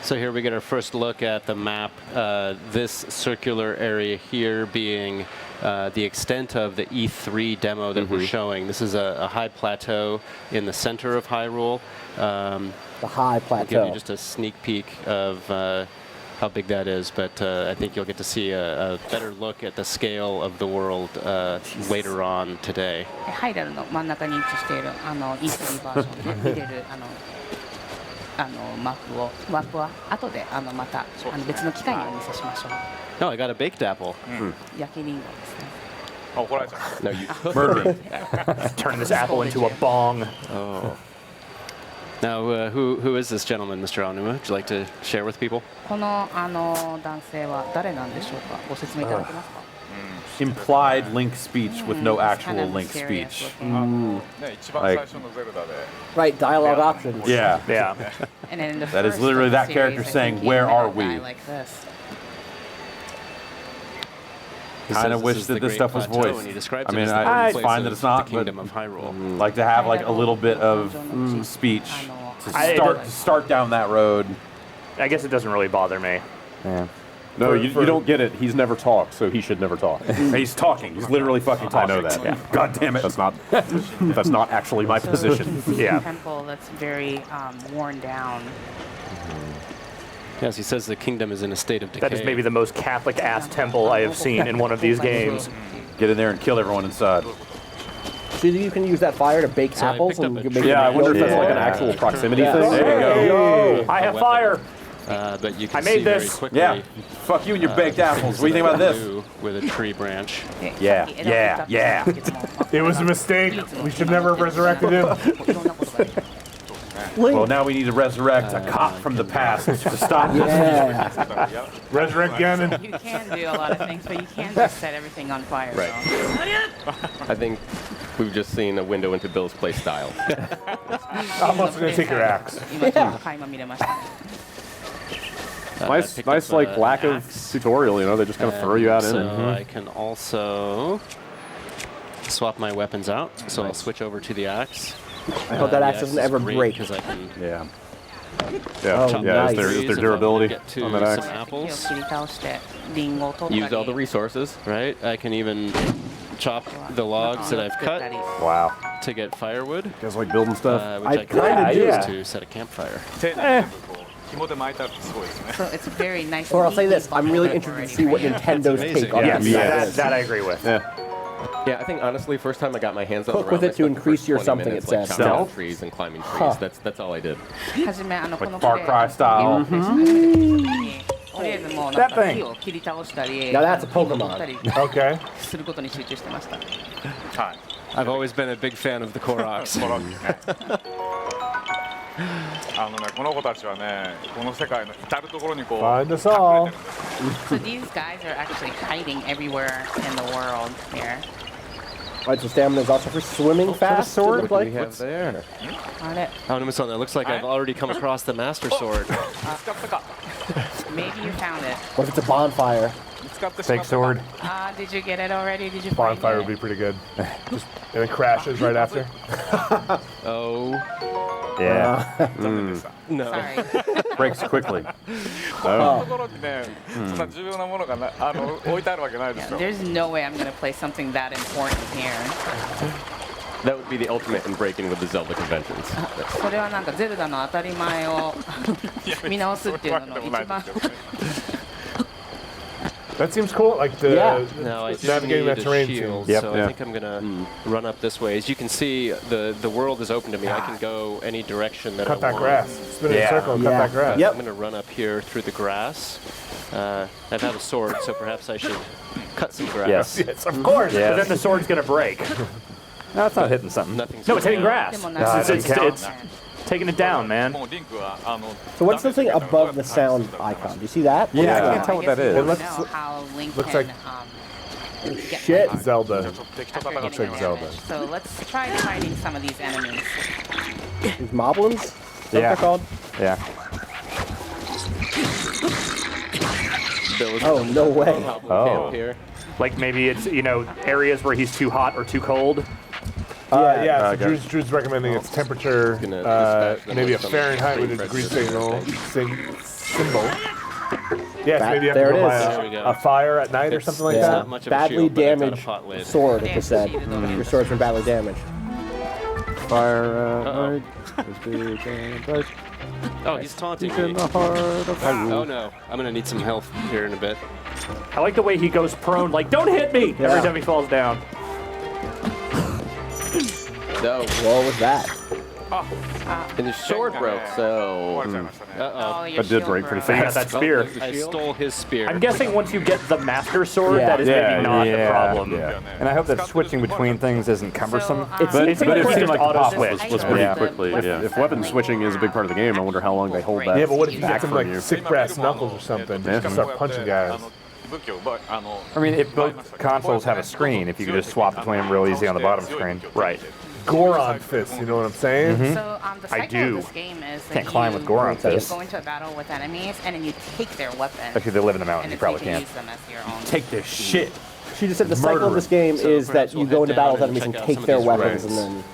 M: So here we get our first look at the map. This circular area here being the extent of the E3 demo that we're showing. This is a high plateau in the center of Hyrule.
B: The high
M: I'll give
B: plateau.
M: you just a sneak peek of how big that is, but I think you'll get to see a better look at the scale of the world later on today.
O: ハイラルの真ん中に位置しているE3 バージョンで見れるマップは後でまた別の機会にお見せしましょう。
M: No, I got a baked apple.
O: 焼きリンゴですね。
N: あ怒られちゃう
M: No, you
A: Murder me.
E: Turn this apple into a bong.
M: Oh. Now, who is this gentleman, Mr. Aonuma? Would you like to share with people?
O: この男性は誰なんでしょうか。ご説明いただけますか。
A: Implied Link speech with no
O: It's kind
A: actual
O: of
A: Link
O: mysterious
A: speech.
O: looking.
N: ね一番最初のゼルダで
B: Right, dialogue options.
A: Yeah.
E: Yeah.
O: And then in the
A: That is
O: first
A: literally
O: of the
A: that character
O: series, I
A: saying,
O: think he
A: "Where
O: had a
A: are
O: guy
A: we?"
O: Like this.
A: kind of wish that this stuff was voiced. I mean, it's fine that it's not, but like to have like a little bit of speech to start down that road.
E: I guess it doesn't really bother me.
C: Yeah. No, you don't get it. He's never talked, so he should never talk.
A: He's talking. He's literally fucking talking.
C: I know that.
A: Yeah. God damn it.
C: That's not actually my position.
O: This is a temple that's very worn down.
M: Yes, he says the kingdom is in a state of decay.
E: That is maybe the most Catholic-ass temple I have seen in one of these games.
A: Get in there and kill everyone inside.
B: So you can use that fire to bake apples and make
C: I wonder if that's like an actual proximity thing.
A: There you go.
E: I have fire.
M: But you can
E: I made
M: see very
E: this.
M: quickly.
A: Yeah. Fuck you and your baked apples. What do you think about this?
M: With a tree branch.
A: Yeah.
D: It was a mistake. We should never have resurrected him.
A: Well, now we need to resurrect a cop from the past to stop this.
D: Resurrect Ganon.
O: You can do a lot of things, but you can't just set everything on fire.
P: Right. I think we've just seen a window into Bill's play style.
D: I'm also going to take your axe.
C: Nice like lack of tutorial, you know, they just kind of throw you out in it.
M: So I can also swap my weapons out. So I'll switch over to the axe.
B: I hope that axe doesn't ever break.
M: Because I can
C: Nice. Is there durability
M: get to
C: on that axe?
M: some apples.
P: Use all the resources.
M: Right. I can even chop the logs that I've cut.
C: Wow.
M: To get firewood. You
C: guys like building stuff?
M: Which I can use to set a campfire.
O: So it's very nice.
B: Or I'll say this, I'm really interested to see what Nintendo's take on this.
E: That I agree with.
P: Yeah, I think honestly, first time I got my hands on the
B: Cook with it to increase your something, it says.
P: Chopping trees and climbing trees. That's all I did.
A: Like Far Cry style.
O: That
P: thing.
B: Now that's a Pokemon.
D: Okay.
M: I've always been a big fan of the Koroks.
D: Find us all.
O: So these guys are actually hiding everywhere in the world here.
B: Right, so stamina is also for swimming fast.
M: sword?
B: Look
M: What
B: like.
M: do we have there?
O: On it.
M: That looks like I've already come across the Master Sword.
O: Maybe you found it.
B: What if it's a bonfire?
D: Fake sword.
O: Did you get it already? Did you
D: Bonfire
O: find
D: would be pretty good. Just, and it crashes right after.
M: Oh.
C: Yeah.
M: No.
O: Sorry.
A: Breaks quickly.
O: There's no way I'm going to play something that important here.
P: That would be the ultimate in breaking with the Zelda conventions.
O: それはなんかゼルダの当たり前を見直すっていうのの一番
D: That seems cool, like the
M: No, I do
D: navigating
M: need
D: that
M: a
D: terrain
M: shield,
D: seems.
M: so I think I'm gonna run up this way. As you can see, the world is open to me. I can go any direction that I
D: Cut that
M: want.
D: grass. Spin in a circle and cut that grass.
M: I'm gonna run up here through the grass. I have a sword, so perhaps I should cut some grass.
E: Yes, of course. But then the sword's gonna break.
F: No, it's not hitting something.
E: No, it's hitting grass. It's taking it down, man.
B: So what's the thing above the sound icon? Do you see that?
F: Yeah, I can't tell what that is.
D: It looks,
O: how Link
D: looks
O: can,
D: like
B: shit.
D: Zelda.
O: after
D: Looks
O: getting
D: like Zelda.
O: damaged. So let's try fighting some of these enemies.
B: These moblins? Is that what they're called?
F: Yeah.
B: Oh, no way.
F: Oh.
E: Like maybe it's, areas where he's too hot or too cold.
D: So Drew's recommending its temperature, maybe a Fahrenheit with a degree symbol. Yes, maybe you have to go by a fire at night or something like that.
B: Badly damaged sword, it said. Your sword's been badly damaged.
C: Fire
M: Oh, he's taunting
C: in
M: me.
C: the heart of Hyrule.
M: Oh no, I'm gonna need some health here in a bit.
E: I like the way he goes prone, like, don't hit me! Every time he falls down.
P: No.
B: What was that?
P: And his sword broke, so...
M: Uh-oh.
E: That did break pretty fast. That spear.
M: I stole his spear.
E: I'm guessing once you get the Master Sword, that is maybe not the problem.
F: And I hope that switching between things isn't cumbersome.
E: It seems like the pop was
C: pretty quickly. If weapon switching is a big part of the game, I wonder how long they hold that.
D: Yeah, but what if you
C: back
D: get some
C: from
D: like
C: you?
D: sick brass knuckles or something? You can start punching guys.
F: I mean, if both consoles have a screen, if you could just swap between them real easy on the bottom screen.
E: Right.
D: Goron fists, you know what I'm saying?
O: So the cycle of this game is that
F: Can't climb with Goron
O: you
F: fists.
O: go into a battle with enemies and then you take their weapon.
F: Actually, they live in the mountain.
O: And
F: You probably
O: can
F: can't.
O: use them as your own.
A: Take this shit.
B: She just said the cycle of this game is that you go into battle with enemies and take their weapons, and then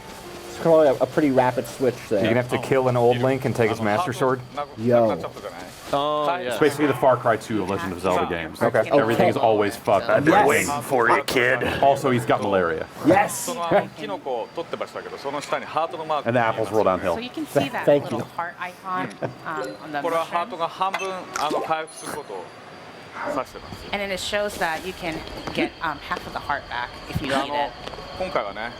B: it's kind of a pretty rapid switch there.
F: You're gonna have to kill an old Link and take his Master Sword.
B: Yo.
M: Oh,
A: It's basically the Far Cry 2 of Legend of Zelda games.
F: Okay.
A: Everything is always fucked.
E: I've been waiting for you, kid.
A: Also, he's got malaria.
B: Yes.
A: And the apples roll downhill.
O: So you can see that
B: Thank
O: little
B: you.
O: heart icon on the
N: これはハー
O: mushroom.
N: トが半分回復することを指してます
O: And then it shows that you can get half of the heart back if you
N: で
O: eat it.
N: 今回はね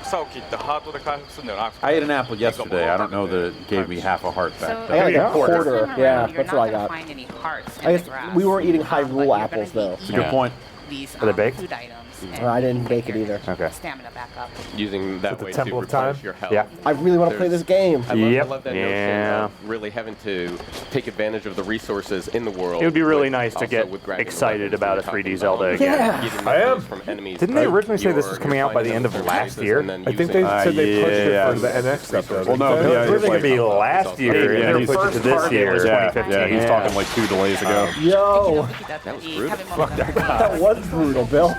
N: 草を切ってハートで回復するんではなくて
A: I ate an apple yesterday. I don't know that it gave me half a heart back.
O: So
B: I got like a
O: this
B: quarter.
O: time
B: Yeah,
O: around, you're
B: that's what I
O: not gonna
B: got.
O: find any hearts in
B: I
O: the
B: guess
O: grass.
B: we weren't eating
O: But
B: Hyrule
O: you're
B: apples
O: gonna
B: though.
O: be
A: It's a good point.
O: These
F: Are they baked?
O: food items.
B: I didn't bake it either.
F: Okay.
O: Stamina back up.
P: Using that
D: the
P: way
D: Temple
P: to
D: of Time?
P: replenish your health.
F: Yeah.
B: I really want to play this game.
P: I
F: Yep.
P: love that notion
F: Yeah.
P: of really having to take advantage of the resources in the world.
E: It would be really
P: with-
E: nice to
P: also
E: get
P: with grabbing the
E: excited
P: weapons
E: about
P: we
E: a
P: were
E: 3D
P: talking
E: Zelda
P: about.
E: again.
B: Yeah.
P: Getting
D: I am.
P: weapons from enemies.
F: Didn't they originally say this was
P: You're
F: coming out by the
P: finding
F: end of
P: them in
F: last
P: places
F: year?
P: and then
D: I think
P: using
D: they
P: them
D: said they
P: to
D: pushed it
A: yeah.
D: for the NX stuff. Though.
A: Well, no,
D: didn't they?
A: yeah,
F: It was going to be
P: like-
F: last year.
A: Yeah,
F: and then
A: he's-
F: they pushed it to this
E: part of it
F: year.
E: was
A: Yeah,
E: 2015.
A: yeah, he's talking like 2 delays ago.
B: Yo,
P: That was brutal.
B: that was brutal, Bill.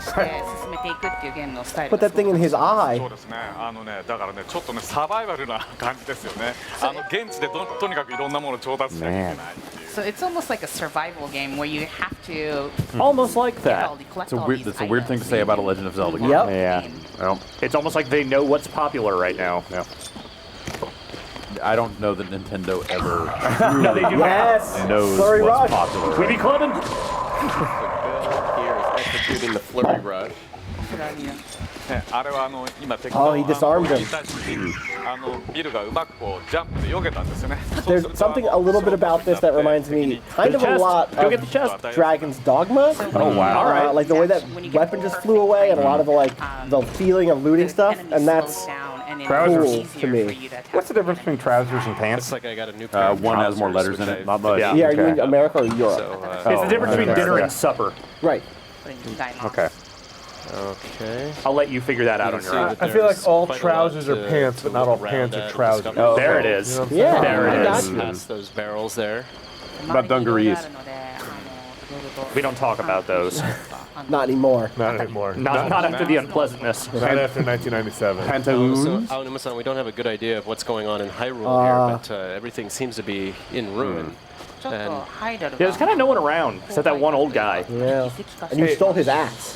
O: 進めていくっていうゲームのスタイル
B: Put that thing in his eye.
N: そうですねだからねちょっとねサバイバルな感じですよね現地でとにかくいろんなものを調達しなきゃいけないっていう
O: So it's almost like a survival game where you have to
E: Almost like
O: get
E: that.
O: all the, collect
A: It's a
O: all
A: weird.
O: these
A: That's a weird thing to
O: items.
A: say about a Legend of Zelda game.
B: Yep.
F: Yeah.
A: Well,
E: It's almost like they know what's popular right now.
F: Yeah.
A: I don't know that Nintendo ever
E: No, they do not.
B: Yes.
A: knows
B: Flurry
A: what's
B: Rush.
A: popular.
E: We be clubbing?
P: So Bill here is executing the flurry rush.
N: ねあれは今敵
B: Oh, he disarmed him.
N: に対してビルがうまくこうジャンプで避けたんですよね
B: There's something a little bit about this that reminds me kind of a
E: chest.
B: lot
E: Go
B: of
E: get the chest.
B: Dragon's Dogma.
F: Oh, wow.
E: All right.
B: Like the way that weapon just flew away and a lot of the feeling of looting stuff, and that's cool to me.
F: What's the difference between trousers and
M: Looks
F: pants?
M: like I got a new pair of
A: One has more
M: trousers,
A: letters in
M: which
A: it.
M: I-
A: Not much.
E: Yeah.
B: Yeah, are you
F: Okay.
B: in America or Europe?
M: So,
E: It's the difference between
F: okay.
E: dinner
F: Yeah.
E: and supper.
B: Right.
F: Okay.
M: okay.
E: I'll let you figure that out on
M: You
E: your
M: can
E: own.
M: see that
D: I feel like
M: there's
D: all
M: quite a
D: trousers
M: lot
D: are
M: to-
D: pants,
M: to
D: but not all
M: look around
D: pants are
M: at,
D: trousers.
M: discover.
E: Oh, there it is.
D: You know what I'm
B: Yeah,
E: There it
B: I got
E: is.
B: you.
M: Past those barrels there.
A: About dungarees.
E: We don't talk about those.
B: Not anymore.
D: Not anymore.
E: Not after the unpleasantness.
D: Not after 1997.
M: So,
A: Pantaloons.
M: Aonuma-san, we don't have a good idea of what's going on in Hyrule here, but everything seems to be in ruin. And
E: Yeah, there's kind of no one around except that one old guy.
B: Yeah. And you stole his axe.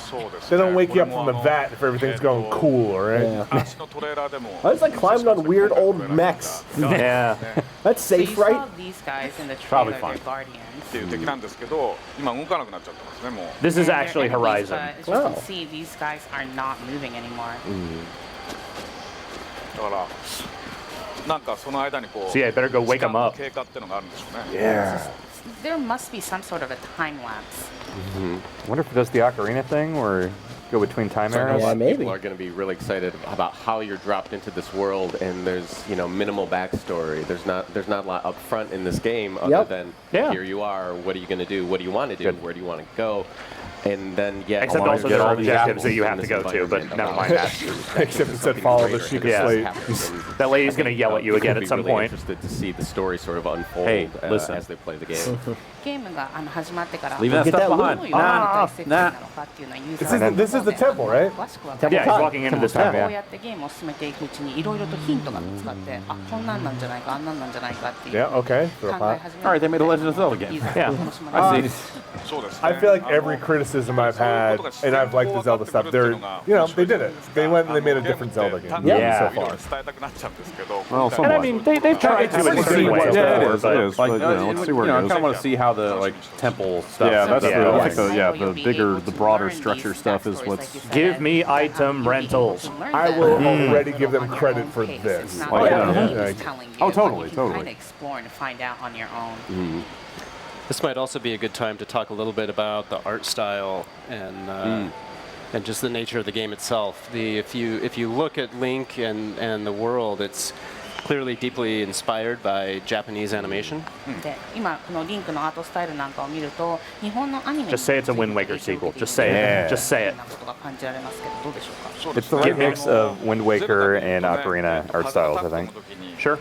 D: They don't wake you up from the vat if everything's going cool, all right?
B: Yeah.
N: 足のトレーラーでも
B: I was like climbing on weird old mechs.
E: Yeah.
B: That's
O: So you
B: safe,
O: saw
B: right?
O: these guys in the
A: Probably
O: trailer,
A: fine.
O: they're guardians.
N: っていう敵なんですけど今動かなくなっちゃってますねもう
E: This is
O: And they're
E: actually
O: enemies,
E: Horizon.
O: but as you
B: Wow.
O: can see, these guys are not moving anymore.
N: だからなんかその間にこう
E: So yeah, I better go wake
N: 時間
E: him
N: の
E: up.
N: 経過っていうのがあるんでしょうね
D: Yeah.
O: There must be some sort of a time lapse.
F: Wonder if it does the ocarina thing or go between time
P: So I know a
F: eras.
P: lot
B: Yeah,
P: of
B: maybe.
P: people are going to be really excited about how you're dropped into this world, and there's minimal backstory. There's not a lot up front in this game other
B: Yep.
P: than
E: Yeah.
P: here you are. What are you going to do? What do you want to do?
F: Good.
P: Where do you want to go? And then
E: Except
A: wanna
E: also
A: get
E: there are
A: all these
E: objectives
A: apples
E: that you
P: in
E: have to
P: this
E: go to, but
P: environment
E: never
P: allows
E: mind that.
P: you to
D: Except it said
P: something
D: follow the
P: greater
D: Sheikah
P: and
D: Slate.
P: happen.
E: That lady's gonna yell at you again
P: Could
E: at
P: be
E: some
P: really
E: point.
P: interested to see the story sort of unfold
A: Hey, listen.
P: as they play the game.
O: ゲームが始まってから
A: Leave that
B: Get
A: stuff
B: that
A: behind.
O: どういう大切なのかっていうのはユーザー
D: This is the temple, right?
O: 詳しくわか
B: Temple
O: る
E: Yeah, he's walking into this
O: こ
E: time,
O: う
E: yeah.
O: やってゲームを進めていくうちにいろいろとヒントが見つかってあこんなんなんじゃないかあんなんなんじゃないかっていう
D: Yeah, okay.
O: 考え始める
A: All right, they made a Legend of Zelda game.
O: ユーザー
E: Yeah.
O: が楽しまれ
A: I
O: る
A: see.
N: そうですね
D: I feel like every criticism I've had, and I've liked the Zelda stuff, they're, they did it. They went and they made a different Zelda game
E: Yeah.
D: so far.
N: 伝えたくなっちゃうんですけど
A: Well,
E: And I
A: somewhat.
E: mean, they've tried to in certain ways
A: Yeah, it
E: before,
A: is.
E: but
A: It is. Like, let's see where it goes. I kind of want to see how the temple stuff.
L: Yeah, that's
E: Yeah.
L: the,
E: Yeah.
L: like the bigger, the broader structure stuff is what's.
E: give me item rentals.
D: I will already give them credit for this.
O: It's not
D: Like,
O: like
D: yeah.
O: the game is
D: Like-
O: telling you,
L: Oh,
O: but
L: totally,
O: you can
L: totally.
O: kind of explore and find out on your own.
M: this might also be a good time to talk a little bit about the art style and just the nature of the game itself. If you look at Link and the world, it's clearly deeply inspired by Japanese animation.
O: で今このリンクのアートスタイルなんかを見ると日本のアニメ
E: Just say it's a Wind Waker sequel. Just say it. Just say it.
O: なことが感じられますけどどうでしょうか
F: It's the right mix of Wind Waker and Ocarina art styles, I think.
E: Sure.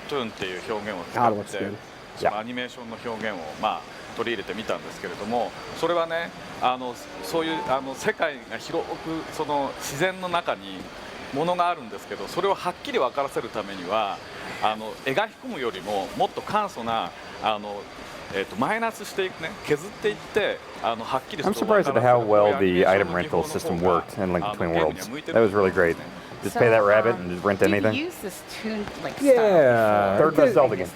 N: トゥーンっていう表現を
B: God,
N: 使
B: looks
N: って
B: good.
N: そのアニメーションの表現を取り入れてみたんですけれどもそれはねそういう世界が広くその自然の中にものがあるんですけど、それをはっきり分からせるためには描き込むよりももっと簡素なマイナスしていくね、削っていってはっきり。
F: I'm surprised at how well the item rental system worked in Link Between Worlds. That was really great. Just pay that rabbit and just rent anything.
O: Use this tune like
F: Yeah, third best Zelda game.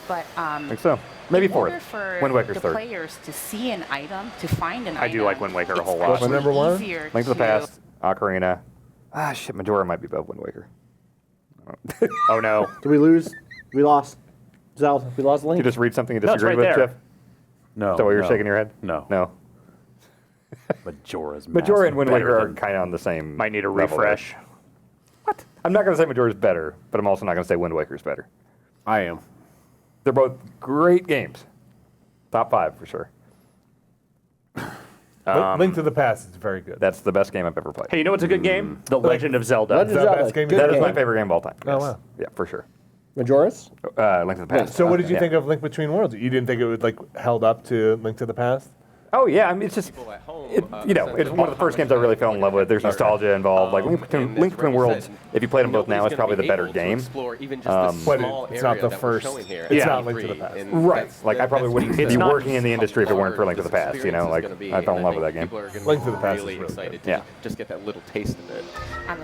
O: But
F: I think so. Maybe
O: in order
F: fourth.
O: for
F: Wind Waker's
O: the
F: third.
O: players to see an item, to find an
F: I
O: item.
F: do like Wind Waker a whole
O: it's
F: lot.
D: What's
O: actually
D: number one?
O: easier
F: Link to the Past, Ocarina. Ah, shit, Majora might be above Wind Waker. Oh no.
B: Did we lose? We lost Zelda. We lost Link.
F: Did you just read something you
E: No, it's
F: disagreed
E: right
F: with,
E: there.
F: Jeff?
A: No.
F: Is that why you're
A: no.
F: shaking your head?
A: No.
F: No.
A: Majora's
F: Majora and Wind
A: better
F: Waker are
A: than-
F: kind of on the same.
E: Might need a
F: level there.
E: refresh.
F: What? I'm not going to say Majora's better, but I'm also not going to say Wind Waker's better.
C: I am.
F: They're both great games. Top 5 for sure.
D: Link to the Past is very good.
F: That's the best game I've ever played.
E: Hey, you know what's a good game? The Legend of Zelda.
B: Legend of
D: Is that
B: Zelda.
D: best game
B: Good
F: That is
B: game.
F: my favorite game of all time.
D: Oh,
F: yes.
D: wow.
F: Yeah, for sure.
B: Majora's?
F: Link to the Past.
D: So what did you
F: Yeah.
D: think of Link Between Worlds? You didn't think it would like held up to Link to the Past?
F: Oh yeah, I mean it's just you know it's one of the first games I really fell in love with. There's nostalgia involved. Like Link Between Worlds, if you played them both now, it's probably the better game.
D: But it's not the first. It's not Link to the Past.
F: Right. Like I probably wouldn't be working in the industry if it weren't for Link to the Past. You know, like I fell in love with that game.
D: Link to the Past is really
P: excited
D: good.
P: to just get that little taste of it.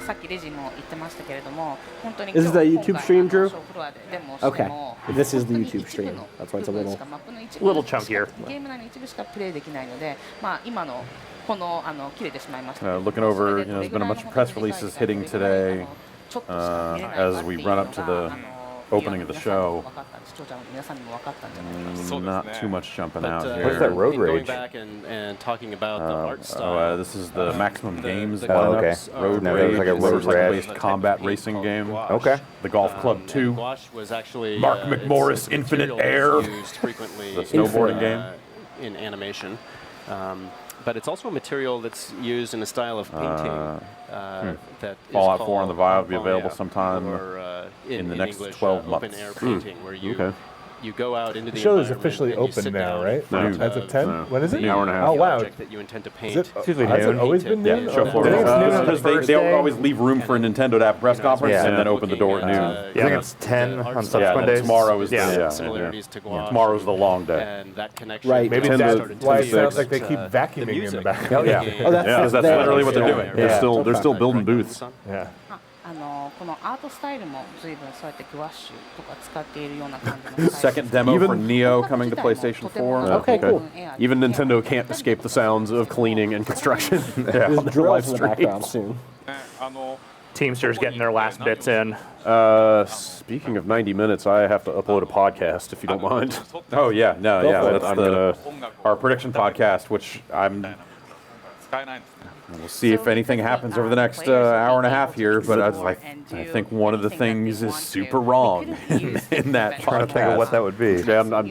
O: さっきレジも言ってましたけれども、本当に
B: This is the
O: 今
B: YouTube
O: 回
B: stream, Drew?
O: ショーフロアでデモをして
B: Okay.
O: も
B: This is the
O: 本当に
B: YouTube
O: 一部
B: stream.
O: の
B: That's why it's a
O: 部分
B: little.
O: しかマップの一部
E: Little chunkier.
O: ゲーム内の一部しかプレイできないので、まあ今のこの切れてしまいましたけど。
A: Looking over, you know, there's been a bunch of press releases hitting today as we run up to the opening of the show.
O: 視聴者の皆さんにも分かったんじゃないかな。
A: Not too much jumping out here.
F: What is that road
M: in going
F: rage?
M: back and talking about the art style.
A: This is the Maximum Games
M: the
A: lineups.
F: okay.
A: Road
F: No,
A: Rage,
F: there's like a road
A: motorcycle-based
F: rash.
A: combat racing game.
F: Okay.
A: The Golf Club 2.
M: Gouache was actually
A: Mark
M: it's
A: McMorris, Infinite
M: material
A: Air.
M: that's used frequently
A: The snowboarding game.
M: in animation. But it's also a material that's used in a style of painting that is
A: Fallout 4 on the Vive will be
M: called,
A: available
M: yeah,
A: sometime
M: or,
A: in the next
M: English,
A: 12
M: open
A: months.
M: air painting, where you
A: Okay.
M: you go out into the
D: The show is
M: environment
D: officially
M: and you
D: open
M: sit
D: now,
M: down
D: right?
M: in front
D: As of 10?
A: No.
D: When is it?
A: An hour and a half.
D: Oh, wow.
M: object that you intend to paint.
D: Is it,
F: It's usually
D: has it
F: noon.
D: always been noon?
A: Yeah, show
D: Okay.
A: floor.
F: I think it's noon on the
A: Because
F: first
A: they
F: day.
A: always leave room for Nintendo to have a press conference
F: Yeah.
A: and then open the door at noon.
F: I think it's 10 on
A: Yeah,
F: subsequent
A: and
F: days.
A: tomorrow is
M: Similarities to Gouache.
A: Tomorrow's the long day.
M: And that connection
B: Right.
D: Maybe
A: Nintendo
D: that's why it
A: 10 to
D: sounds
A: 6.
D: like they keep vacuuming in the back.
F: Oh, yeah.
B: Oh, that's
A: Yeah, that's
B: there.
A: literally what they're doing.
F: Yeah.
A: They're still building booths.
D: Yeah.
O: このアートスタイルも随分そうやってグワッシュとか使っているような感じの
A: Second demo for Neo coming to PlayStation 4.
B: Okay, cool.
C: Even Nintendo can't escape the sounds of cleaning and construction.
B: There's drills
C: live
B: in the background
C: streams.
B: soon.
E: Teamsters getting their last bits in.
C: Speaking of 90 minutes, I have to upload a podcast if you don't mind.
A: Oh yeah, no, yeah,
C: for it.
A: that's
C: I'm gonna-
A: our prediction podcast, which we'll see if anything happens over the next hour and a half here. But I think one of the things is super wrong in that
F: Trying to think of
A: podcast.
F: what that would be.
C: Yeah, I'm trying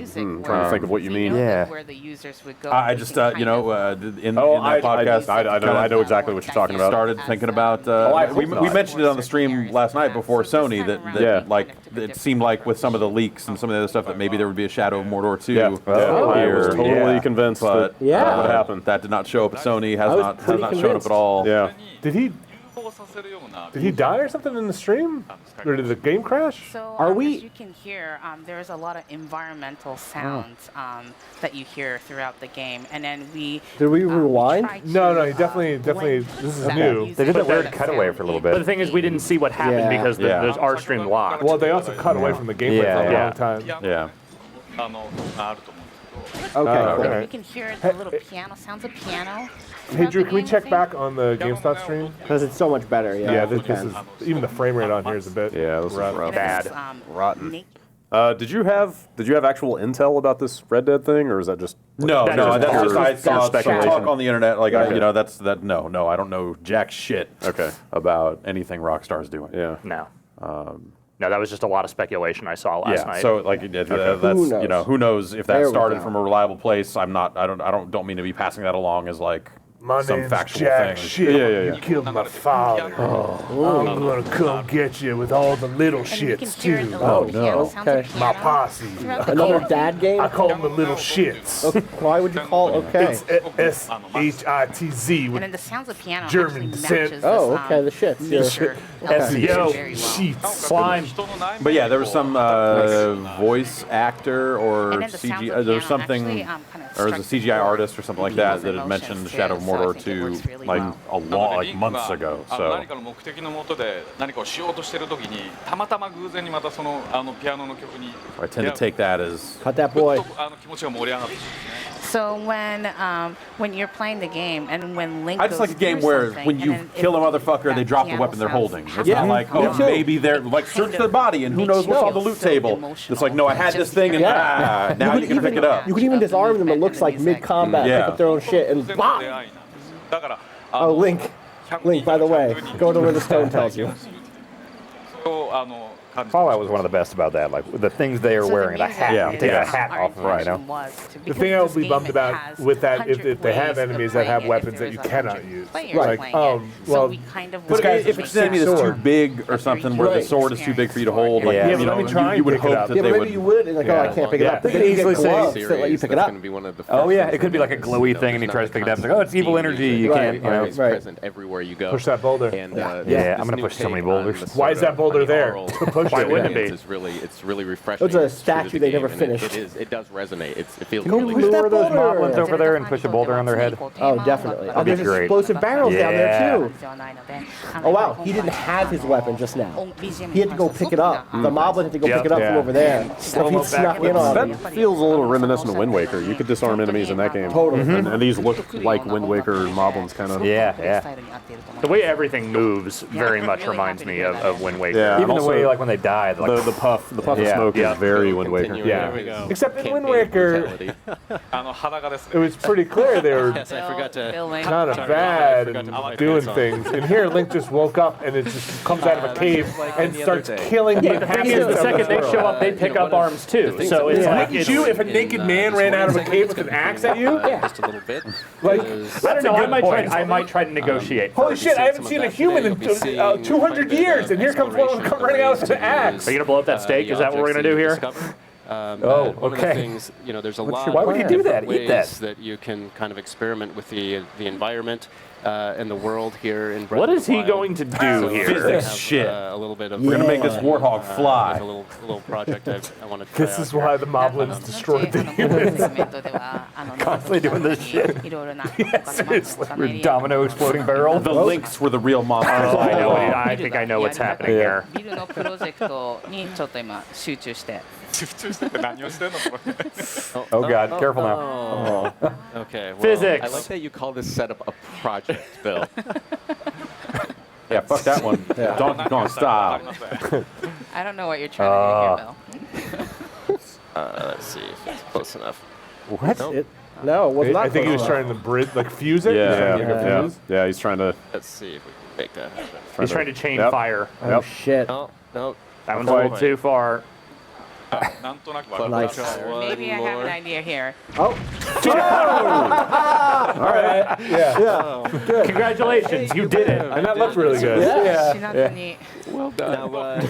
C: to think of what you mean.
F: Yeah.
O: Where the users would go.
A: I just, you know, in that
C: I
A: podcast,
C: I know exactly what you're talking about.
A: started thinking about.
C: I hope
A: we
C: not.
A: mentioned it on the stream last night before Sony that
C: Yeah.
A: like it seemed like with some of the leaks and some of the other stuff that maybe there would be a Shadow of Mordor 2.
C: Yeah, I
A: here.
C: was totally
F: Yeah.
C: convinced
A: But
C: that
B: Yeah.
C: that would happen.
A: that did not show up at Sony. Has
B: was
A: not
B: pretty
A: shown up
B: convinced.
A: at all.
C: Yeah.
D: Did he die or something in the stream? Or did the game crash?
O: So
B: Are
O: as
B: we-
O: you can hear, there's a lot of environmental sounds that you hear throughout the game, and then we.
B: Did we rewind?
O: try to,
D: No, he definitely.
O: blend
D: This is
O: that
D: new.
O: music
F: They did that
O: with
F: weird
O: that
F: cutaway
O: sound
F: for a little
E: But the
F: bit.
E: thing is, we didn't see what happened
B: Yeah.
E: because
A: Yeah.
E: there's our stream locked.
D: Well, they also cut away from the gameplay for a
F: Yeah.
D: long time.
A: Yeah.
B: Okay,
D: Okay.
B: cool.
O: We can hear the little piano sounds of piano.
D: Hey
O: throughout
D: Drew,
O: the
D: can we
O: game, I
D: check
O: think.
D: back on the GameStop stream?
B: Because it's so much better. Yeah,
D: Yeah,
B: we
D: this
B: can.
D: is even the frame rate on here is a bit.
C: Yeah, this is rough.
O: And
E: Bad.
O: it's,
C: Rotten.
O: Nick-
C: Did you have actual intel about this Red Dead thing, or is that just
A: No,
E: That's
A: no,
E: just
A: that's
E: pure-
A: just I
C: pure
A: saw some
C: speculation.
A: talk on the internet. Like,
C: Okay.
A: you know, that's that. No, I don't know jack shit.
C: Okay.
A: About anything Rockstar's doing.
C: Yeah.
E: No. No, that was just a lot of speculation I saw last night.
A: So like that's
B: Who knows?
A: you know who knows if that
B: There we
A: started
B: go.
A: from a reliable place. I don't mean to be passing that along as like
D: My
A: some
D: name's
A: factual
D: Jack
A: thing.
D: Shit.
A: Yeah, yeah, yeah.
D: You killed my father. I'm gonna come get you with all the little shits too. My posse.
B: Another dad game?
D: I call them the little shits.
B: Okay, why would you call okay?
D: It's SHITZ
O: And
D: with
O: then the sounds of piano
D: German
O: actually
D: descent.
O: matches
B: Oh,
O: this,
B: okay, the shits.
O: nature of the
D: SEO
O: very well.
D: sheets.
E: Slime.
A: But yeah, there was some voice actor or
O: And then the sounds
A: CGI.
O: of
A: There was
O: piano
A: something,
O: actually, kind of
A: or it was a
O: struck
A: CGI
O: the
A: artist or something like that that had
O: emotions
A: mentioned
O: too,
A: Shadow of
O: so I
A: Mordor
O: think it
A: 2
O: works really
A: like
O: well.
A: a long, like months ago. So
N: 何かの目的のもとで何かをしようとしてる時にたまたま偶然にまたそのピアノの曲に
A: I tend to take that as
B: Cut that boy.
N: 気持ちが盛り上がってくるんですね。
O: So when you're playing the game and when Link
A: I just
O: goes
A: like a game
O: through
A: where
O: something,
A: when
O: and
A: you
O: then
A: kill a
O: if
A: motherfucker, they
O: that
A: drop the
O: piano
A: weapon they're
O: sounds
A: holding. It's
O: happens
A: not like, oh,
O: to
A: maybe they're like search their body and who knows what's on the loot table. It's like, no, I had this thing and now you can pick it up.
B: You could even disarm them. It looks like mid-combat.
A: Yeah.
B: Pick up their own shit and bam!
N: だから
B: Oh, Link. Link, by the way, go to where the stone tells you.
N: それを感じて
F: Fallout was one of the best about that. Like the things they are
O: So the
F: wearing, the
O: music
F: hat,
O: is-
F: take a
O: our
F: hat off, right?
O: intention
F: Now.
O: was to-
D: The
O: because
D: thing I
O: this
D: would be
O: game,
D: bummed
O: it
D: about
O: has
D: with that, if
O: 100
D: they have
O: ways of
D: enemies that have
O: playing it,
D: weapons
O: if
D: that you
O: there's
D: cannot
O: 100
D: use.
O: players
D: Like,
O: playing it. So
D: well,
O: we kind of
D: this
A: But
D: guy's
A: if it's an enemy that's too big or something where the
B: Right.
A: sword is too big for you to hold, like,
F: Yeah.
A: you
D: Yeah,
A: know,
D: let me try
A: you would
D: and pick it
A: hope
D: up.
A: that
B: Yeah,
A: they
B: but
A: would.
B: maybe you would, and like, oh, I can't pick it up. They could
F: easily
B: get
F: say
B: gloves that let you
P: Series,
B: pick it
P: that's
B: up.
P: gonna be one of the
F: Oh
P: first
F: yeah,
P: things
F: it could be
P: that
F: like a
P: is,
F: glowy
P: you know,
F: thing, and he
P: there's
F: tries to
P: not
F: pick it
P: the
F: up. It's like, oh, it's evil
P: constant
F: energy.
P: theme
F: You
P: music,
F: can't, you know.
P: it's
B: Right.
P: present everywhere you go.
D: Push that boulder.
P: And
F: Yeah,
P: this
F: I'm gonna
P: new
F: push so
P: take
F: many
P: on
F: boulders.
P: the
D: Why is
P: sort
D: that
P: of
D: boulder there?
P: moral
D: To push
E: Why
D: it.
E: wouldn't it be?
P: It's really refreshing.
B: It's a
P: through
B: statue
P: the
B: they
P: game,
B: never
P: and
B: finished.
P: It does resonate. It feels
B: Can you
P: really
B: push
P: good.
B: that
F: Lure those
B: boulder?
F: moblins over there and push a boulder on their head.
B: Oh, definitely. Oh,
F: That'd be
B: there's
F: great.
B: explosive barrels down there
F: Yeah.
B: too. Oh wow, he didn't have his weapon just now. He had to go pick it up. The moblin had to go pick it up from over there. So if he snuck in on
C: That
B: him.
C: feels a little reminiscent of Wind Waker. You could disarm enemies in that game.
B: Totally.
C: And these look like Wind Waker moblins, kind of.
F: Yeah, yeah.
E: The way everything moves very much reminds me of Wind Waker.
C: Yeah.
F: Even the
C: also,
F: way, like when they die, they're like,
C: the puff of
F: Yeah.
C: smoke
F: Yeah.
C: is very Wind Waker.
P: Continuing
D: Yeah.
P: with
D: Except in
P: campaign
D: Wind Waker,
P: brutality.
N: 裸です
D: it was pretty clear they were
M: Yes, I forgot to.
D: kind of
M: Sorry,
D: bad
M: I forgot
D: and
M: to put my
D: doing
M: pants on.
D: things. And here, Link just woke up and it just comes out of a cave and
M: the
D: starts
M: other day.
D: killing the
E: But the thing is, the
D: inhabitants of
E: second
D: this
E: they
D: world.
E: show up, they pick up arms too. So it's like
D: Wouldn't you if a naked man ran out of a cave with an axe at you?
M: Just a little bit.
D: Like,
E: I don't know.
D: a
E: I
D: good
E: might
D: point.
E: try. I might try to negotiate.
D: Holy
E: first.
D: shit, I haven't seen a human in 200 years, and here comes one running out with an axe.
E: Are you gonna blow up that steak? Is that what we're gonna do here?
F: Oh,
P: One of the
F: okay.
P: things, you know, there's a
F: What's
P: lot
F: your- why
P: of
F: would you do
P: different
F: that? Eat
P: ways
F: that.
P: that you can kind of experiment with the environment and the world here in Breath
E: What
P: of
E: is
P: the
E: he
P: Wild.
E: going to do
P: So
E: here?
P: I
A: Physics
P: have,
A: shit.
P: A little bit of.
A: We're gonna make this warthog fly.
P: Like a little project I want to try
D: This is
P: out
D: why
P: here.
D: the moblins destroyed the humans.
F: Constantly doing this shit.
D: seriously.
F: We're domino exploding barrel.
A: The links were the real monsters.
E: Oh, I know.
A: all along.
E: I think I know what's happening here.
O: ビルのプロジェクトにちょっと今集中して。
N: 集中してて何をしてんのこれ
F: Oh god, careful now.
P: Okay. Well,
E: Physics.
P: I like that you call this setup a project, Bill.
A: Yeah, fuck that one. Donkey Kong style.
O: I don't know what you're trying to do here, Bill.
P: Let's see if it's close enough.
F: What?
B: No, it was not.
D: I think he was
B: close
D: trying to bridge, like fuse it.
C: Yeah, he's trying to.
P: Let's see if we can make that happen.
E: He's trying to chain
C: Yep.
E: fire.
B: enough. Oh shit.
P: No, no.
E: That one's a little too far.
N: なんとなくわかる
B: Nice.
O: Maybe I have an idea here.
B: Oh. All right.
D: Yeah.
B: Good.
E: Congratulations, you did it.
D: And that looked really good.
B: Yeah.
O: しなずに
P: Well done.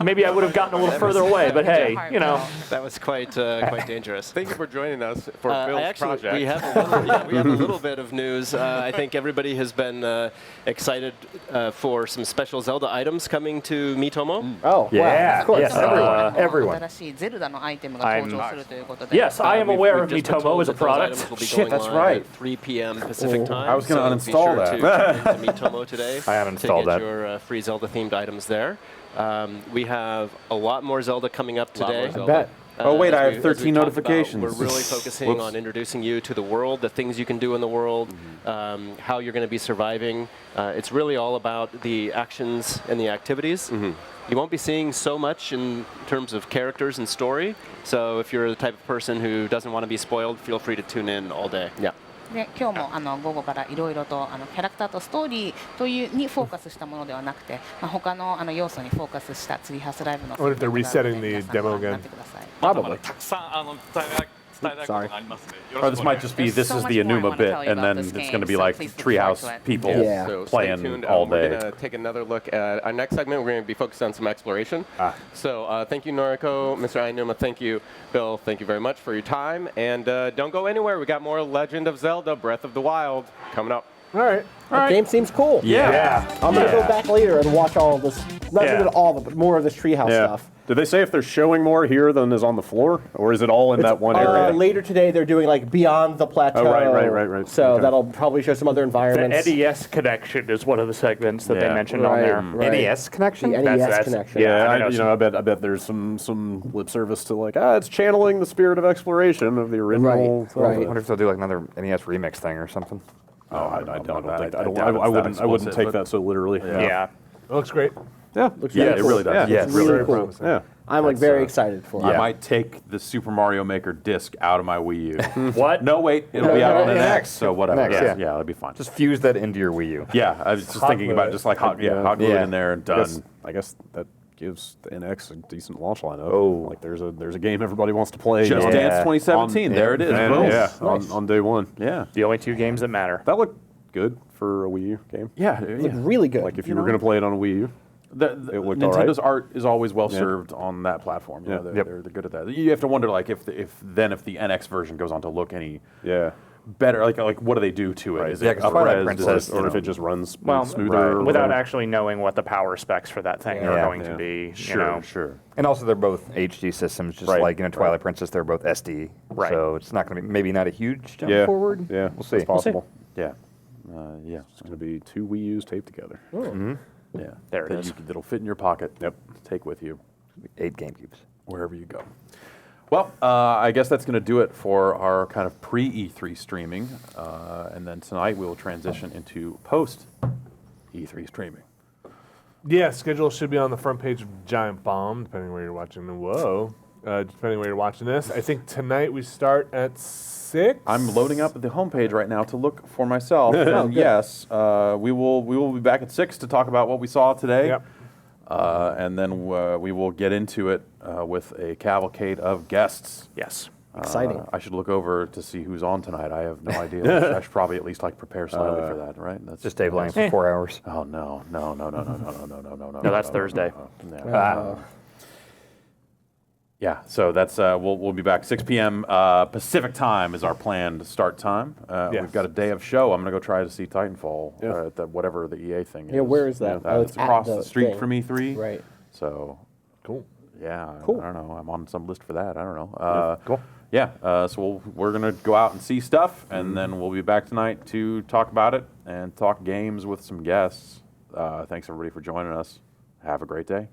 E: Maybe I would have gotten a little further away, but hey, you know.
M: That was quite dangerous.
P: Thank you for joining us for Bill's
M: Actually,
P: project.
M: we have a little, we have a little bit of news. I think everybody has been excited for some special Zelda items coming to Miitomo.
B: Oh, wow.
F: Yeah,
B: Of course.
F: yes, everyone. Everyone.
O: 新しいゼルダのアイテムが登場するということで。
E: Yes, I am aware of
P: We've just been
E: Miitomo
P: told
E: as a
P: that those
E: product.
P: items will be
A: Shit,
P: going
A: that's
P: live
A: right.
P: at 3 p.m. Pacific time.
A: I was gonna
P: so
A: uninstall
P: be sure
A: that.
P: To Miitomo today
F: I
P: to
F: uninstalled
P: get
F: that.
P: your free Zelda-themed items there. We have a lot more Zelda coming up today.
B: I bet.
A: Oh, wait, I
P: as
A: have
P: we- as we
A: 13
P: talked about,
A: notifications.
P: We're really focusing
A: Whoops.
P: on introducing you to the world, the things you can do in the world, how you're going to be surviving. It's really all about the actions and the activities. You won't be seeing so much in terms of characters and story. So if you're the type of person who doesn't want to be spoiled, feel free to tune in all day.
A: Yeah.
O: で今日も午後からいろいろとキャラクターとストーリーというにフォーカスしたものではなくて、他の要素にフォーカスしたツリーハウスライブの
D: I wonder if they're resetting the demo again.
N: たくさん伝伝えたいことがありますね。よろ
A: Or
N: し
A: this
N: くお願
A: might
N: いします
A: just be
O: There's
A: this
O: so
A: is
O: much
A: the
O: more I
A: Enuma
O: wanna
A: bit,
O: tell you
A: and
O: about
A: then
O: this
A: it's going to
O: game,
A: be
O: so
A: like
O: please look forward
A: Treehouse
O: to it.
A: people
B: Yeah.
P: So stay
A: playing
P: tuned.
A: all
P: We're
A: day.
P: going to take another look at our next segment. We're going to be focused on some exploration. So thank you, Noriko, Mr. Ainuma. Thank you, Bill. Thank you very much for your time. And don't go anywhere. We got more Legend of Zelda: Breath of the Wild coming up.
D: All right.
B: The game seems cool.
A: Yeah.
B: I'm gonna go back later and watch all of this. Not
C: Yeah.
B: even all of it, but more of this treehouse stuff.
C: Did they say if they're showing more here than is on the floor, or is it all in that one area?
B: Later today, they're doing like beyond the plateau.
C: Right.
B: So
C: Okay.
B: that'll probably show some other
E: The
B: environments.
E: NES connection is one of the segments that they
A: Yeah.
E: mentioned on there.
F: NES connection?
B: The NES connection.
C: Yeah,
E: I
C: I bet there's some lip service to like it's channeling the spirit of exploration of the original.
B: Right.
F: I wonder if they'll do like another NES remix thing or something.
C: I don't think
A: I doubt
C: I
A: it's that
C: wouldn't
A: explicit,
C: take
A: but-
C: that so literally.
E: Yeah.
D: It looks great.
C: Yeah.
A: Yeah, it really does.
C: Yeah.
B: It's really cool.
C: Yeah.
B: I'm like very excited for
A: I
B: it.
A: might take the Super Mario Maker disc out of my Wii U.
E: What?
A: No, wait, it'll be out on
F: NX.
A: NX, so whatever.
F: NX,
A: yeah,
F: yeah.
A: that'll be fine.
F: Just fuse that into your Wii U.
A: Yeah, I was just
D: Hot
A: thinking
D: glue
A: about
D: it.
A: just like hot glue it in there and done.
C: I guess that gives the NX a decent launch lineup. Oh, like there's a game everybody wants to play.
A: Just Dance 2017. There it is. Boom.
C: Yeah,
B: Nice.
C: on day one.
A: Yeah.
E: The only two games that matter.
C: That looked good for a Wii U game.
A: Yeah.
B: Look really good.
C: Like if you were going to play it on a Wii U. It looked all right.
A: Nintendo's art is always well served on that platform. You know, they're good at that. You have to wonder, like, if the NX version goes on to look any better, like what do they do to it? Is it
F: Twilight
A: upres?
F: Princess,
C: or if it just runs
E: Well,
C: smoother.
E: right.
C: or
E: Without
C: whatever.
E: actually knowing what the power specs for that thing are going to be.
A: Sure.
F: And also, they're both HD systems, just like Twilight Princess. They're both SD,
E: Right.
F: So it's not going to be maybe not a huge jump forward.
C: Yeah,
F: we'll see.
C: It's possible.
A: Yeah.
C: It's going to be 2 Wii U's taped together.
A: Yeah.
E: There it is.
A: That'll fit in your pocket. Yep. Take with you
F: 8 GameCubes.
A: wherever you go. Well, I guess that's going to do it for our kind of pre-E3 streaming. And then tonight we will transition into post-E3 streaming.
D: Yeah, schedule should be on the front page of Giant Bomb, depending where you're watching. Depending where you're watching this. I think tonight we start at 6.
A: I'm loading up the homepage right now to look for myself. And yes, we will be back at 6 to talk about what we saw today.
D: Yep.
A: And then we will get into it with a cavalcade of guests.
E: Yes.
B: Exciting.
A: I should look over to see who's on tonight. I have no idea. I should probably at least prepare slightly for that, right? That's
F: Just Dave Lang for 4 hours.
A: Oh no.
E: No, that's Thursday.
A: Yeah, so that's we'll be back 6 p.m. Pacific time is our planned start time. We've got a day of show. I'm gonna go try to see Titanfall at the, whatever the EA thing is.
B: Yeah, where is that?
A: It's
B: at
A: across
B: the
A: the street
B: thing.
A: from E3.
B: Right.
A: So
D: cool.
A: Yeah,
B: Cool.
A: I don't know. I'm on some list for that. I don't know.
F: Cool.
A: Yeah, so we're gonna go out and see stuff, and then we'll be back tonight to talk about it and talk games with some guests. Thanks everybody for joining us. Have a great day.